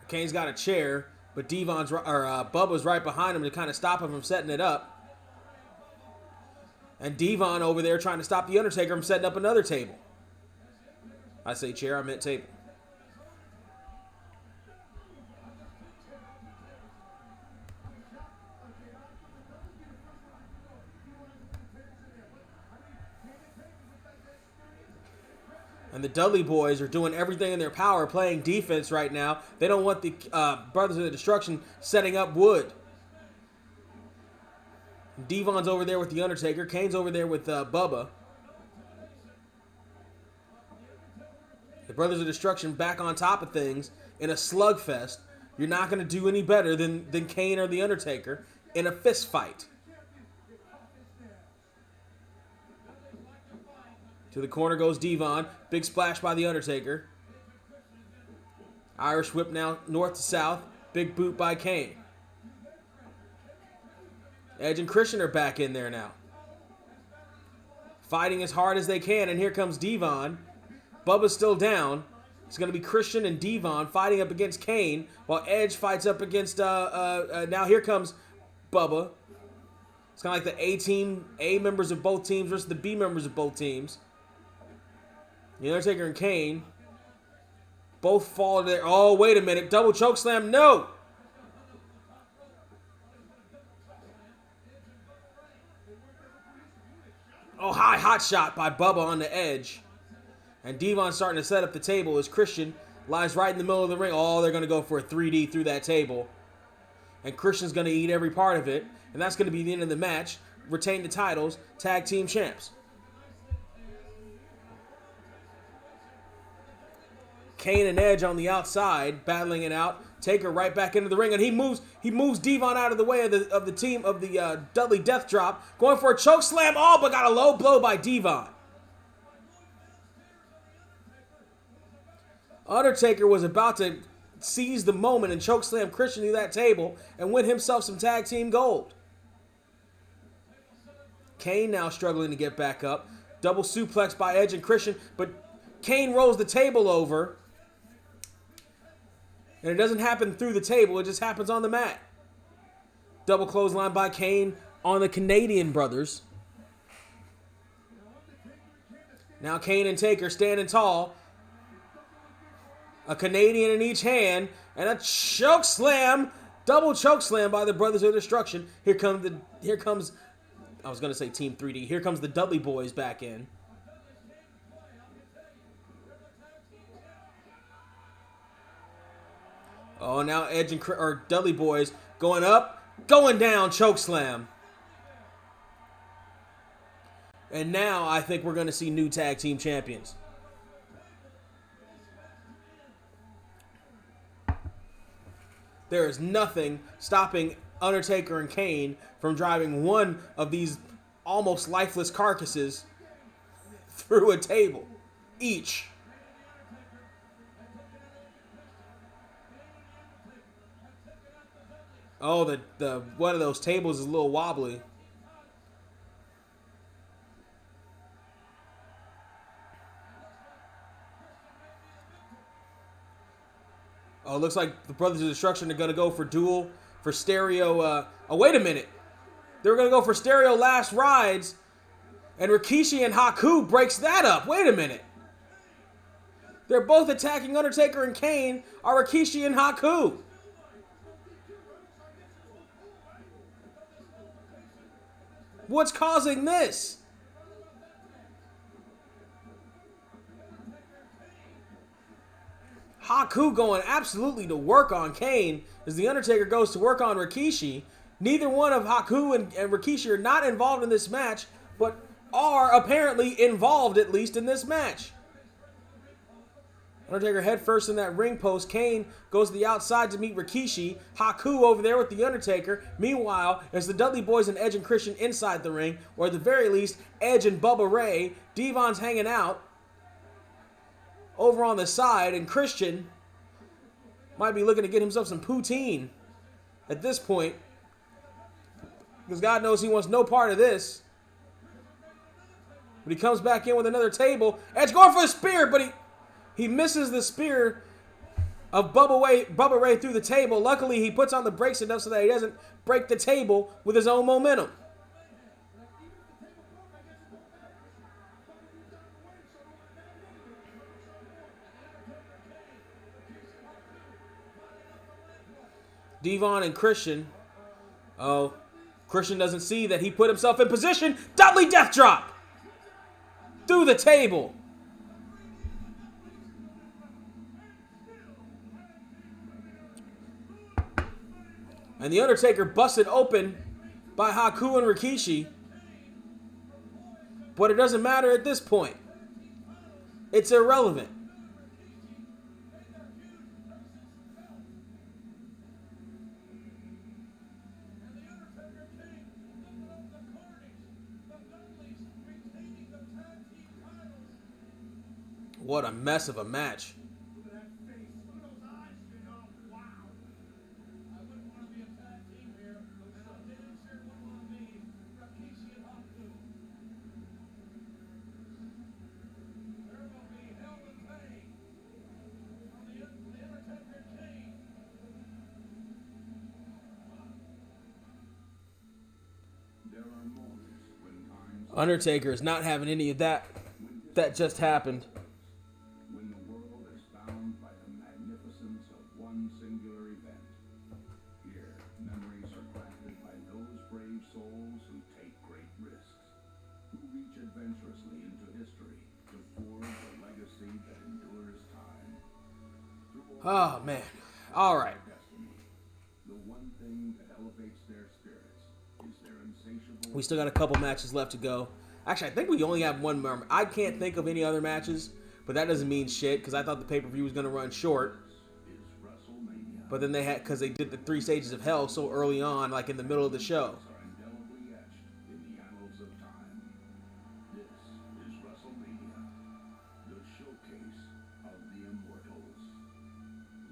Kane's got a chair, but Bubba's right behind him to kind of stop him from setting it up. And Devon over there trying to stop The Undertaker from setting up another table. I say chair, I meant table. And the Dudley Boys are doing everything in their power, playing defense right now. They don't want the Brothers of the Destruction setting up wood. Devon's over there with The Undertaker. Kane's over there with Bubba. The Brothers of Destruction back on top of things in a slugfest. You're not going to do any better than Kane or The Undertaker in a fist fight. To the corner goes Devon. Big splash by The Undertaker. Irish whip now north to south. Big boot by Kane. Edge and Christian are back in there now. Fighting as hard as they can, and here comes Devon. Bubba's still down. It's going to be Christian and Devon fighting up against Kane, while Edge fights up against, now here comes Bubba. It's kind of like the A team, A members of both teams versus the B members of both teams. The Undertaker and Kane both fall there. Oh, wait a minute. Double choke slam. No. Oh, hot shot by Bubba on the Edge. And Devon's starting to set up the table as Christian lies right in the middle of the ring. Oh, they're going to go for a 3D through that table. And Christian's going to eat every part of it. And that's going to be the end of the match. Retain the titles. Tag team champs. Kane and Edge on the outside, battling it out. Taker right back into the ring, and he moves Devon out of the way of the Dudley Death Drop, going for a choke slam. Oh, but got a low blow by Devon. Undertaker was about to seize the moment and choke slam Christian through that table and win himself some tag team gold. Kane now struggling to get back up. Double suplex by Edge and Christian, but Kane rolls the table over. And it doesn't happen through the table, it just happens on the mat. Double clothesline by Kane on the Canadian brothers. Now Kane and Taker standing tall. A Canadian in each hand. And a choke slam. Double choke slam by the Brothers of Destruction. Here comes, I was going to say Team 3D. Here comes the Dudley Boys back in. Oh, now Edge and Dudley Boys going up, going down, choke slam. And now I think we're going to see new tag team champions. There is nothing stopping Undertaker and Kane from driving one of these almost lifeless carcasses through a table each. Oh, the one of those tables is a little wobbly. Oh, it looks like the Brothers of Destruction are going to go for stereo. Oh, wait a minute. They were going to go for stereo last rides, and Rikishi and Haku breaks that up. Wait a minute. They're both attacking Undertaker and Kane, are Rikishi and Haku. What's causing this? Haku going absolutely to work on Kane as The Undertaker goes to work on Rikishi. Neither one of Haku and Rikishi are not involved in this match, but are apparently involved at least in this match. Undertaker head first in that ring post. Kane goes to the outside to meet Rikishi. Haku over there with The Undertaker. Meanwhile, there's the Dudley Boys and Edge and Christian inside the ring, or at the very least, Edge and Bubba Ray. Devon's hanging out over on the side, and Christian might be looking to get himself some poutine at this point, because God knows he wants no part of this. But he comes back in with another table. Edge going for a spear, but he misses the spear of Bubba Ray through the table. Luckily, he puts on the brakes enough so that he doesn't break the table with his own momentum. Devon and Christian. Oh, Christian doesn't see that he put himself in position. Dudley Death Drop through the table. And The Undertaker busted open by Haku and Rikishi. But it doesn't matter at this point. It's irrelevant. What a mess of a match. Undertaker is not having any of that just happened. When the world is bound by the magnificence of one singular event. Here, memories are crafted by those brave souls who take great risks, who reach adventurously into history to forge a legacy that endures time. Oh, man. All right. The one thing that elevates their spirits is their insatiable... We still got a couple matches left to go. Actually, I think we only have one more. I can't think of any other matches, but that doesn't mean shit because I thought the pay-per-view was going to run short. But then because they did the 3 stages of hell so early on, like in the middle of the show. are indelibly etched in the annals of time. This is WrestleMania, the showcase of the immortals.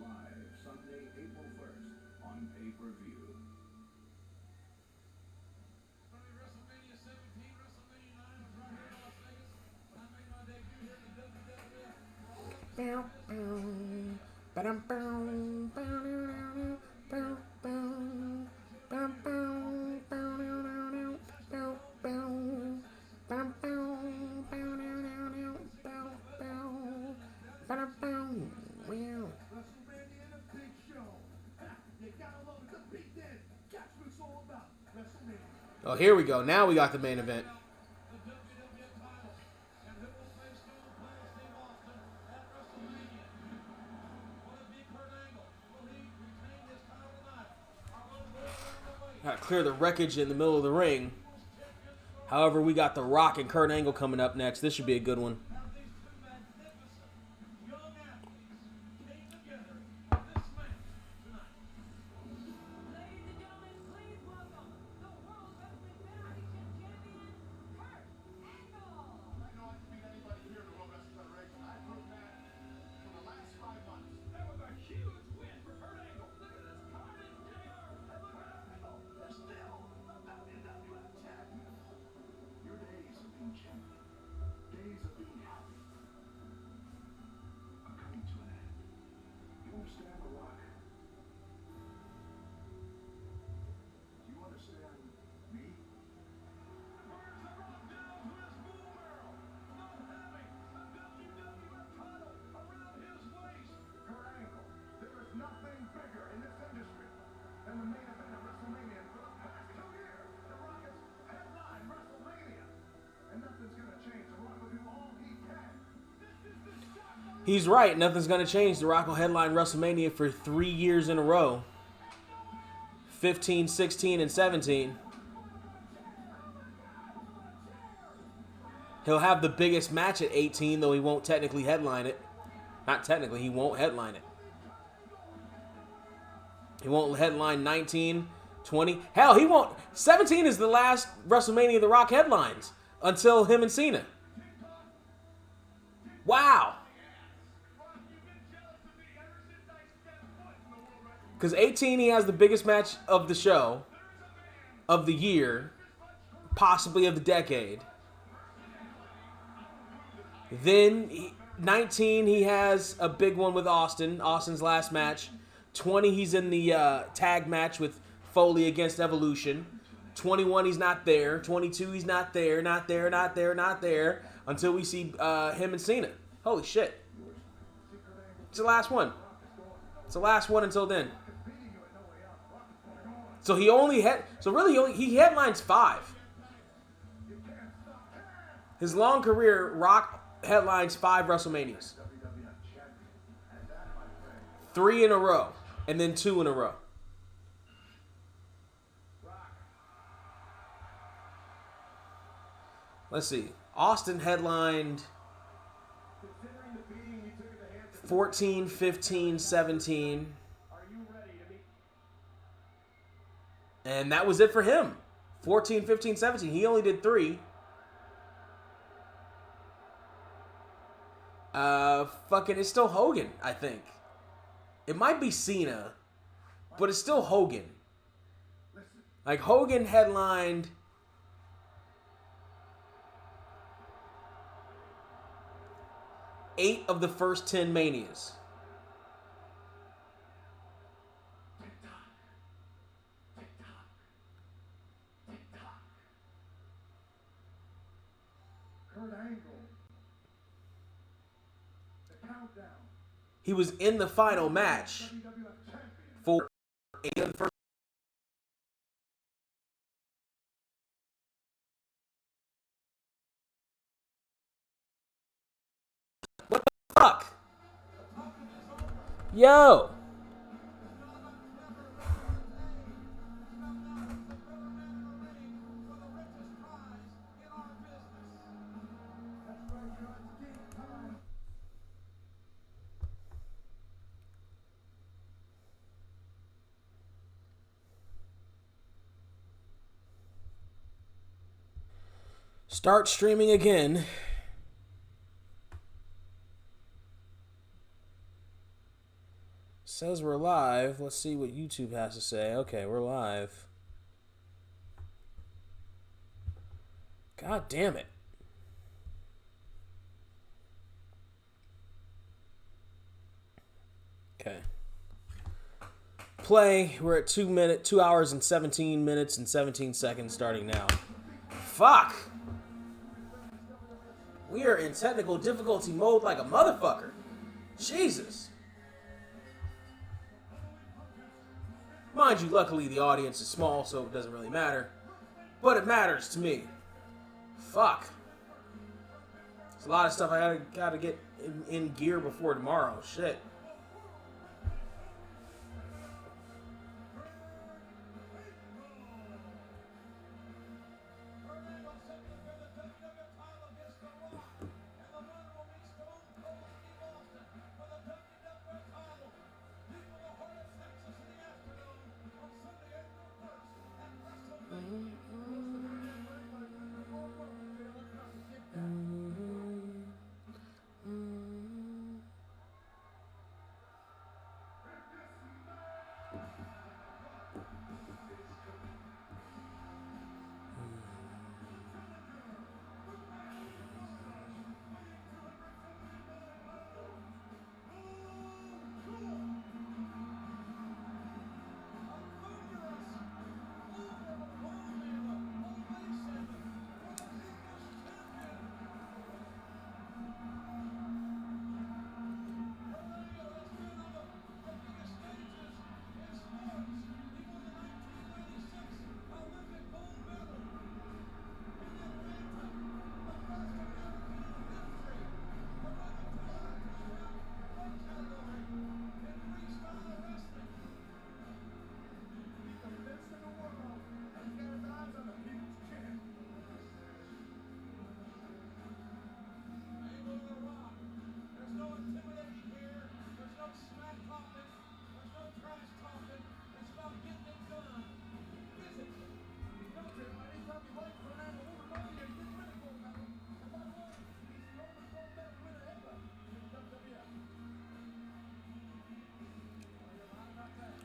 Live Sunday, April 1st on pay-per-view. WrestleMania 17, WrestleMania 9 was right here in Las Vegas when I made my debut here in the WWE. WrestleMania and a big show. You gotta love it. The big dance. That's what it's all about. WrestleMania. Oh, here we go. Now we got the main event. The WWE title. And who will face Stone Cold Steve Austin at WrestleMania? Will it be Kurt Angle? Will he retain his title tonight? Or will it go around the way? Got to clear the wreckage in the middle of the ring. However, we got The Rock and Kurt Angle coming up next. This should be a good one. Now these two magnificent young athletes came together for this match tonight. Ladies and gentlemen, please welcome the World Wrestling Federation champion, Kurt Angle. I know I can beat anybody here in the World Wrestling Federation. I proved that for the last 5 months. That was a huge win for Kurt Angle. Look at this carnage, JR. And look at Angle. They're still the WWF champion. Your days of being champion, days of being He's right. Nothing's going to change. The Rock will headline WrestleMania for 3 years in a row. 15, 16, and 17. He'll have the biggest match at 18, though he won't technically headline it. Not technically, he won't headline it. He won't headline 19, 20. Hell, he won't. 17 is the last WrestleMania The Rock headlines until him and Cena. Wow. Because 18, he has the biggest match of the show, of the year, possibly of the decade. Then 19, he has a big one with Austin. Austin's last match. 20, he's in the tag match with Foley against Evolution. 21, he's not there. 22, he's not there. Not there. Until we see him and Cena. Holy shit. It's the last one. It's the last one until then. So he only he headlines 5. His long career, Rock headlines 5 WrestleManias. 3 in a row, and then 2 in a row. Let's see. Austin headlined 14, 15, 17. And that was it for him. 14, 15, 17. He only did 3. It's still Hogan, I think. It might be Cena, but it's still Hogan. Like, Hogan headlined 8 of the first 10 Manias. He was in the final match for 8 of the first. What the fuck? Yo! Start streaming again. Says we're live. Let's see what YouTube has to say. Okay, we're live. God damn it. Okay. Play. We're at 2 hours and 17 minutes and 17 seconds starting now. Fuck. We are in technical difficulty mode like a motherfucker. Jesus. Mind you, luckily the audience is small, so it doesn't really matter. But it matters to me. Fuck. There's a lot of stuff I gotta get in gear before tomorrow. Shit.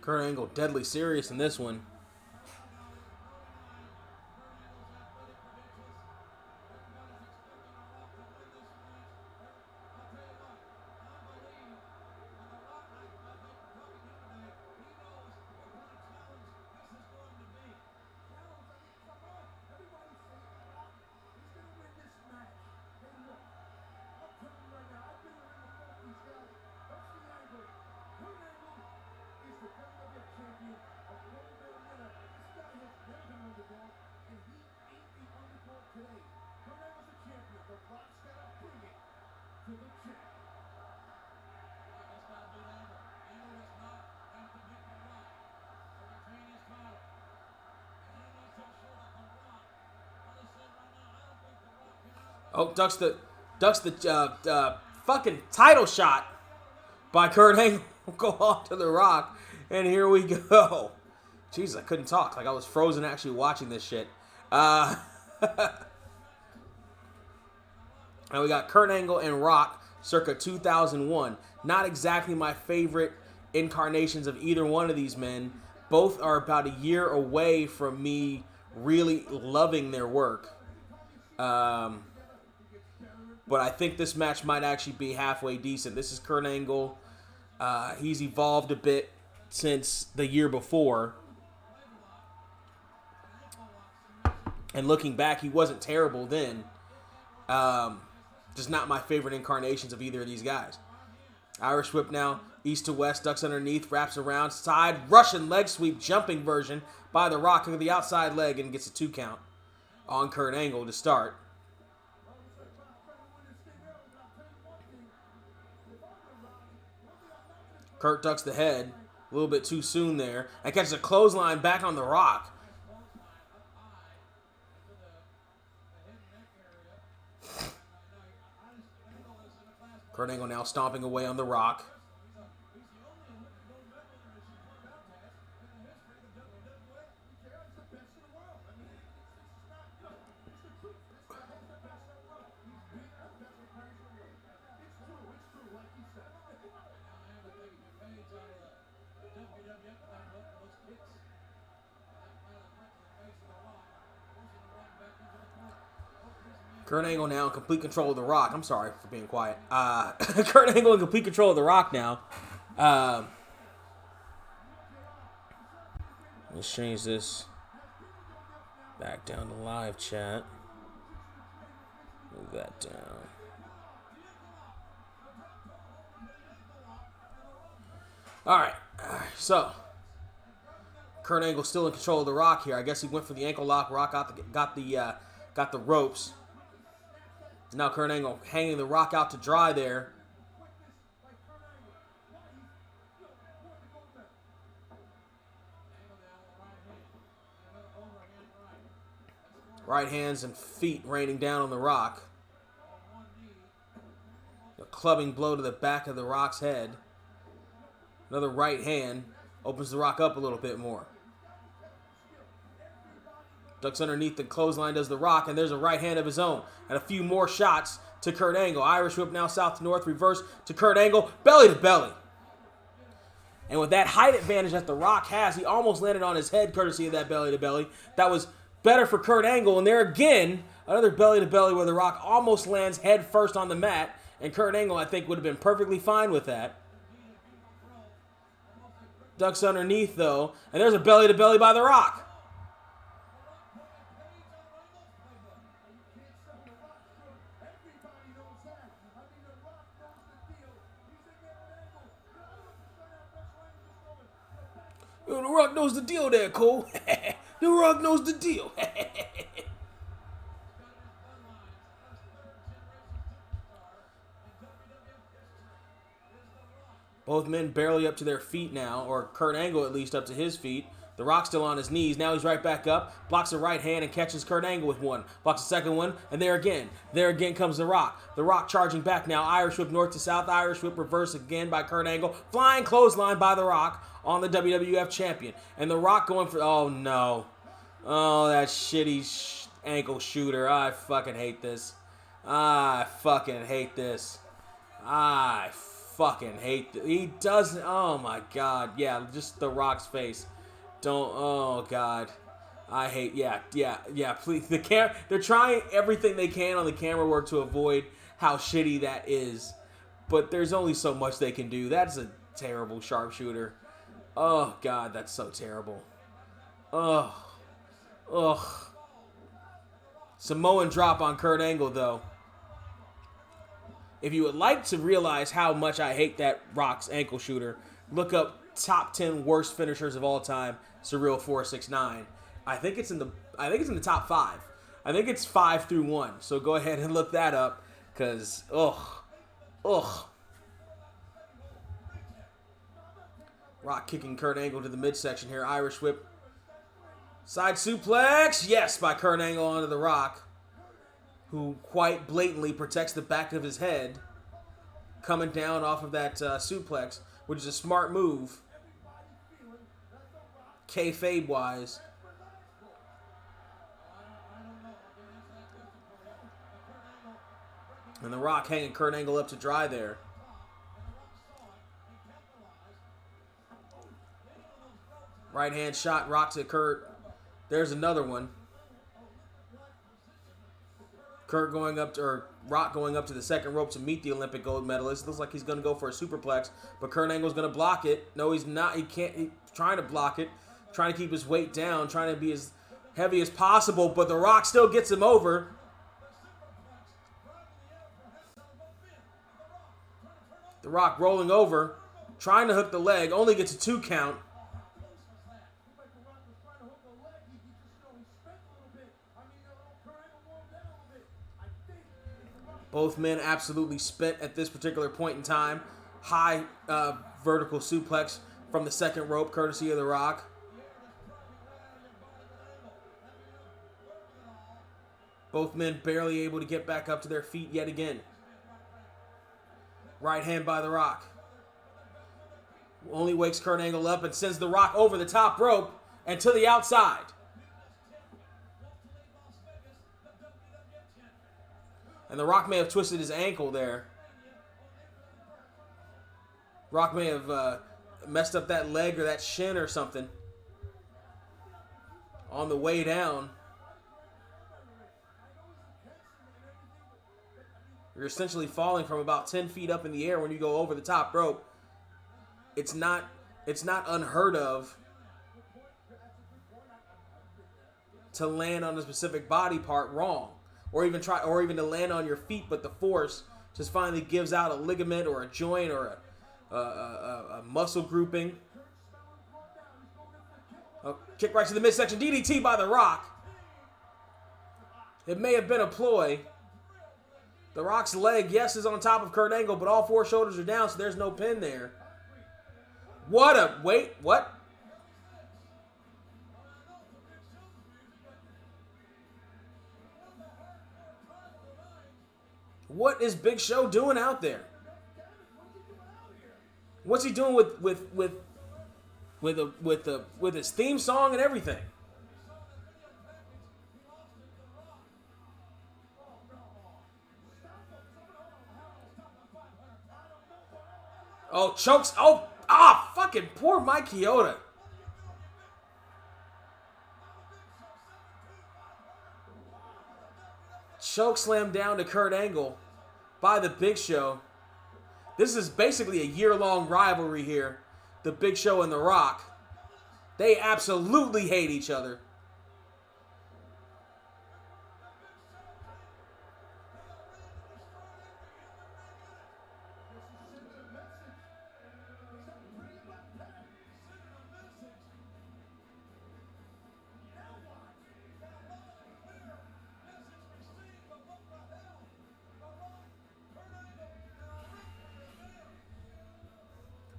Kurt Angle deadly serious in this one. Oh, ducks the fucking title shot by Kurt Angle. Go off to the Rock, and here we go. Jeez, I couldn't talk. Like I was frozen actually watching this shit. And we got Kurt Angle and Rock circa 2001. Not exactly my favorite incarnations of either one of these men. Both are about a year away from me really loving their work. But I think this match might actually be halfway decent. This is Kurt Angle. He's evolved a bit since the year before. And looking back, he wasn't terrible then. Just not my favorite incarnations of either of these guys. Irish whip now, east to west, ducks underneath, wraps around, side, Russian leg sweep, jumping version by The Rock to the outside leg and gets a 2 count on Kurt Angle to start. Kurt ducks the head a little bit too soon there and catches a clothesline back on The Rock. Kurt Angle now stomping away on The Rock. Kurt Angle now in complete control of The Rock. I'm sorry for being quiet. Kurt Angle in complete control of The Rock now. Let's change this back down to live chat. Move that down. All right. So Kurt Angle still in control of The Rock here. I guess he went for the ankle lock. Rock got the ropes. Now Kurt Angle hanging The Rock out to dry there. Right hands and feet raining down on The Rock. A clubbing blow to the back of The Rock's head. Another right hand opens The Rock up a little bit more. Ducks underneath the clothesline does The Rock, and there's a right hand of his own. And a few more shots to Kurt Angle. Irish whip now south to north, reverse to Kurt Angle, belly to belly. And with that height advantage that The Rock has, he almost landed on his head courtesy of that belly to belly. That was better for Kurt Angle. And there again, another belly to belly where The Rock almost lands head first on the mat. And Kurt Angle, I think, would have been perfectly fine with that. Ducks underneath, though. And there's a belly to belly by The Rock. The Rock knows the deal there, Cole. The Rock knows the deal. Both men barely up to their feet now, or Kurt Angle at least up to his feet. The Rock still on his knees. Now he's right back up. Blocks a right hand and catches Kurt Angle with one. Blocks a second one, and there again. There again comes The Rock. The Rock charging back now. Irish whip north to south. Irish whip reverse again by Kurt Angle. Flying clothesline by The Rock on the WWF champion. And The Rock going for... Oh, no. Oh, that shitty ankle shooter. I fucking hate this. I fucking hate this. I fucking hate he doesn't. Oh my god, yeah, just The Rock's face. Don't. Oh god, I hate. Yeah. Please, they're trying everything they can on the camera work to avoid how shitty that is, but there's only so much they can do. That's a terrible sharpshooter. Oh god, that's so terrible. Ugh. Samoan drop on Kurt Angle though. If you would like to realize how much I hate that Rock's ankle shooter, look up top 10 worst finishers of all time. Surreal 469. I think it's in the top 5. I think it's 5 through 1. So go ahead and look that up, cause ugh. Rock kicking Kurt Angle to the midsection here. Irish whip. Side suplex. Yes, by Kurt Angle onto The Rock, who quite blatantly protects the back of his head, coming down off of that suplex, which is a smart move, kayfabe-wise. And The Rock hanging Kurt Angle up to dry there. Right hand shot, Rock to Kurt. There's another one. Rock going up to the second rope to meet the Olympic gold medalist. Looks like he's going to go for a superplex, but Kurt Angle's going to block it. No, he's not. He can't. He's trying to block it, trying to keep his weight down, trying to be as heavy as possible, but The Rock still gets him over. The Rock rolling over, trying to hook the leg, only gets a 2 count. Both men absolutely spent at this particular point in time. High vertical suplex from the second rope, courtesy of The Rock. Both men barely able to get back up to their feet yet again. Right hand by The Rock. Only wakes Kurt Angle up and sends The Rock over the top rope and to the outside. And The Rock may have twisted his ankle there. Rock may have messed up that leg or that shin or something on the way down. You're essentially falling from about 10 feet up in the air when you go over the top rope. It's not unheard of to land on a specific body part wrong. Or even to land on your feet, but the force just finally gives out a ligament or a joint or a muscle grouping. Kick right to the midsection. DDT by The Rock. It may have been a ploy. The Rock's leg, yes, is on top of Kurt Angle, but all 4 shoulders are down, so there's no pin there. What? What is Big Show doing out there? What's he doing with his theme song and everything? Oh, chokes. Fucking poor Mike Chioda. Choke slam down to Kurt Angle by the Big Show. This is basically a year-long rivalry here. The Big Show and The Rock. They absolutely hate each other.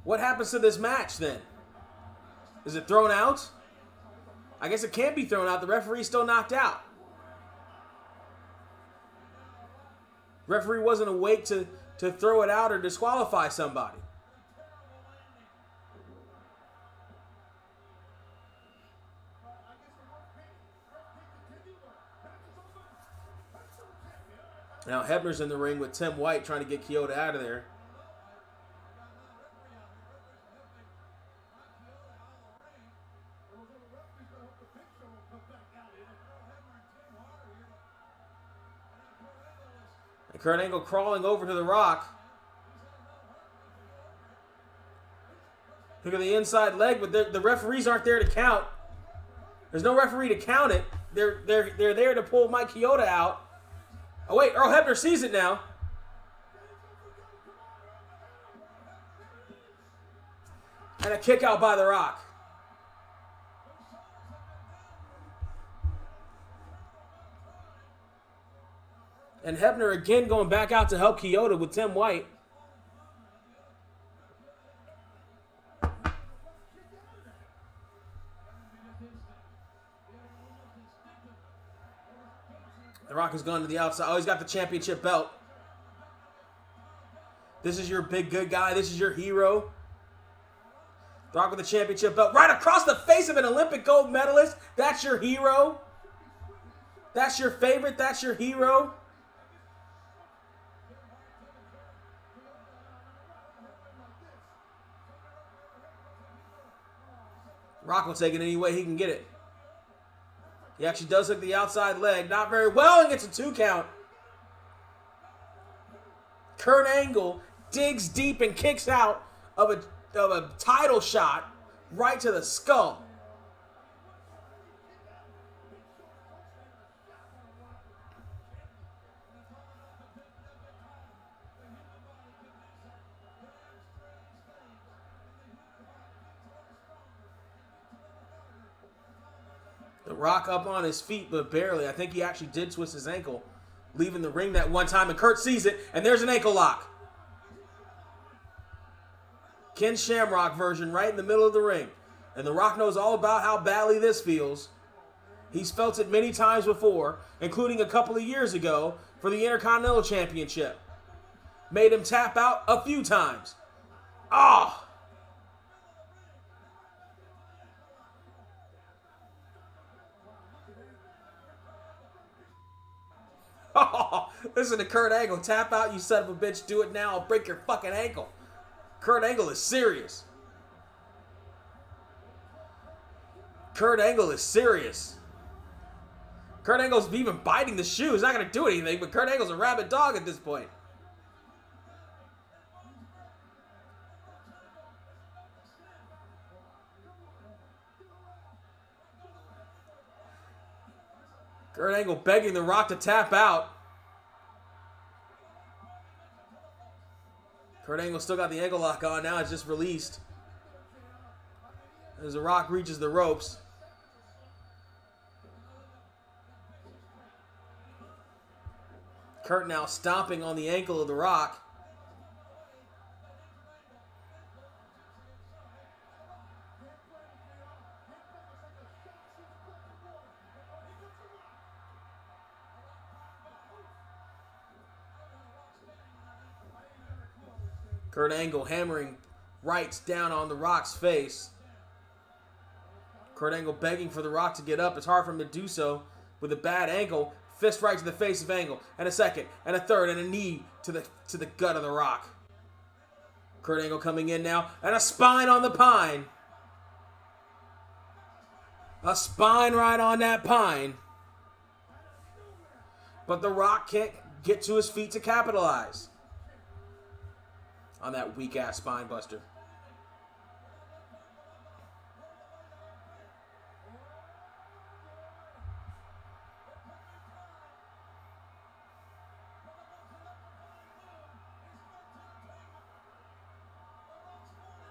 What happens to this match then? Is it thrown out? I guess it can't be thrown out. The referee's still knocked out. Referee wasn't awake to throw it out or disqualify somebody. Now Hebner's in the ring with Tim White trying to get Chioda out of there. Kurt Angle crawling over to The Rock. Look at the inside leg, but the referees aren't there to count. There's no referee to count it. They're there to pull Mike Chioda out. Oh wait, Earl Hebner sees it now. And a kick out by The Rock. And Hebner again going back out to help Chioda with Tim White. The Rock has gone to the outside. Oh, he's got the championship belt. This is your big good guy. This is your hero. The Rock with the championship belt right across the face of an Olympic gold medalist. That's your hero. That's your favorite. That's your hero. Rock will take it any way he can get it. He actually does hook the outside leg. Not very well, and gets a 2 count. Kurt Angle digs deep and kicks out of a title shot right to the skull. The Rock up on his feet, but barely. I think he actually did twist his ankle, leaving the ring that one time, and Kurt sees it, and there's an ankle lock. Ken Shamrock version right in the middle of the ring. And The Rock knows all about how badly this feels. He's felt it many times before, including a couple of years ago for the Intercontinental Championship. Made him tap out a few times. Ah! Oh, listen to Kurt Angle. Tap out, you son of a bitch. Do it now. I'll break your fucking ankle. Kurt Angle is serious. Kurt Angle is serious. Kurt Angle's even biting the shoe. He's not going to do anything, but Kurt Angle's a rabid dog at this point. Kurt Angle begging The Rock to tap out. Kurt Angle still got the ankle lock on. Now it's just released. As The Rock reaches the ropes. Kurt now stomping on the ankle of The Rock. Kurt Angle hammering rights down on The Rock's face. Kurt Angle begging for The Rock to get up. It's hard for him to do so with a bad ankle. Fist right to the face of Angle. And a second, and a third, and a knee to the gut of The Rock. Kurt Angle coming in now, and a spine on the pine. A spine right on that pine. But The Rock can't get to his feet to capitalize on that weak-ass spine buster.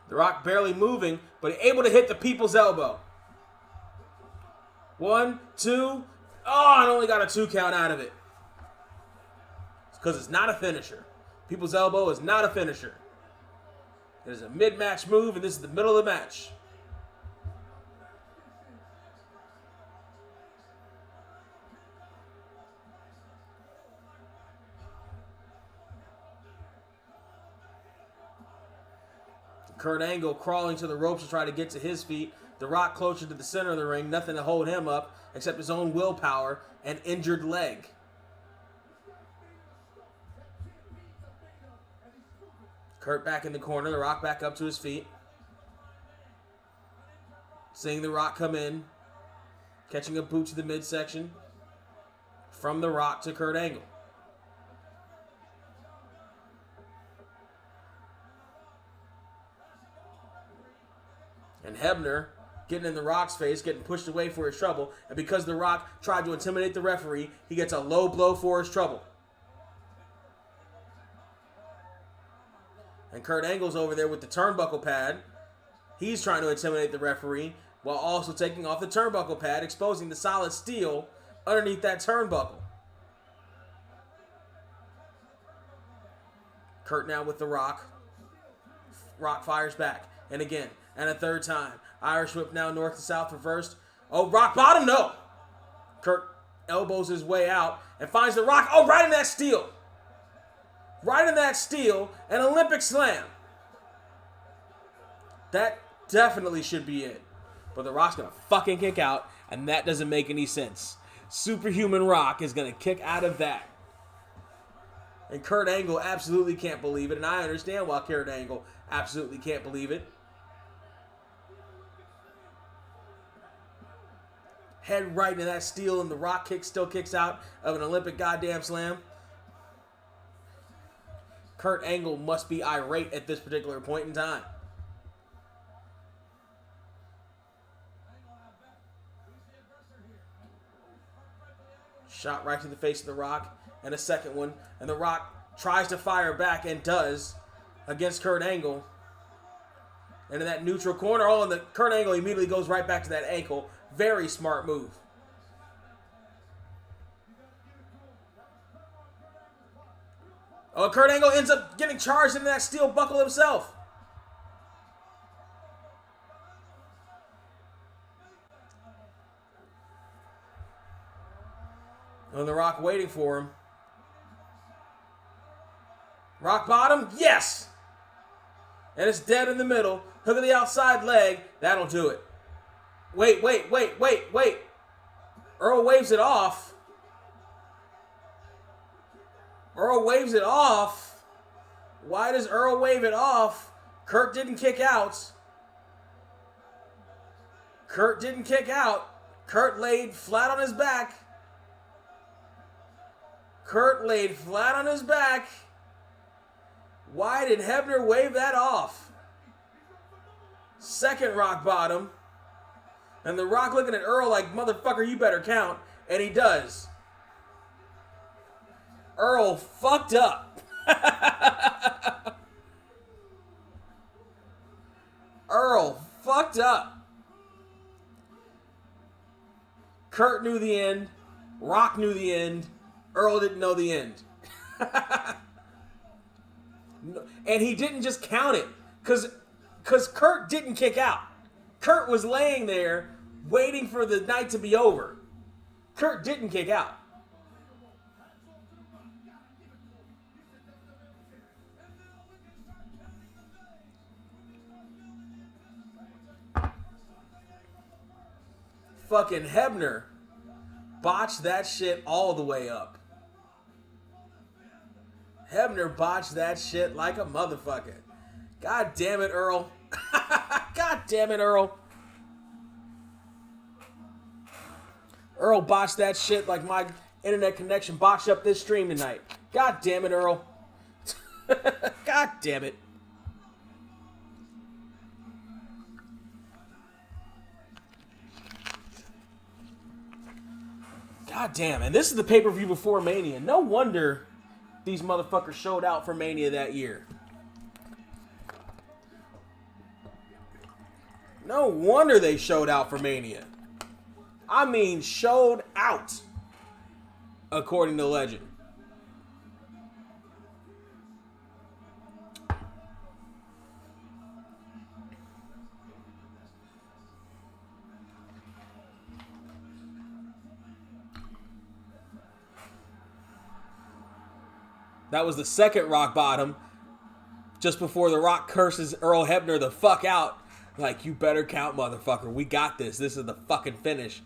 The Rock barely moving, but able to hit the people's elbow. 1, 2. Oh, and only got a 2 count out of it. It's because it's not a finisher. People's elbow is not a finisher. It is a mid-match move, and this is the middle of the match. Kurt Angle crawling to the ropes to try to get to his feet. The Rock closer to the center of the ring. Nothing to hold him up except his own willpower and injured leg. Kurt back in the corner. The Rock back up to his feet. Seeing The Rock come in. Catching a boot to the midsection. From The Rock to Kurt Angle. Hebner getting in The Rock's face, getting pushed away for his trouble. And because The Rock tried to intimidate the referee, he gets a low blow for his trouble. And Kurt Angle's over there with the turnbuckle pad. He's trying to intimidate the referee while also taking off the turnbuckle pad, exposing the solid steel underneath that turnbuckle. Kurt now with The Rock. Rock fires back. And again. And a third time. Irish whip now north to south reversed. Oh, rock bottom? No. Kurt elbows his way out and finds The Rock. Oh, right in that steel. Right in that steel. An Olympic slam. That definitely should be it. But The Rock's going to fucking kick out. And that doesn't make any sense. Superhuman Rock is going to kick out of that. And Kurt Angle absolutely can't believe it. And I understand why Kurt Angle absolutely can't believe it. Head right into that steel, and The Rock still kicks out of an Olympic goddamn slam. Kurt Angle must be irate at this particular point in time. Shot right to the face of The Rock, and a second one. And The Rock tries to fire back, and does, against Kurt Angle. And in that neutral corner, and the Kurt Angle immediately goes right back to that ankle. Very smart move. Oh, Kurt Angle ends up getting charged into that steel buckle himself. And The Rock waiting for him. Rock bottom? Yes! And it's dead in the middle. Hook of the outside leg. That'll do it. Wait. Earl waves it off. Why does Earl wave it off? Kurt didn't kick out. Kurt laid flat on his back. Why did Hebner wave that off? Second rock bottom. And The Rock looking at Earl like, motherfucker, you better count. And he does. Earl fucked up. Earl fucked up. Kurt knew the end. Rock knew the end. Earl didn't know the end. And he didn't just count it. Because Kurt didn't kick out. Kurt was laying there waiting for the night to be over. Kurt didn't kick out. Fucking Hebner botched that shit all the way up. Hebner botched that shit like a motherfucker. God damn it, Earl. God damn it, Earl. Earl botched that shit like my internet connection botched up this stream tonight. God damn it, Earl. God damn it. God damn. And this is the pay-per-view before Mania. No wonder these motherfuckers showed out for Mania that year. No wonder they showed out for Mania. I mean, showed out, according to legend. That was the second rock bottom, just before The Rock curses Earl Hebner the fuck out. Like, you better count, motherfucker. We got this. This is the fucking finish.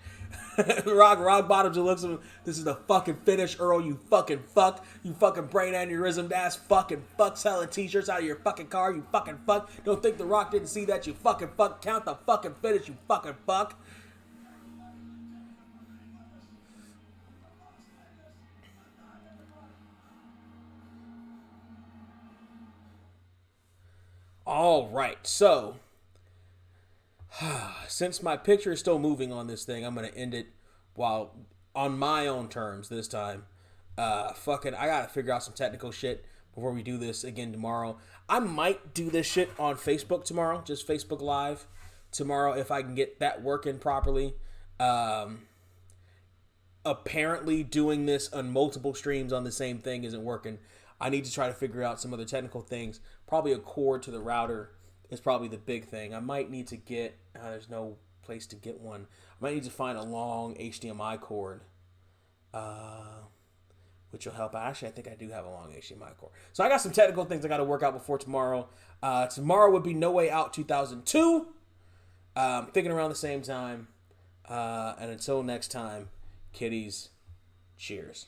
Rock bottoms and looks at him. This is the fucking finish, Earl. You fucking fuck. You fucking brain aneurysm ass fucking fuck. Selling t-shirts out of your fucking car. You fucking fuck. Don't think The Rock didn't see that. You fucking fuck. Count the fucking finish. You fucking fuck. All right, so since my picture is still moving on this thing, I'm gonna end it while on my own terms this time. I gotta figure out some technical shit before we do this again tomorrow. I might do this shit on Facebook tomorrow, just Facebook Live tomorrow if I can get that working properly. Apparently doing this on multiple streams on the same thing isn't working. I need to try to figure out some other technical things. Probably a cord to the router is probably the big thing. I might need to get, there's no place to get one. I might need to find a long HDMI cord, which will help. Actually, I think I do have a long HDMI cord. So I got some technical things I got to work out before tomorrow. Tomorrow would be No Way Out 2002. Thinking around the same time. And until next time, kiddies, cheers.